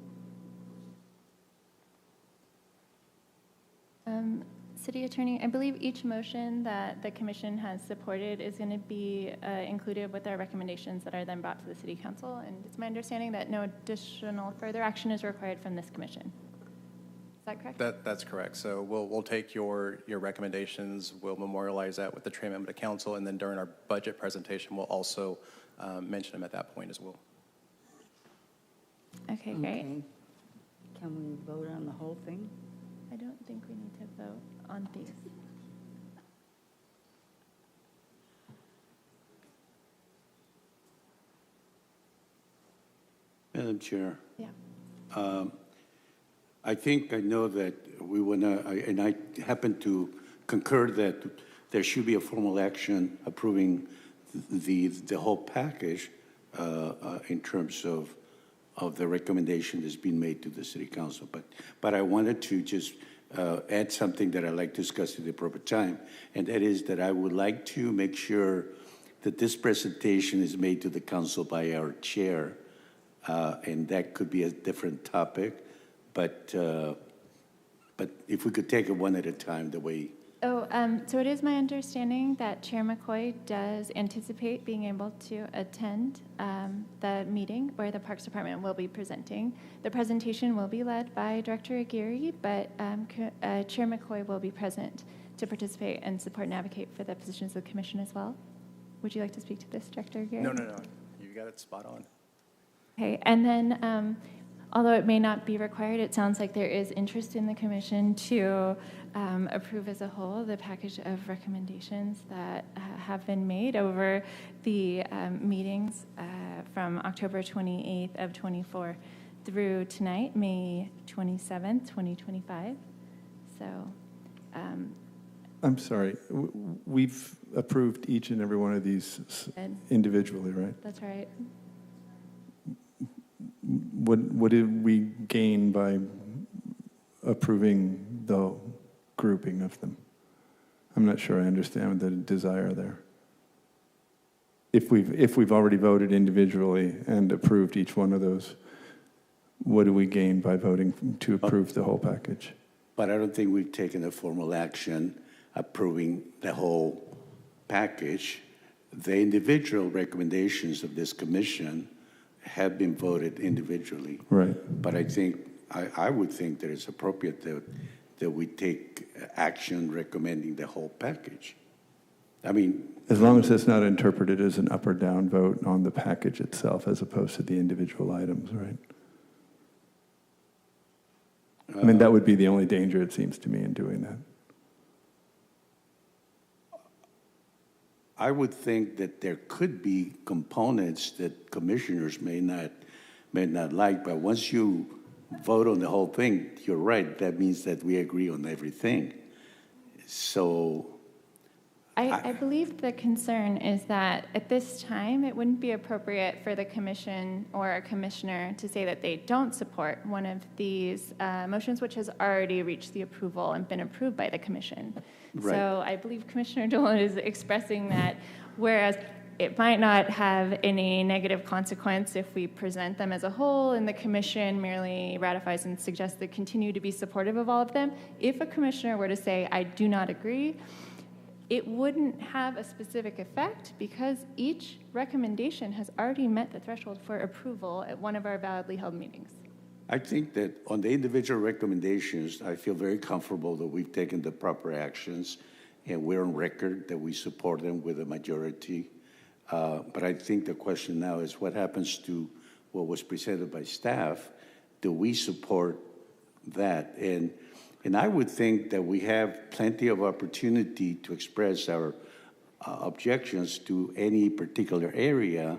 City Attorney, I believe each motion that the commission has supported is going to be included with our recommendations that are then brought to the City Council. And it's my understanding that no additional further action is required from this commission. Is that correct? That's correct. So we'll take your recommendations, we'll memorialize that with the tree amendment to council, and then during our budget presentation, we'll also mention them at that point as well. Okay, great. Okay. Can we vote on the whole thing? I don't think we need to vote on these. Madam Chair. Yeah. I think I know that we want to, and I happen to concur that there should be a formal action approving the whole package in terms of the recommendation that's been made to the City Council. But I wanted to just add something that I'd like to discuss at the appropriate time, and that is that I would like to make sure that this presentation is made to the council by our chair, and that could be a different topic, but if we could take it one at a time, the way. So it is my understanding that Chair McCoy does anticipate being able to attend the meeting where the Parks Department will be presenting. The presentation will be led by Director Aguirre, but Chair McCoy will be present to participate and support and advocate for the positions of the commission as well. Would you like to speak to this, Director Aguirre? No. You got it spot on. Okay, and then although it may not be required, it sounds like there is interest in the commission to approve as a whole the package of recommendations that have been made over the meetings from October 28th of 24 through tonight, May 27th, 2025. So. I'm sorry, we've approved each and every one of these individually, right? That's right. What did we gain by approving the grouping of them? I'm not sure I understand the desire there. If we've already voted individually and approved each one of those, what do we gain by voting to approve the whole package? But I don't think we've taken a formal action approving the whole package. The individual recommendations of this commission have been voted individually. Right. But I think, I would think that it's appropriate that we take action recommending the whole package. I mean. As long as it's not interpreted as an up or down vote on the package itself as opposed to the individual items, right? I mean, that would be the only danger, it seems to me, in doing that. I would think that there could be components that commissioners may not like, but once you vote on the whole thing, you're right, that means that we agree on everything. So I believe the concern is that at this time, it wouldn't be appropriate for the commission or a commissioner to say that they don't support one of these motions, which has already reached the approval and been approved by the commission. Right. So I believe Commissioner Dolan is expressing that, whereas it might not have any negative consequence if we present them as a whole and the commission merely ratifies and suggests they continue to be supportive of all of them. If a commissioner were to say, I do not agree, it wouldn't have a specific effect because each recommendation has already met the threshold for approval at one of our validly held meetings. I think that on the individual recommendations, I feel very comfortable that we've taken the proper actions and we're on record that we support them with a majority. But I think the question now is what happens to what was presented by staff? Do we support that? And I would think that we have plenty of opportunity to express our objections to any particular area.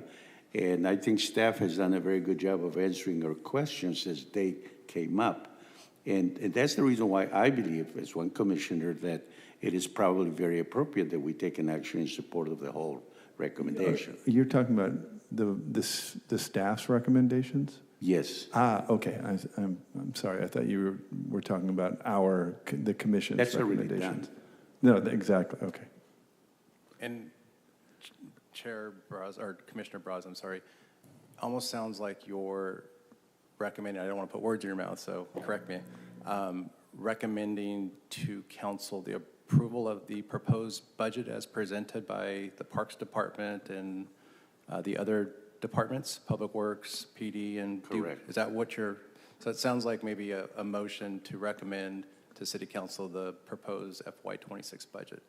And I think staff has done a very good job of answering our questions as they came up. And that's the reason why I believe, as one commissioner, that it is probably very appropriate that we take an action in support of the whole recommendation. You're talking about the staff's recommendations? Yes. Okay. I'm sorry. I thought you were talking about the commission's That's recommendations. already done. No, exactly. Okay. And Chair Braz, or Commissioner Braz, I'm sorry, almost sounds like you're recommending, I don't want to put words in your mouth, so correct me, recommending to council the approval of the proposed budget as presented by the Parks Department and the other departments, Public Works, PD, and... Correct. Is that what you're... So it sounds like maybe a motion to recommend to City Council the proposed FY26 budget.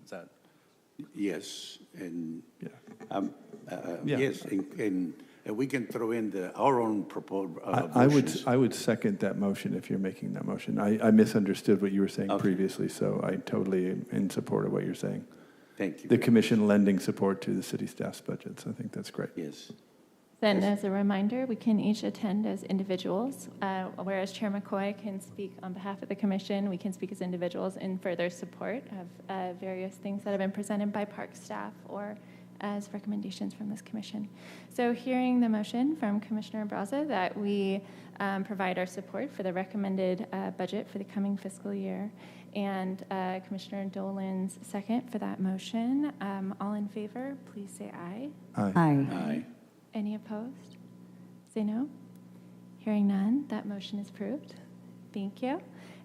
Is that... Yes, and Yeah. yes, and we can throw in our own proposed I would second that motion if you're making that motion. I misunderstood what you were saying previously, so I totally am in support of what you're saying. Thank you. The commission lending support to the city staff's budgets. I think that's great. Yes. Then, as a reminder, we can each attend as individuals, whereas Chair McCoy can speak on behalf of the commission. We can speak as individuals in further support of various things that have been presented by park staff or as recommendations from this commission. So hearing the motion from Commissioner Braza that we provide our support for the recommended budget for the coming fiscal year, and Commissioner Dolan's second for that motion, all in favor, please say aye. Aye. Aye. Any opposed? Say no. Hearing none, that motion is approved. Thank you.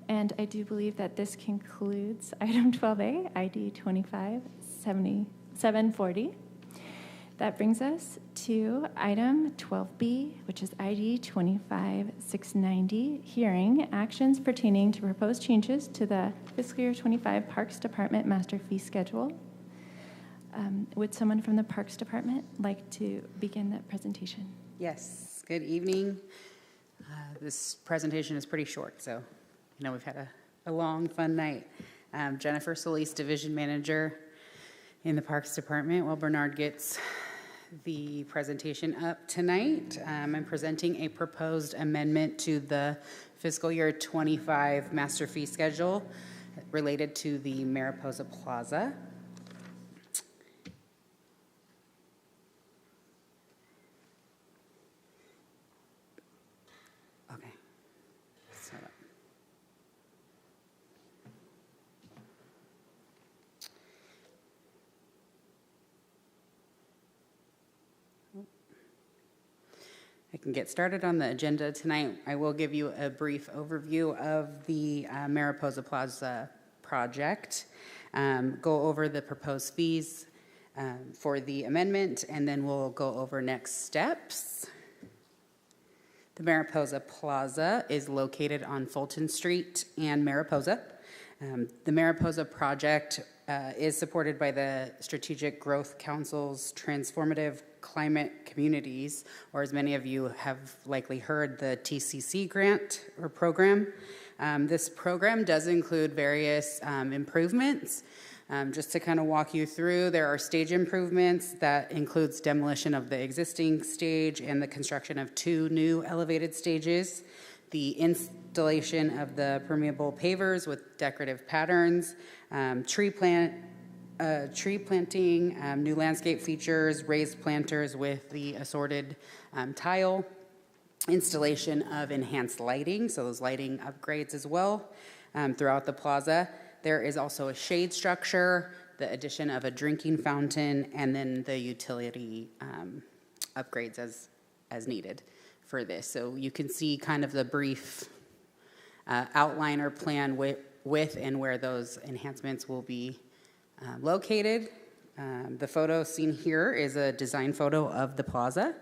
And I do believe that this concludes item 12A, ID 257740. That brings us to item 12B, which is ID 25690, hearing actions pertaining to proposed changes to the fiscal year 25 Parks Department master fee schedule. Would someone from the Parks Department like to begin that presentation? Yes, good evening. This presentation is pretty short, so we've had a long, fun night. Jennifer Solis, Division Manager in the Parks Department. While Bernard gets the presentation up tonight, I'm presenting a proposed amendment to the fiscal year 25 master fee schedule related to the Mariposa Plaza. I can get started on the agenda tonight. I will give you a brief overview of the Mariposa Plaza project, go over the proposed fees for the amendment, and then we'll go over next steps. The Mariposa Plaza is located on Fulton Street and Mariposa. The Mariposa project is supported by the Strategic Growth Council's Transformative Climate Communities, or as many of you have likely heard, the TCC grant or program. This program does include various improvements. Just to kind of walk you through, there are stage improvements that includes demolition of the existing stage and the construction of 2 new elevated stages, the installation of the permeable pavers with decorative patterns, tree planting, new landscape features, raised planters with the assorted tile, installation of enhanced lighting, so those lighting upgrades as well throughout the plaza. There is also a shade structure, the addition of a drinking fountain, and then the utility upgrades as needed for this. So you can see kind of the brief outline or plan with and where those enhancements will be located. The photo seen here is a design photo of the plaza.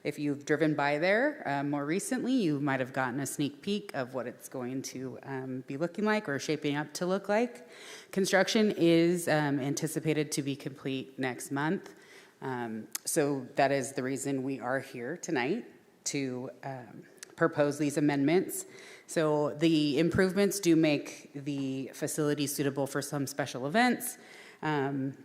If you've driven by there more recently, you might have gotten a sneak peek of what it's going to be looking like or shaping up to look like. Construction is anticipated to be complete next month. So that is the reason we are here tonight to propose these amendments. So the improvements do make the facility suitable for some special events. And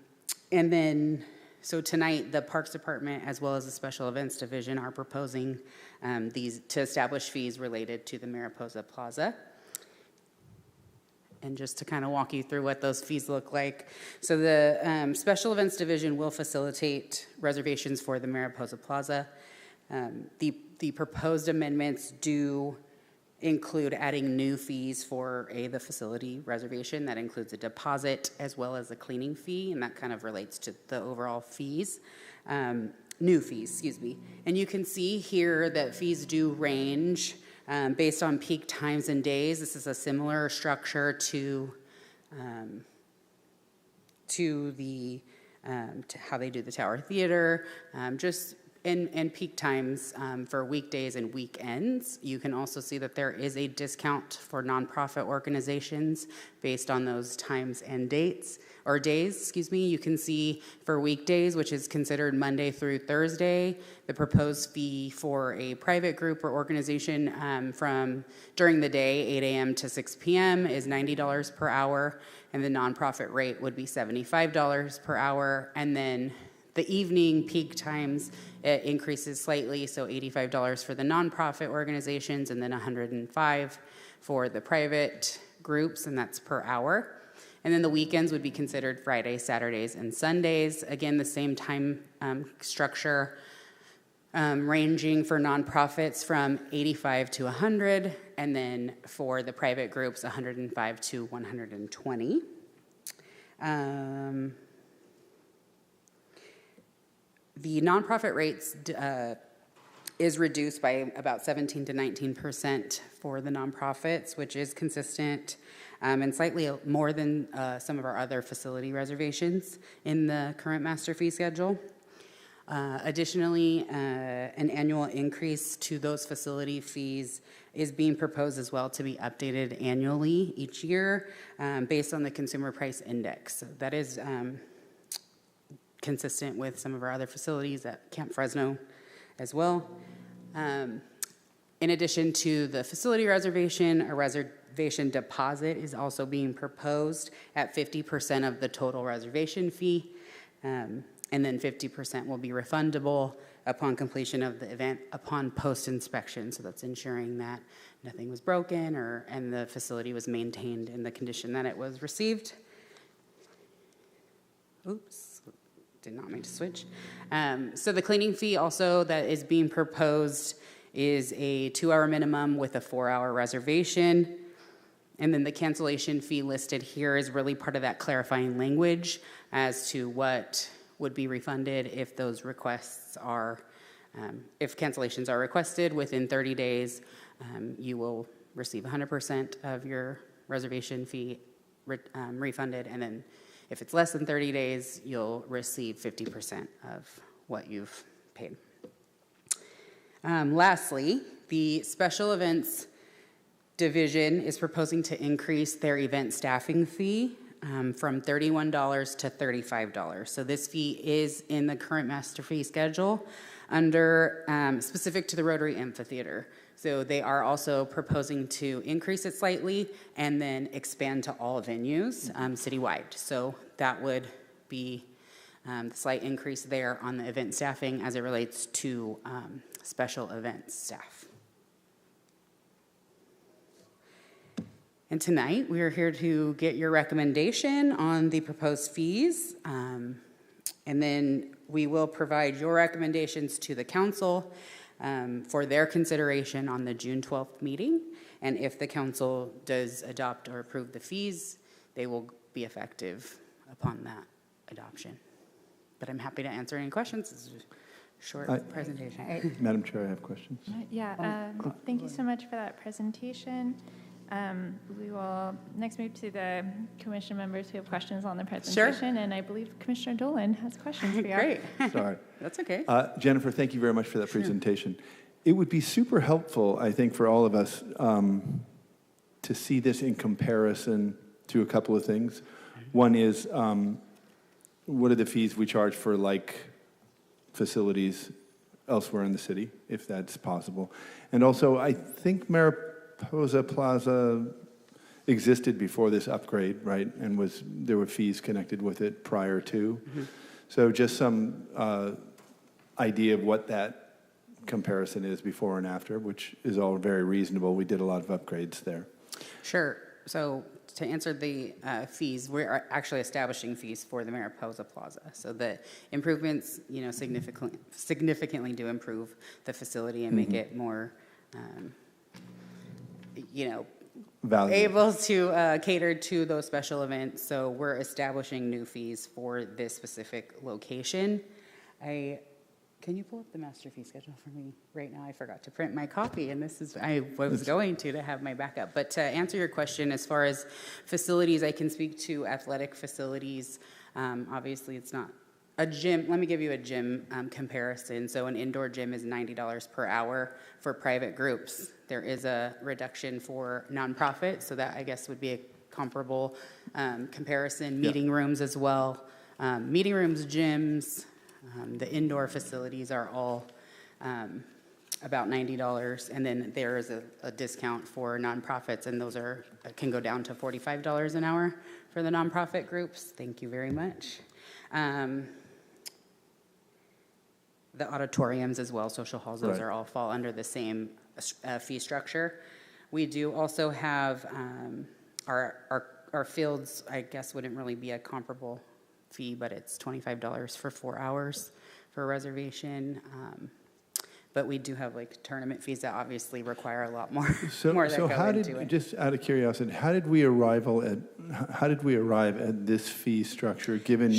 then, so tonight, the Parks Department, as well as the Special Events Division, are proposing these to establish fees related to the Mariposa Plaza. And just to kind of walk you through what those fees look like. So the Special Events Division will facilitate reservations for the Mariposa Plaza. The proposed amendments do include adding new fees for the facility reservation. That includes a deposit as well as a cleaning fee, and that kind of relates to the overall fees, new fees, excuse me. And you can see here that fees do range Based on peak times and days, this is a similar structure to how they do the Tower Theater, just in peak times for weekdays and weekends. You can also see that there is a discount for nonprofit organizations based on those times and days. You can see for weekdays, which is considered Monday through Thursday, the proposed fee for a private group or organization from during the day, 8 a.m. to 6 p.m. is $90 per hour, and the nonprofit rate would be $75 per hour. And then the evening peak times, it increases slightly, so $85 for the nonprofit organizations and then $105 for the private groups, and that's per hour. And then the weekends would be considered Fridays, Saturdays, and Sundays. Again, the same time structure, ranging for nonprofits from 85 to 100, and then for the private groups, 105 to 120. The nonprofit rates is reduced by about 17 to 19% for the nonprofits, which is consistent and slightly more than some of our other facility reservations in the current master fee schedule. Additionally, an annual increase to those facility fees is being proposed as well to be updated annually each year based on the Consumer Price Index. So that is consistent with some of our other facilities at Camp Fresno as well. In addition to the facility reservation, a reservation deposit is also being proposed at 50% of the total reservation fee, and then 50% will be refundable upon completion of the event upon post-inspection. So that's ensuring that nothing was broken and the facility was maintained in the condition that it was received. Oops. Did not mean to switch. So the cleaning fee also that is being proposed is a 2-hour minimum with a 4-hour reservation. And then the cancellation fee listed here is really part of that clarifying language as to what would be refunded if those requests are, if cancellations are requested within 30 days, you will receive 100% of your reservation fee refunded, and then if it's less than 30 days, you'll receive 50% of what you've paid. Lastly, the special events division is proposing to increase their event staffing fee from $31 to $35. So this fee is in the current master fee schedule under specific to the Rotary Amphitheater. So they are also proposing to increase it slightly and then expand to all venues citywide. So that would be the slight increase there on the event staffing as it relates to special events staff. And tonight we are here to get your recommendation on the proposed fees. And then we will provide your recommendations to the council for their consideration on the June 12th meeting. And if the council does adopt or approve the fees, they will be effective upon that adoption. But I'm happy to answer any questions. This is a short presentation. Madam Chair, I have questions. Thank you so much for that presentation. We will next move to the commission members who have questions on the presentation. Sure. And I believe Commissioner Dolan has questions for you. Great. Sorry. That's okay. Jennifer, thank you very much for that presentation. It would be super helpful, I think, for all of us to see this in comparison to a couple of things. One is, what are the fees we charge for like facilities elsewhere in the city, if that's possible? And also, I think Mariposa Plaza existed before this upgrade, right? And there were fees connected with it prior to. Mm-hmm. So just some idea of what that comparison is before and after, which is all very reasonable. We did a lot of upgrades there. Sure. So to answer the fees, we're actually establishing fees for the Mariposa Plaza. So the improvements, significantly do improve the facility and make it more, able to cater to those special events. So we're establishing new fees for this specific location. I Can you pull up the master fee schedule for me right now? I forgot to print my copy, and I was going to have my backup. But to answer your question, as far as facilities, I can speak to athletic facilities. Obviously, it's not a gym. Let me give you a gym comparison. So an indoor gym is $90 per hour for private groups. There is a reduction for nonprofit, so that I guess would be a comparable comparison. Meeting rooms as well. Meeting rooms, gyms, the indoor facilities are all about $90, and then there is a discount for nonprofits, and those can go down to $45 an hour for the nonprofit groups. Thank you very much. The auditoriums as well, social halls, those are all fall under the same fee structure. We do also have our fields, I guess, wouldn't really be a comparable fee, but it's $25 for 4 hours for a reservation. But we do have like tournament fees that obviously require a lot more. So how did, just out of curiosity, how did we arrive at this fee structure, given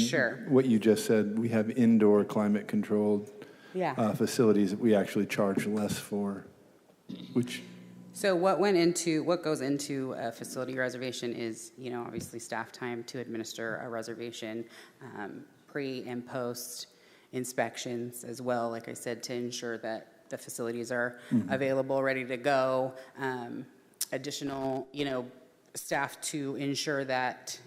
what you just said? We have indoor climate controlled facilities that we actually charge less for, which. So what goes into a facility reservation is, obviously staff time to administer a reservation, pre and post inspections as well, like I said, to ensure that the facilities are available, ready to go. Additional, staff to ensure that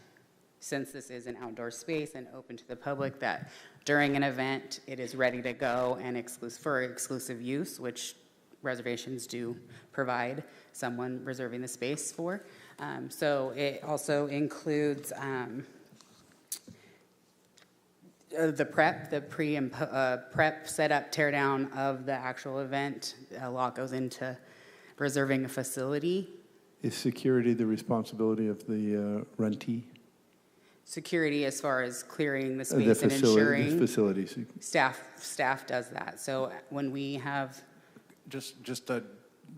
since this is an outdoor space and open to the public, that during an event, it is ready to go and for exclusive use, which reservations do provide someone reserving the space for. So it also includes the prep, the pre and prep, setup, tear down of the actual event. A lot goes into reserving a facility. Is security the responsibility of the rentee? Security, as far as clearing the space and ensuring facilities. Staff does that. So when we have just to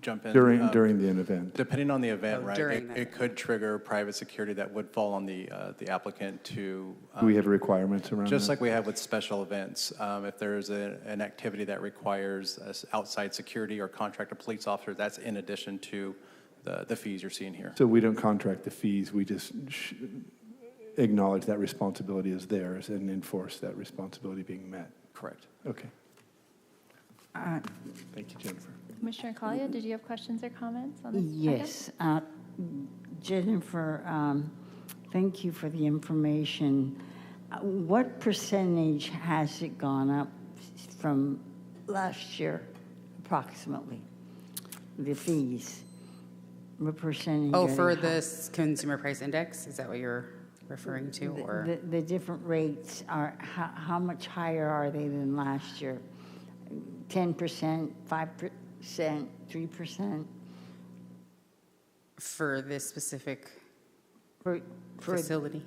jump in during the event, depending on the event, right? It could trigger private security that would fall on the applicant to. Do we have requirements around just that? like we have with special events. If there's an activity that requires outside security or contract a police officer, that's in addition to the fees you're seeing here. So we don't contract the fees. We just acknowledge that responsibility is theirs and enforce that responsibility being met. Correct. Okay. Thank you, Jennifer. Commissioner Collier, did you have questions or comments on this? Yes. Jennifer, thank you for the information. What percentage has it gone up from last year, approximately, the fees? What percentage? Oh, for this consumer price index? Is that what you're referring to? Or The different rates are, how much higher are they than last year? 10%, 5%, 3%? For this specific facility?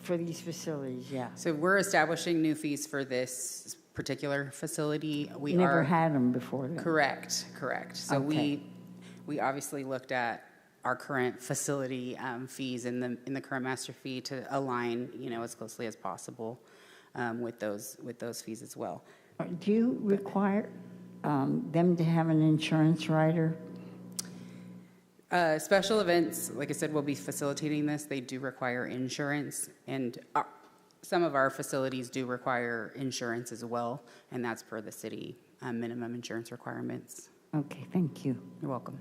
For these facilities, yeah. So we're establishing new fees for this particular facility. We Never had them before then. Correct. So Okay. we obviously looked at our current facility fees in the current master fee to align, as closely as possible with those fees as well. Do you require them to have an insurance rider? Special events, like I said, we'll be facilitating this. They do require insurance, and some of our facilities do require insurance as well, and that's per the city minimum insurance requirements. Okay, thank you. You're welcome.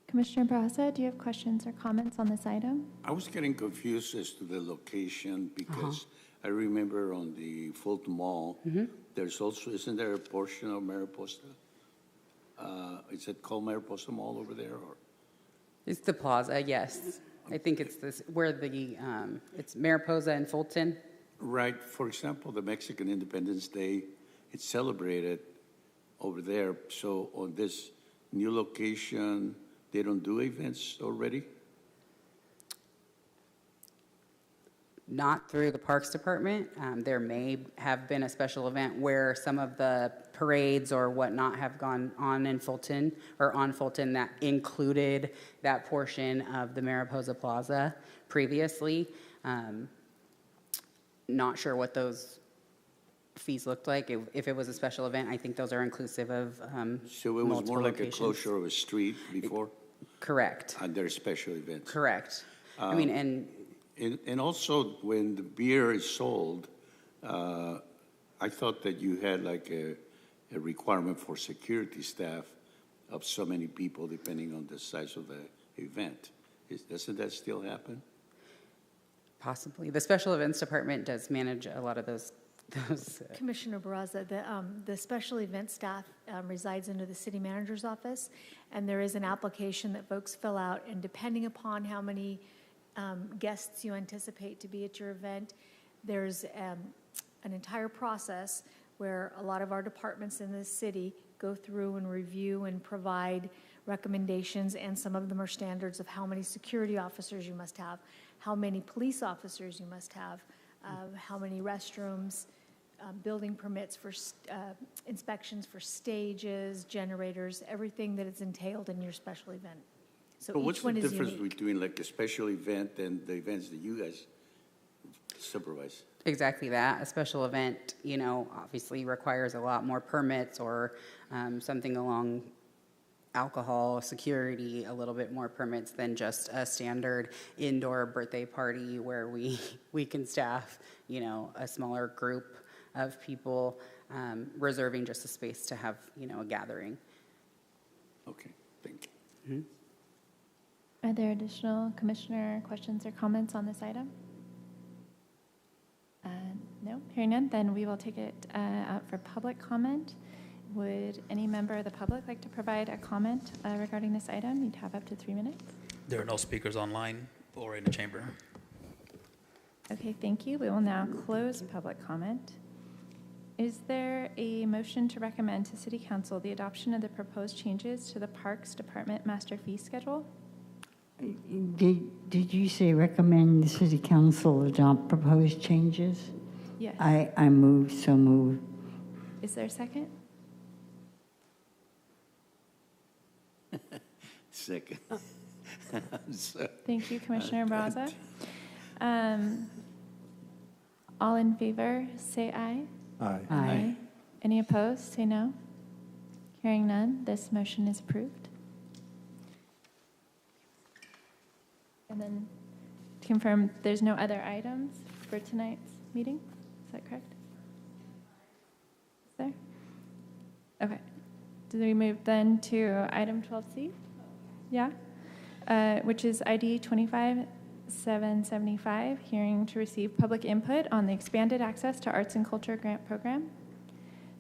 Commissioner Barraza, do you have questions or comments on this item? I was getting confused as to the location because I remember on the Fulton Mall, there's also, isn't there a portion of Mariposa? Is it called Mariposa Mall over there? Or? It's the plaza, yes. I think it's this where it's Mariposa and Fulton. Right. For example, the Mexican Independence Day, it's celebrated over there. So on this new location, they don't do events already? Not through the Parks Department. There may have been a special event where some of the parades or whatnot have gone on in Fulton or on Fulton that included that portion of the Mariposa Plaza previously. Not sure what those fees looked like. If it was a special event, I think those are inclusive of So it was multiple more like locations. a closure of a street before? Correct. Under special events? Correct. I mean, And also, when the beer is sold, I thought that you had like a requirement for security staff of so many people, depending on the size of the event. Doesn't that still happen? Possibly. The special events department does manage a lot of those. Commissioner Barraza, the special event staff resides under the city manager's office, and there is an application that folks fill out, and depending upon how many guests you anticipate to be at your event, there's an entire process where a lot of our departments in the city go through and review and provide recommendations, and some of them are standards of how many security officers you must have, how many police officers you must have, how many restrooms, building permits for inspections for stages, generators, everything that is entailed in your special event. So But each what's the one is difference unique. between like a special event and the events that you guys supervise? Exactly that. A special event, obviously requires a lot more permits, or something along alcohol, security, a little bit more permits than just a standard indoor birthday party where we can staff, a smaller group of people, reserving just a space to have, a gathering. Okay, thank you. Are there additional commissioner questions or comments on this item? No, hearing none, then we will take it out for public comment. Would any member of the public like to provide a comment regarding this item? You'd have up to 3 minutes. There are no speakers online or in the chamber. Okay, thank you. We will now close public comment. Is there a motion to recommend to City Council the adoption of the proposed changes to the Parks Department master fee schedule? Did you say recommend the city council adopt proposed changes? Yes. I move, so move. Is there a second? Second. Thank you, Commissioner Barraza. All in favor, say aye. Aye. Aye. Any opposed, say no. Hearing none, this motion is approved. And then to confirm, there's no other items for tonight's meeting? Is that correct? Is there? Okay. Do we move then to item 12C? Yeah? Which is ID 25775, hearing to receive public input on the expanded access to arts and culture grant program.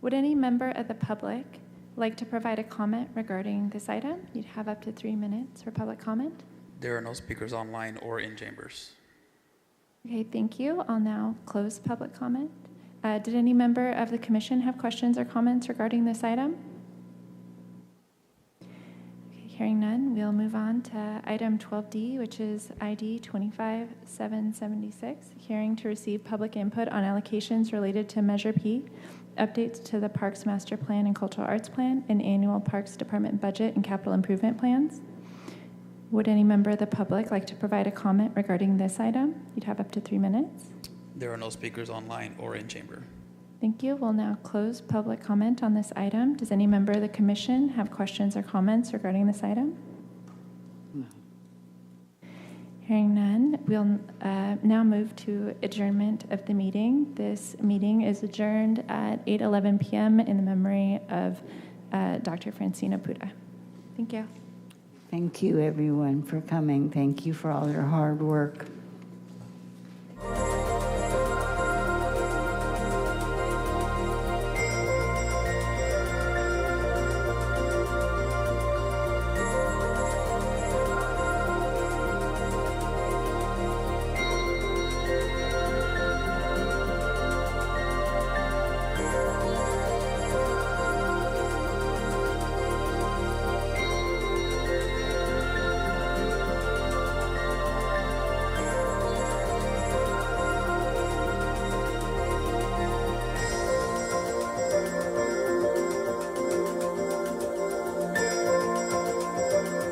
Would any member of the public like to provide a comment regarding this item? You'd have up to 3 minutes for public comment. There are no speakers online or in chambers. Okay, thank you. I'll now close public comment. Did any member of the commission have questions or comments regarding this item? Okay, hearing none, we'll move on to item 12D, which is ID 25776, hearing to receive public input on allocations related to Measure P, updates to the Parks Master Plan and Cultural Arts Plan, and annual Parks Department budget and capital improvement plans. Would any member of the public like to provide a comment regarding this item? You'd have up to 3 minutes. There are no speakers online or in chamber. Thank you. We'll now close public comment on this item. Does any member of the commission have questions or comments regarding this item? No. Hearing none, we'll now move to adjournment of the meeting. This meeting is adjourned at 8:11 p.m. in the memory of Dr. Francina Puda. Thank you. Thank you, everyone, for coming. Thank you for all your hard work.